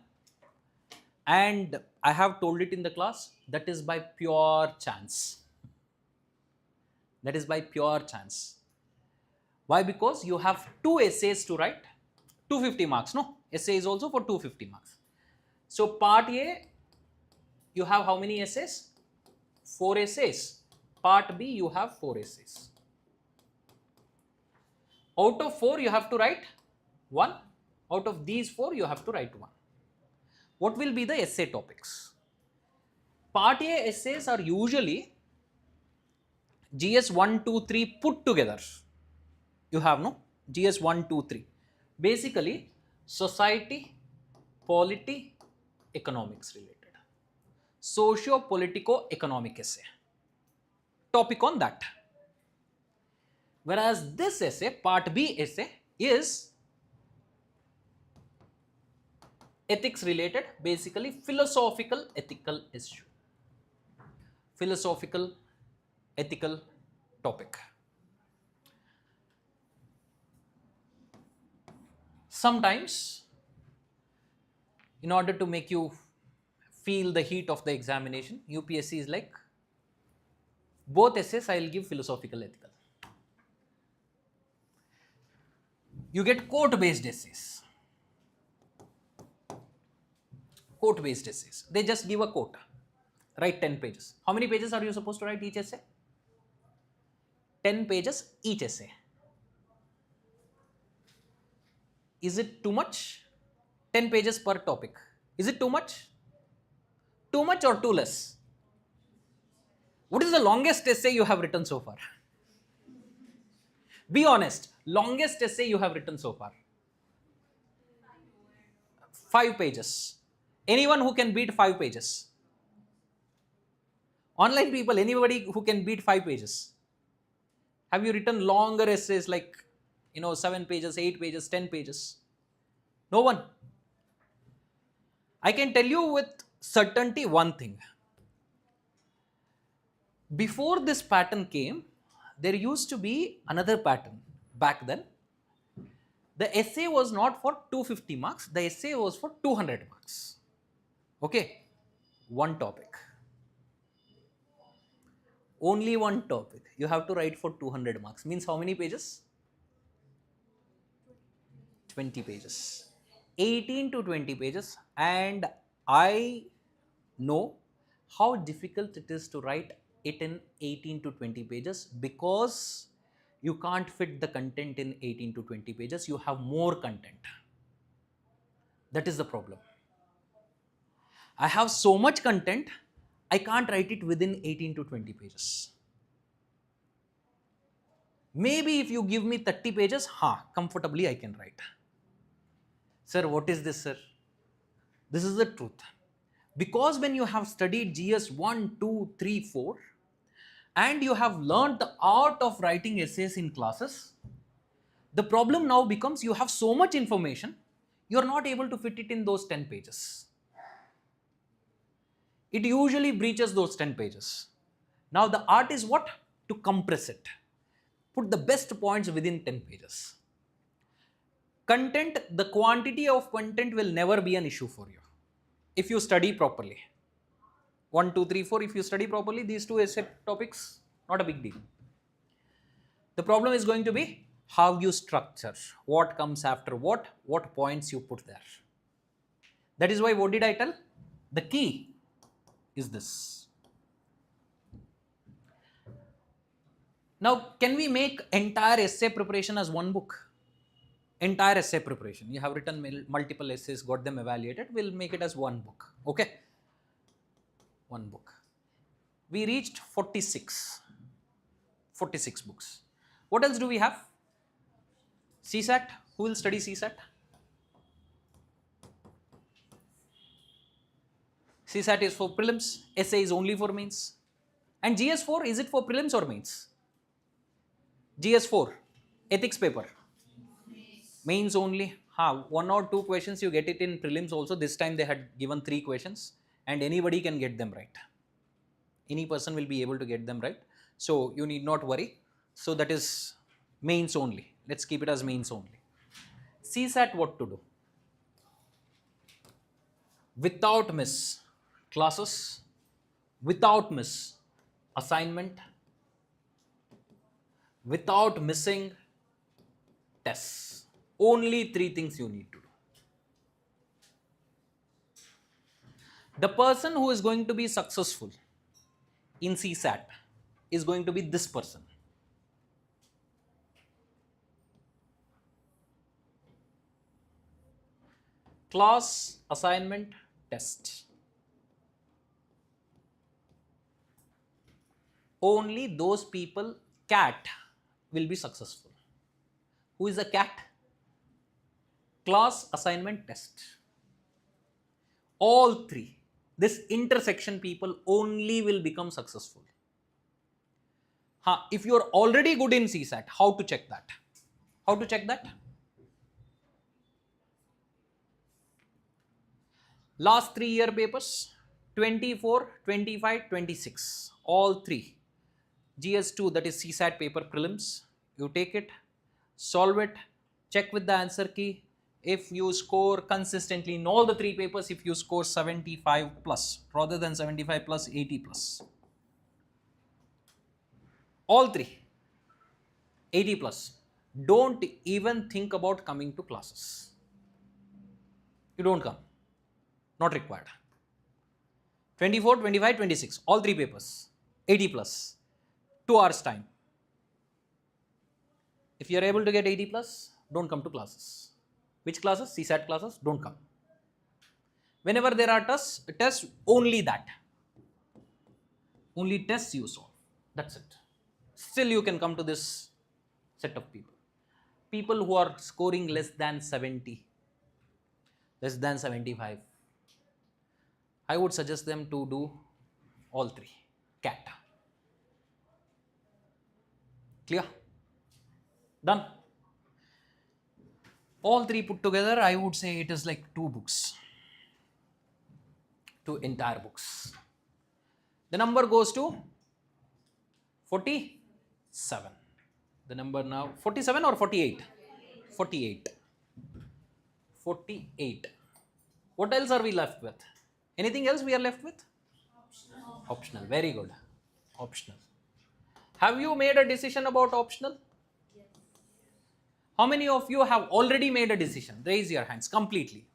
and I have told it in the class, that is by pure chance. That is by pure chance. Why? Because you have 2 essays to write, 250 marks. No, essay is also for 250 marks. So part A, you have how many essays? 4 essays. Part B, you have 4 essays. Out of 4, you have to write 1. Out of these 4, you have to write 1. What will be the essay topics? Part A essays are usually GS 1, 2, 3 put together. You have no GS 1, 2, 3. Basically, society, polity, economics related. Socio-politico-economic essay. Topic on that. Whereas this essay, part B essay, is ethics related, basically philosophical ethical issue. Philosophical ethical topic. Sometimes, in order to make you feel the heat of the examination, UPSC is like, both essays I will give philosophical ethical. You get quote based essays. Quote based essays. They just give a quote. Write 10 pages. How many pages are you supposed to write each essay? 10 pages each essay. Is it too much? 10 pages per topic. Is it too much? Too much or too less? What is the longest essay you have written so far? Be honest. Longest essay you have written so far? 5 pages. Anyone who can beat 5 pages? Online people, anybody who can beat 5 pages? Have you written longer essays like 7 pages, 8 pages, 10 pages? No one. I can tell you with certainty one thing. Before this pattern came, there used to be another pattern back then. The essay was not for 250 marks, the essay was for 200 marks. Okay, one topic. Only one topic. You have to write for 200 marks. Means how many pages? 20 pages. 18 to 20 pages. And I know how difficult it is to write it in 18 to 20 pages because you can't fit the content in 18 to 20 pages. You have more content. That is the problem. I have so much content, I can't write it within 18 to 20 pages. Maybe if you give me 30 pages, comfortably I can write. Sir, what is this, sir? This is the truth. Because when you have studied GS 1, 2, 3, 4, and you have learned the art of writing essays in classes, the problem now becomes you have so much information, you are not able to fit it in those 10 pages. It usually breaches those 10 pages. Now the art is what? To compress it. Put the best points within 10 pages. Content, the quantity of content will never be an issue for you if you study properly. 1, 2, 3, 4, if you study properly, these two essay topics, not a big deal. The problem is going to be how you structure, what comes after what points you put there. That is why, what did I tell? The key is this. Now, can we make entire essay preparation as one book? Entire essay preparation. You have written multiple essays, got them evaluated. We'll make it as one book. Okay? One book. We reached 46 books. What else do we have? CSAT. Who will study CSAT? CSAT is for prelims. Essay is only for mains. And GS4, is it for prelims or mains? GS4, ethics paper. Mains only. 1 or 2 questions you get it in prelims also. This time they had given 3 questions and anybody can get them right. Any person will be able to get them right. So you need not worry. So that is mains only. Let's keep it as mains only. CSAT, what to do? Without miss classes, without miss assignment, without missing tests. Only 3 things you need to do. The person who is going to be successful in CSAT is going to be this person. Class, assignment, test. Only those people, CAT, will be successful. Who is a CAT? Class, assignment, test. All 3. This intersection people only will become successful. If you are already good in CSAT, how to check that? How to check that? Last 3 year papers, 24, 25, 26, all 3. GS2, that is CSAT paper prelims, you take it, solve it, check with the answer key. If you score consistently in all the 3 papers, if you score 75 plus, rather than 75 plus, 80 plus. All 3, 80 plus. Don't even think about coming to classes. You don't come. Not required. 24, 25, 26, all 3 papers, 80 plus, 2 hours time. If you are able to get 80 plus, don't come to classes. Which classes? CSAT classes, don't come. Whenever there are tests, only that. Only tests you solve. That's it. Still you can come to this set of people. People who are scoring less than 70, less than 75. I would suggest them to do all 3. CAT. Clear? Done. All three put together, I would say it is like 2 books. 2 entire books. The number goes to 47. The number now 47 or 48? 48. 48. What else are we left with? Anything else we are left with? Optional. Very good. Optional. Have you made a decision about optional? How many of you have already made a decision? Raise your hands completely.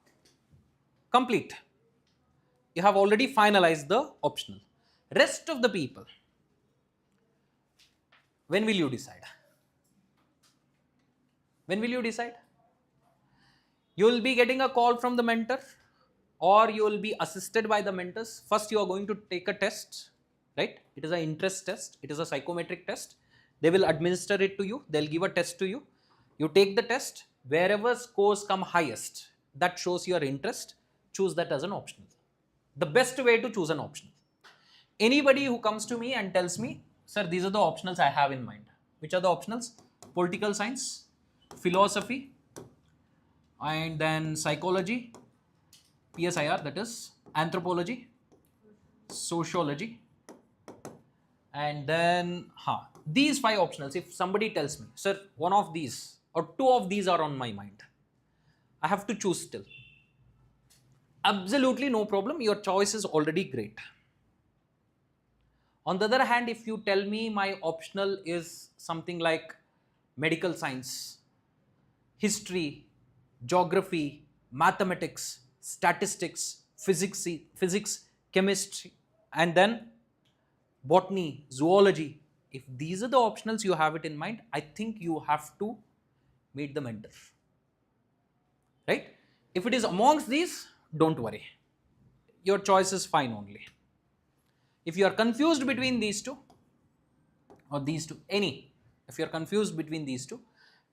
Complete. You have already finalized the optional. Rest of the people, when will you decide? When will you decide? You will be getting a call from the mentor, or you will be assisted by the mentors. First you are going to take a test, right? It is an interest test. It is a psychometric test. They will administer it to you. They will give a test to you. You take the test. Wherever scores come highest, that shows your interest. Choose that as an optional. The best way to choose an optional. Anybody who comes to me and tells me, sir, these are the optionals I have in mind. Which are the optionals? Political science, philosophy, and then psychology, PSIR, that is anthropology, sociology, and then these 5 optionals. If somebody tells me, sir, one of these or 2 of these are on my mind, I have to choose still. Absolutely no problem. Your choice is already great. On the other hand, if you tell me my optional is something like medical science, history, geography, mathematics, statistics, physics, chemistry, and then botany, zoology, if these are the optionals you have it in mind, I think you have to meet the mentor. Right? If it is amongst these, don't worry. Your choice is fine only. If you are confused between these two, or these two, if you are confused between these two,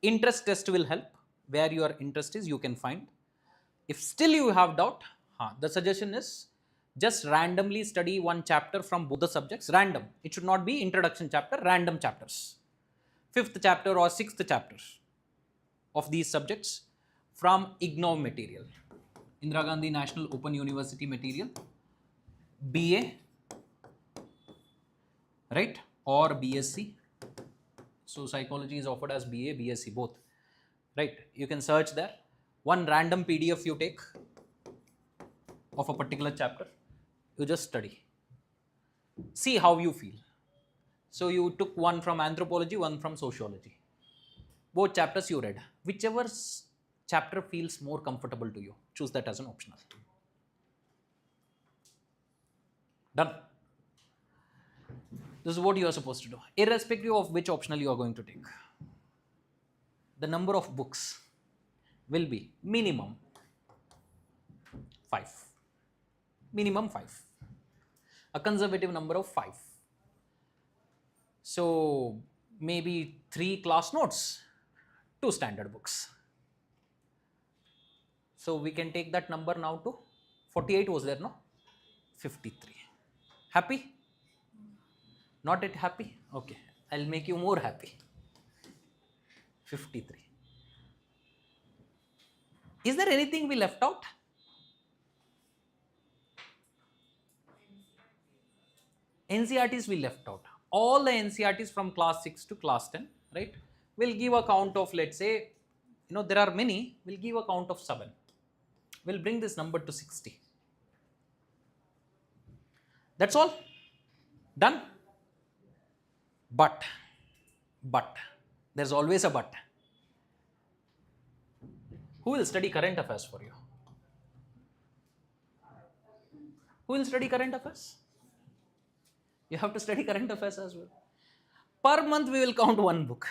interest test will help. Where your interest is, you can find. If still you have doubt, the suggestion is just randomly study one chapter from both the subjects. Random. It should not be introduction chapter, random chapters. 5th chapter or 6th chapter of these subjects from IGNOU material. Indira Gandhi National Open University material, BA, right, or BSc. So psychology is offered as BA, BSc, both, right? You can search there. One random PDF you take of a particular chapter, you just study. See how you feel. So you took one from anthropology, one from sociology. Both chapters you read. Whichever chapter feels more comfortable to you, choose that as an optional. Done. This is what you are supposed to do, irrespective of which optional you are going to take. The number of books will be minimum 5. Minimum 5. A conservative number of 5. So maybe 3 class notes, 2 standard books. So we can take that number now to 48 was there, no? 53. Happy? Not yet happy? Okay, I'll make you more happy. 53. Is there anything we left out? NCRTs we left out. All the NCRTs from class 6 to class 10, right? We'll give a count of, let's say, there are many, we'll give a count of 7. We'll bring this number to 60. That's all. Done. But, there's always a but. Who will study current affairs for you? Who will study current affairs? You have to study current affairs as well. Per month we will count 1 book.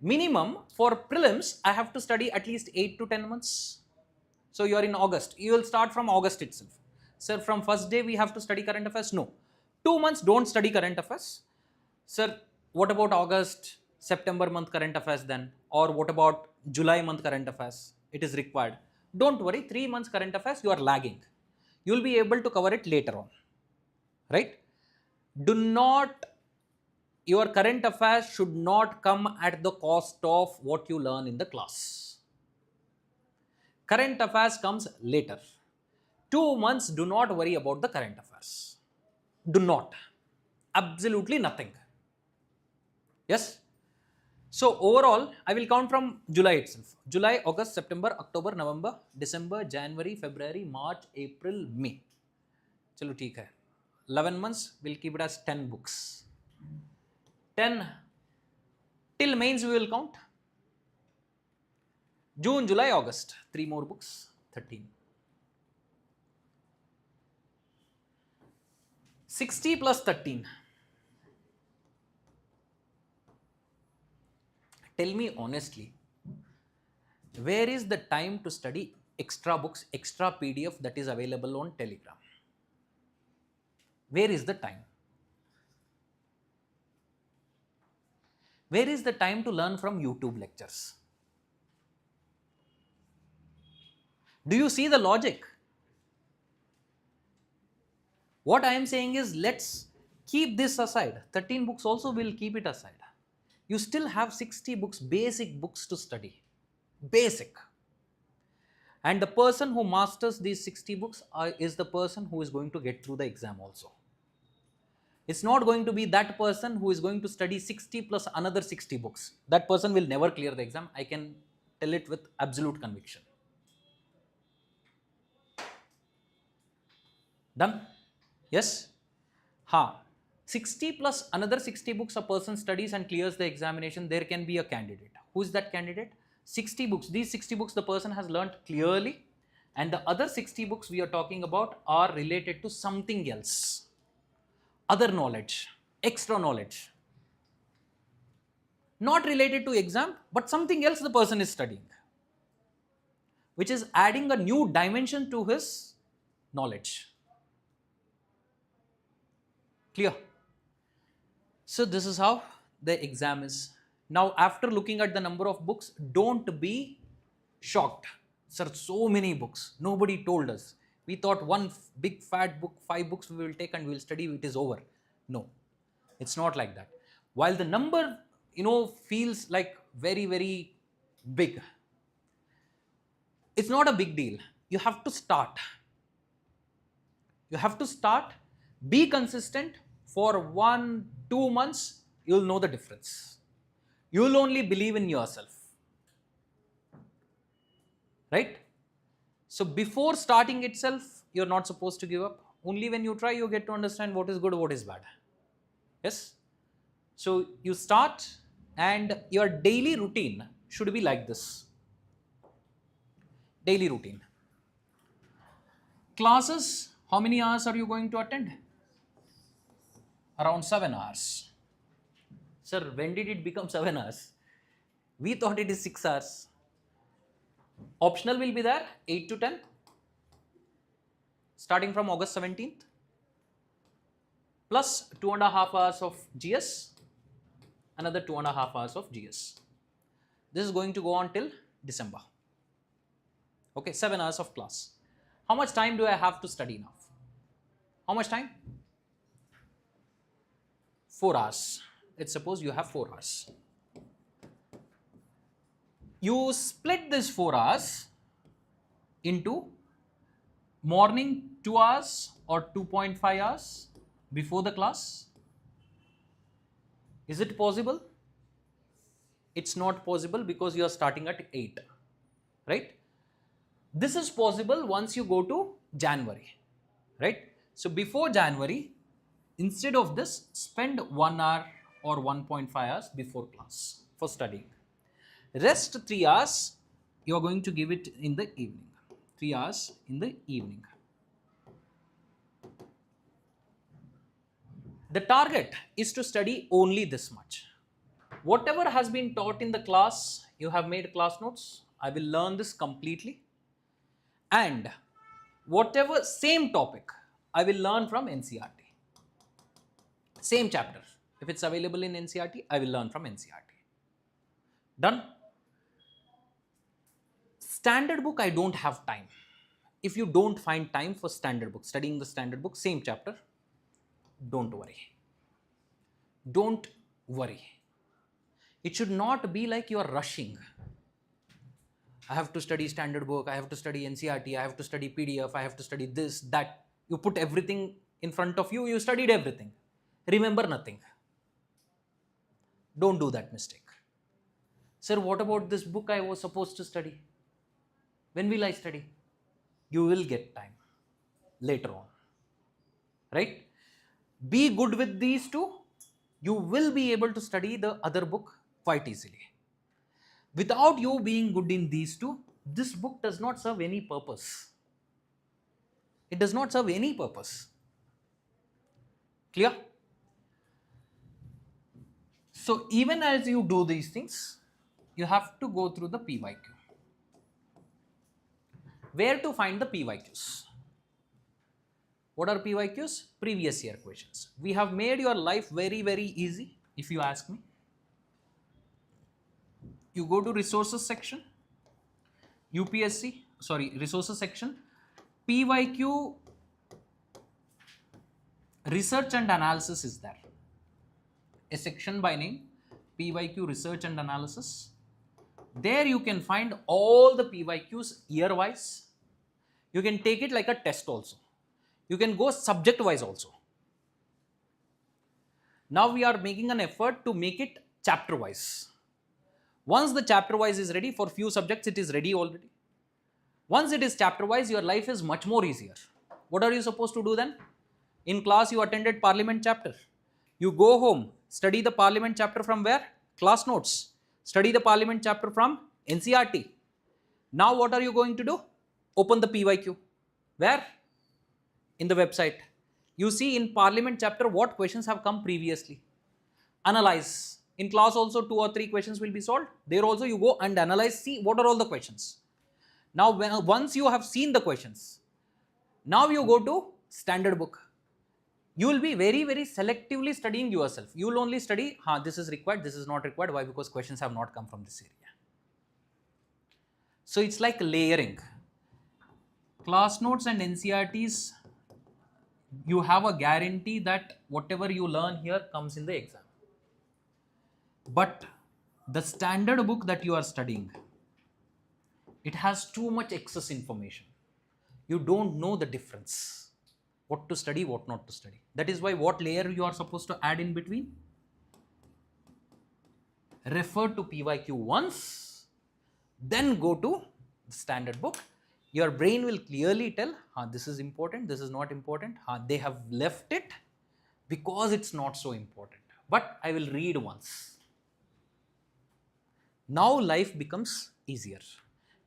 Minimum for prelims, I have to study at least 8 to 10 months. So you are in August. You will start from August itself. Sir, from first day we have to study current affairs? No. 2 months don't study current affairs. Sir, what about August, September month current affairs then? Or what about July month current affairs? It is required. Don't worry, 3 months current affairs you are lagging. You will be able to cover it later on. Right? Do not your current affairs should not come at the cost of what you learn in the class. Current affairs comes later. 2 months, do not worry about the current affairs. Do not. Absolutely nothing. Yes? So overall, I will count from July itself. July, August, September, October, November, December, January, February, March, April, May. चलो ठीक है. 11 months, we'll keep it as 10 books. 10 till mains we will count. June, July, August, 3 more books, 13. 60 plus 13. Tell me honestly, where is the time to study extra books, extra PDF that is available on Telegram? Where is the time? Where is the time to learn from YouTube lectures? Do you see the logic? What I am saying is, let's keep this aside. 13 books also will keep it aside. You still have 60 books, basic books to study. Basic. And the person who masters these 60 books is the person who is going to get through the exam also. It's not going to be that person who is going to study 60 plus another 60 books. That person will never clear the exam. I can tell it with absolute conviction. Done? Yes? 60 plus another 60 books a person studies and clears the examination, there can be a candidate. Who is that candidate? 60 books. These 60 books the person has learnt clearly, and the other 60 books we are talking about are related to something else. Other knowledge, extra knowledge. Not related to exam, but something else the person is studying, which is adding a new dimension to his knowledge. Clear? So this is how the exam is. Now after looking at the number of books, don't be shocked. Sir, so many books. Nobody told us. We thought one big fat book, 5 books we will take and we will study, it is over. No, it's not like that. While the number, feels like very, very big, it's not a big deal. You have to start. You have to start, be consistent for 1-2 months, you'll know the difference. You'll only believe in yourself. Right? So before starting itself, you're not supposed to give up. Only when you try, you get to understand what is good, what is bad. Yes? So you start, and your daily routine should be like this. Daily routine. Classes, how many hours are you going to attend? Around 7 hours. Sir, when did it become 7 hours? We thought it is 6 hours. Optional will be there, 8 to 10. Starting from August 17th. Plus 2.5 hours of GS. Another 2.5 hours of GS. This is going to go on till December. Okay, 7 hours of class. How much time do I have to study now? How much time? 4 hours. Let's suppose you have 4 hours. You split this 4 hours into morning 2 hours or 2.5 hours before the class. Is it possible? It's not possible because you are starting at 8. Right? This is possible once you go to January. Right? So before January, instead of this, spend 1 hour or 1.5 hours before class for studying. Rest 3 hours, you are going to give it in the evening. 3 hours in the evening. The target is to study only this much. Whatever has been taught in the class, you have made class notes. I will learn this completely. And whatever same topic, I will learn from NCERT. Same chapter. If it's available in NCERT, I will learn from NCERT. Done? Standard book, I don't have time. If you don't find time for standard book, studying the standard book, same chapter, don't worry. Don't worry. It should not be like you are rushing. I have to study standard book, I have to study NCERT, I have to study PDF, I have to study this, that. You put everything in front of you, you studied everything. Remember nothing. Don't do that mistake. Sir, what about this book I was supposed to study? When will I study? You will get time later on. Right? Be good with these two. You will be able to study the other book quite easily. Without you being good in these two, this book does not serve any purpose. It does not serve any purpose. Clear? So even as you do these things, you have to go through the PYQ. Where to find the PYQs? What are PYQs? Previous year questions. We have made your life very, very easy, if you ask me. You go to resources section, resources section, PYQ research and analysis is there. A section by name, PYQ research and analysis. There you can find all the PYQs year wise. You can take it like a test also. You can go subject wise also. Now we are making an effort to make it chapter wise. Once the chapter wise is ready, for few subjects it is ready already. Once it is chapter wise, your life is much more easier. What are you supposed to do then? In class you attended parliament chapter. You go home, study the parliament chapter from where? Class notes. Study the parliament chapter from NCERT. Now what are you going to do? Open the PYQ. Where? In the website. You see in parliament chapter what questions have come previously. Analyze. In class also 2 or 3 questions will be solved. There also you go and analyze, see what are all the questions. Now once you have seen the questions, now you go to standard book. You will be very, very selectively studying yourself. You will only study, this is required, this is not required. Why? Because questions have not come from this area. So it's like layering. Class notes and NCERTs, you have a guarantee that whatever you learn here comes in the exam. But the standard book that you are studying, it has too much excess information. You don't know the difference. What to study, what not to study. That is why what layer you are supposed to add in between? Refer to PYQ once, then go to the standard book. Your brain will clearly tell, this is important, this is not important. They have left it because it's not so important. But I will read once. Now life becomes easier.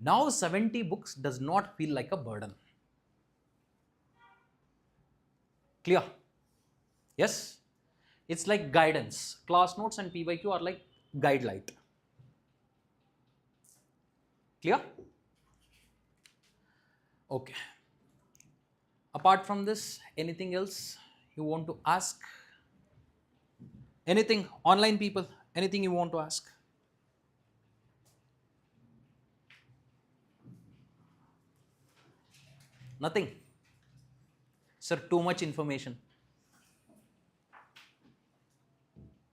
Now 70 books does not feel like a burden. Clear? Yes? It's like guidance. Class notes and PYQ are like guide light. Clear? Okay. Apart from this, anything else you want to ask? Anything? Online people, anything you want to ask? Nothing? Sir, too much information.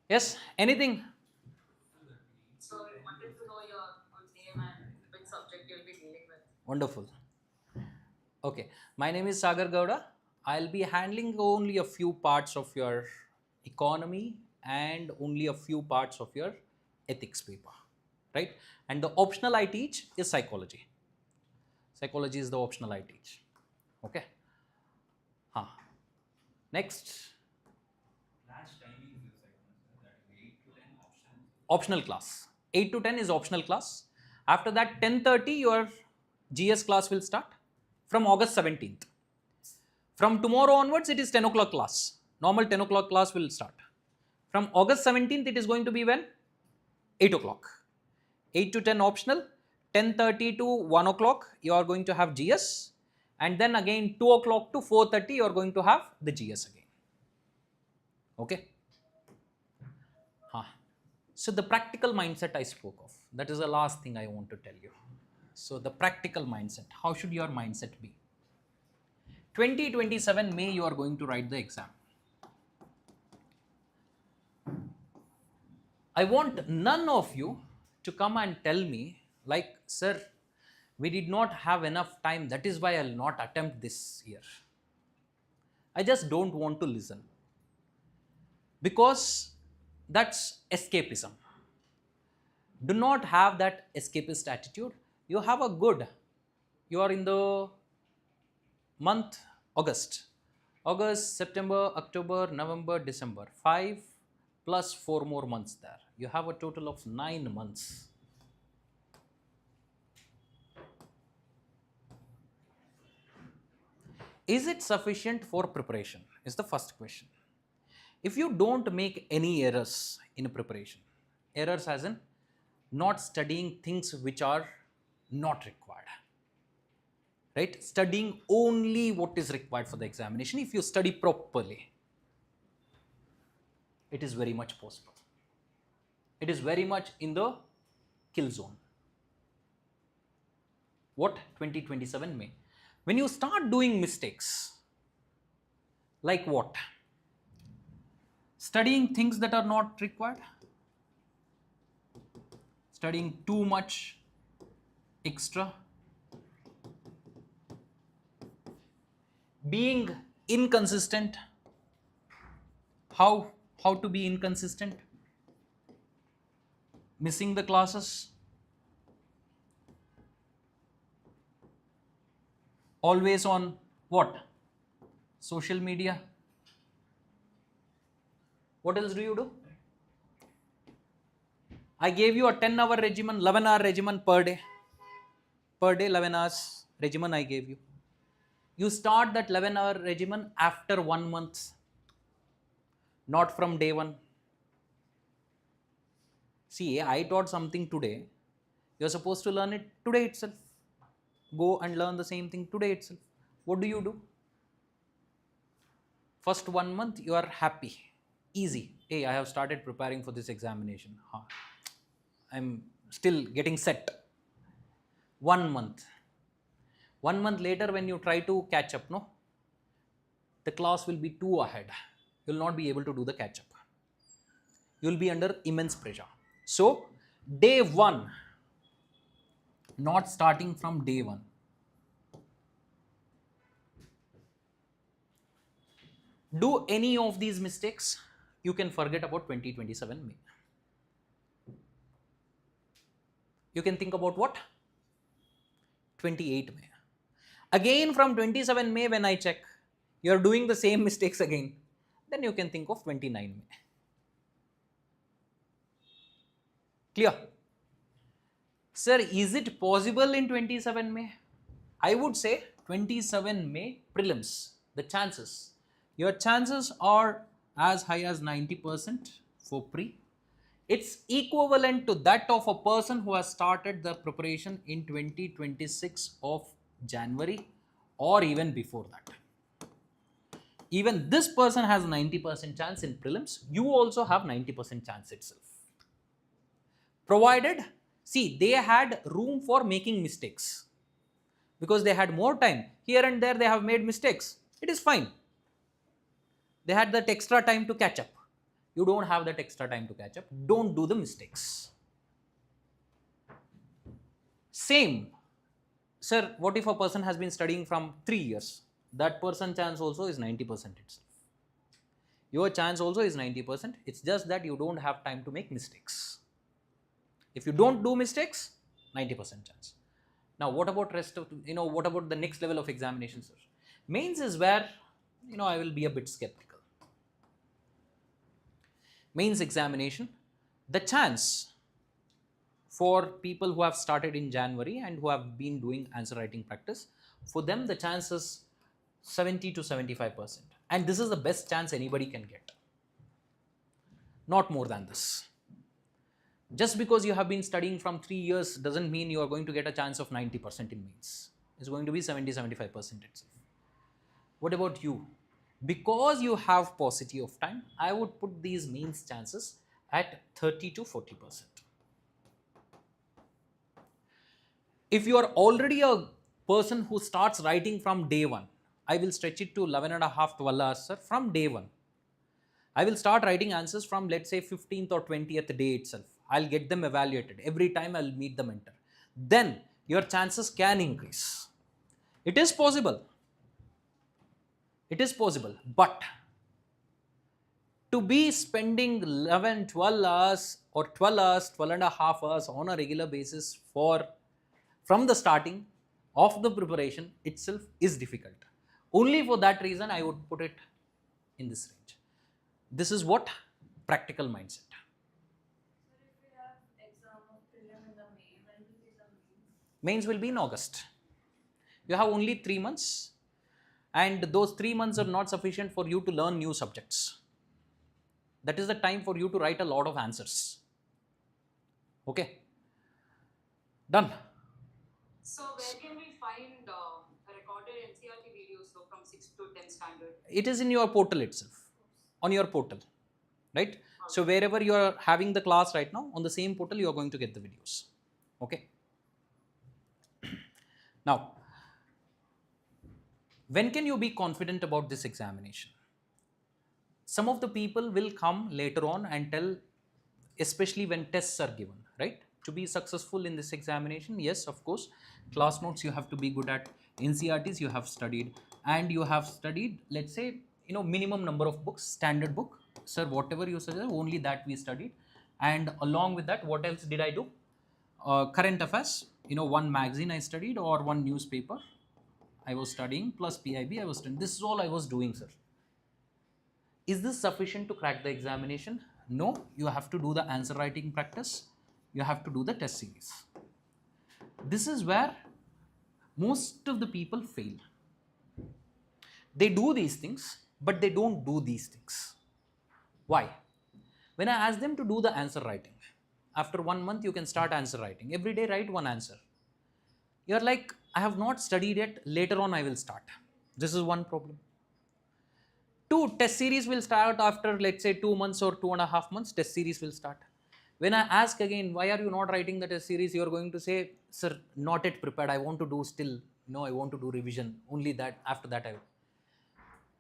Yes, anything? So I wanted to know your name and which subject you'll be dealing with. Wonderful. Okay, my name is Sagar Gowda. I'll be handling only a few parts of your economy and only a few parts of your ethics paper, right? And the optional I teach is psychology. Psychology is the optional I teach. Okay. Next. Optional class. 8 to 10 is optional class. After that, 10:30 your GS class will start from August 17th. From tomorrow onwards, it is 10 o'clock class. Normal 10 o'clock class will start. From August 17th, it is going to be when? 8 o'clock. 8 to 10 optional. 10:30 to 1 o'clock, you are going to have GS. And then again 2 o'clock to 4:30, you are going to have the GS again. Okay. So the practical mindset I spoke of, that is the last thing I want to tell you. So the practical mindset, how should your mindset be? 2027 May you are going to write the exam. I want none of you to come and tell me, like, sir, we did not have enough time, that is why I'll not attempt this year. I just don't want to listen. Because that's escapism. Do not have that escapist attitude. You have a good, you are in the month August. August, September, October, November, December. 5 plus 4 more months there. You have a total of 9 months. Is it sufficient for preparation? Is the first question. If you don't make any errors in preparation, errors as in not studying things which are not required, right? Studying only what is required for the examination. If you study properly, it is very much possible. It is very much in the kill zone. What? 2027 May. When you start doing mistakes, like what? Studying things that are not required, studying too much extra, being inconsistent. How to be inconsistent? Missing the classes, always on what? Social media. What else do you do? I gave you a 10-hour regimen, 11-hour regimen per day. Per day, 11 hours regimen I gave you. You start that 11-hour regimen after 1 month, not from day one. See, I taught something today. You're supposed to learn it today itself. Go and learn the same thing today itself. What do? First 1 month, you are happy, easy. Hey, I have started preparing for this examination. I'm still getting set. 1 month. 1 month later, when you try to catch up, no, the class will be too ahead. You will not be able to do the catch up. You will be under immense pressure. So, day one, not starting from day one. Do any of these mistakes, you can forget about 2027 May. You can think about what? 28 May. Again from 27 May when I check, you are doing the same mistakes again. Then you can think of 29 May. Clear? Sir, is it possible in 27 May? I would say 27 May prelims, the chances. Your chances are as high as 90% for pre. It's equivalent to that of a person who has started the preparation in 2026 of January or even before that. Even this person has 90% chance in prelims. You also have 90% chance itself. Provided, see, they had room for making mistakes because they had more time. Here and there they have made mistakes. It is fine. They had that extra time to catch up. You don't have that extra time to catch up. Don't do the mistakes. Same. Sir, what if a person has been studying from 3 years? That person's chance also is 90% itself. Your chance also is 90%. It's just that you don't have time to make mistakes. If you don't do mistakes, 90% chance. Now, what about rest of, what about the next level of examination, sir? Mains is where, I will be a bit skeptical. Mains examination, the chance for people who have started in January and who have been doing answer writing practice, for them the chance is 70 to 75%. And this is the best chance anybody can get. Not more than this. Just because you have been studying from 3 years doesn't mean you are going to get a chance of 90% in mains. It's going to be 70-75% itself. What about you? Because you have paucity of time, I would put these mains chances at 30 to 40%. If you are already a person who starts writing from day one, I will stretch it to 11 and a half, 12 hours, sir, from day one. I will start writing answers from, let's say, 15th or 20th day itself. I'll get them evaluated. Every time I'll meet the mentor. Then your chances can increase. It is possible. It is possible. But to be spending 11, 12 hours or 12 hours, 12 and a half hours on a regular basis from the starting of the preparation itself is difficult. Only for that reason I would put it in this range. This is what practical mindset. Sir, if we have exam of prelim in the May, when will be the mains? Mains will be in August. You have only 3 months, and those 3 months are not sufficient for you to learn new subjects. That is the time for you to write a lot of answers. Okay? Done. So where can we find recorded NCRT videos though from 6th to 10th standard? It is in your portal itself, on your portal, right? So wherever you are having the class right now, on the same portal you are going to get the videos. Okay? Now, when can you be confident about this examination? Some of the people will come later on and tell, especially when tests are given, right? To be successful in this examination, yes, of course, class notes you have to be good at, NCRTs you have studied, and you have studied, let's say, minimum number of books, standard book. Sir, whatever you suggest, only that we studied. And along with that, what else did I do? Current affairs, one magazine I studied or one newspaper I was studying, plus PIB I was studying. This is all I was doing, sir. Is this sufficient to crack the examination? No, you have to do the answer writing practice. You have to do the test series. This is where most of the people fail. They do these things, but they don't do these things. Why? When I ask them to do the answer writing, after 1 month you can start answer writing. Every day write one answer. You're like, I have not studied yet, later on I will start. This is one problem. 2, test series will start after, let's say, 2 months or 2.5 months, test series will start. When I ask again, why are you not writing the test series? You are going to say, sir, not yet prepared. I want to do still, I want to do revision. Only that, after that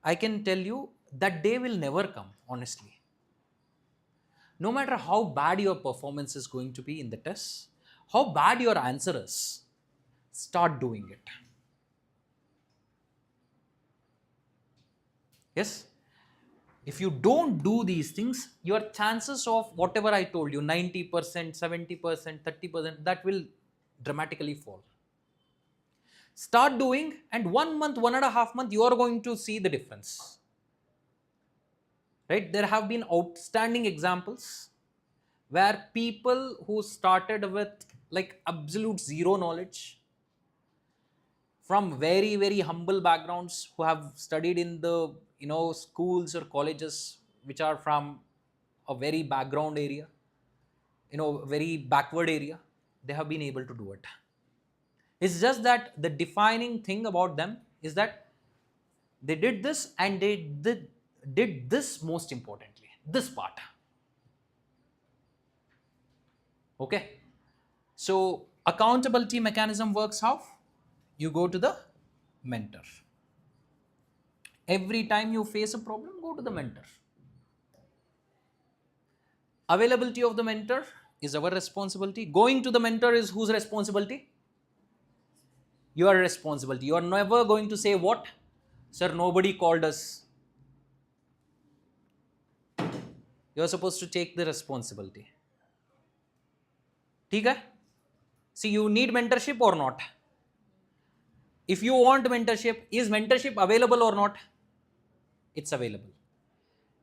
I can tell you that day will never come, honestly. No matter how bad your performance is going to be in the test, how bad your answer is, start doing it. Yes? If you don't do these things, your chances of whatever I told you, 90%, 70%, 30%, that will dramatically fall. Start doing, and 1 month, 1.5 months, you are going to see the difference. Right? There have been outstanding examples where people who started with like absolute zero knowledge, from very, very humble backgrounds, who have studied in the schools or colleges which are from a very background area, very backward area, they have been able to do it. It's just that the defining thing about them is that they did this, and they did this most importantly, this part. Okay? So accountability mechanism works how? You go to the mentor. Every time you face a problem, go to the mentor. Availability of the mentor is our responsibility. Going to the mentor is whose responsibility? Your responsibility. You are never going to say, what? Sir, nobody called us. You are supposed to take the responsibility. Okay? See, you need mentorship or not? If you want mentorship, is mentorship available or not? It's available.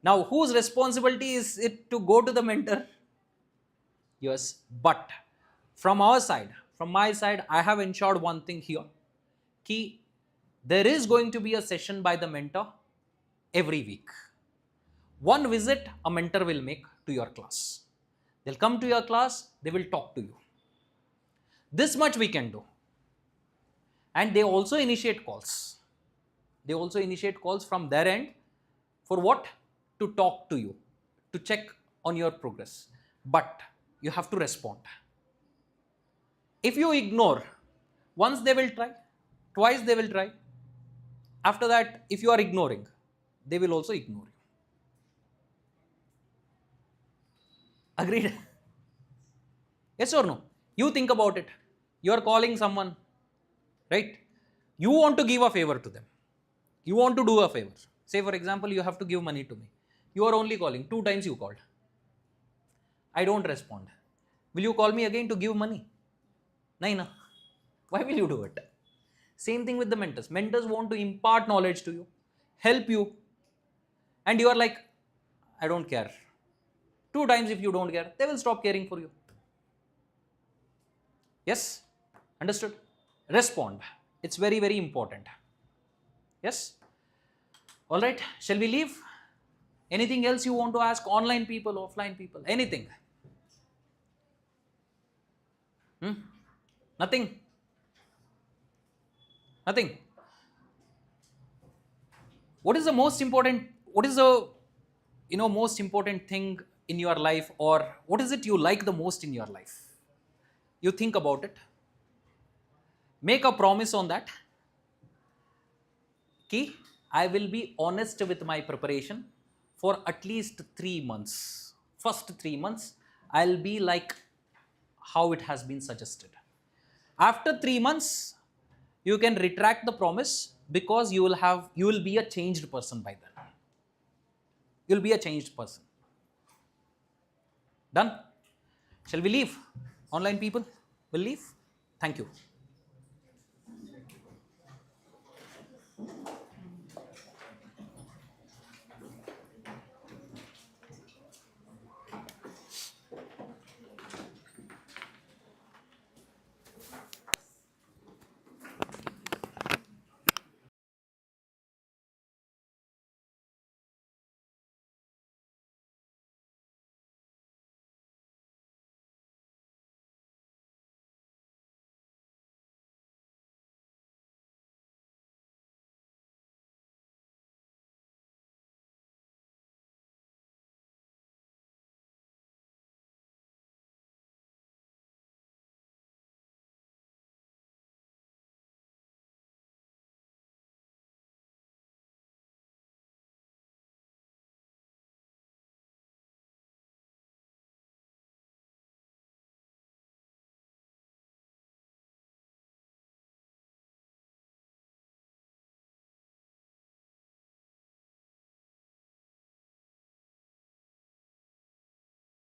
Now, whose responsibility is it to go to the mentor? Yes, but from our side, from my side, I have ensured one thing here. Ki, there is going to be a session by the mentor every week. One visit a mentor will make to your class. They'll come to your class, they will talk to you. This much we can do. And they also initiate calls. They also initiate calls from their end for what? To talk to you, to check on your progress. But you have to respond. If you ignore, once they will try, twice they will try. After that, if you are ignoring, they will also ignore you. Agreed? Yes or no? You think about it. You are calling someone, right? You want to give a favor to them. You want to do a favor. Say for example, you have to give money to me. You are only calling. 2 times you called. I don't respond. Will you call me again to give money? Nahi na. Why will you do it? Same thing with the mentors. Mentors want to impart knowledge to you, help you, and you are like, I don't care. 2 times if you don't care, they will stop caring for you. Yes? Understood? Respond. It's very, very important. Yes? Alright, shall we leave? Anything else you want to ask? Online people, offline people, anything? Nothing? Nothing? What is the most important, what is the most important thing in your life, or what is it you like the most in your life? You think about it. Make a promise on that. Key, I will be honest with my preparation for at least 3 months. First 3 months, I'll be like how it has been suggested. After 3 months, you can retract the promise because you will be a changed person by then. You'll be a changed person. Done? Shall we leave? Online people, we'll leave. Thank you.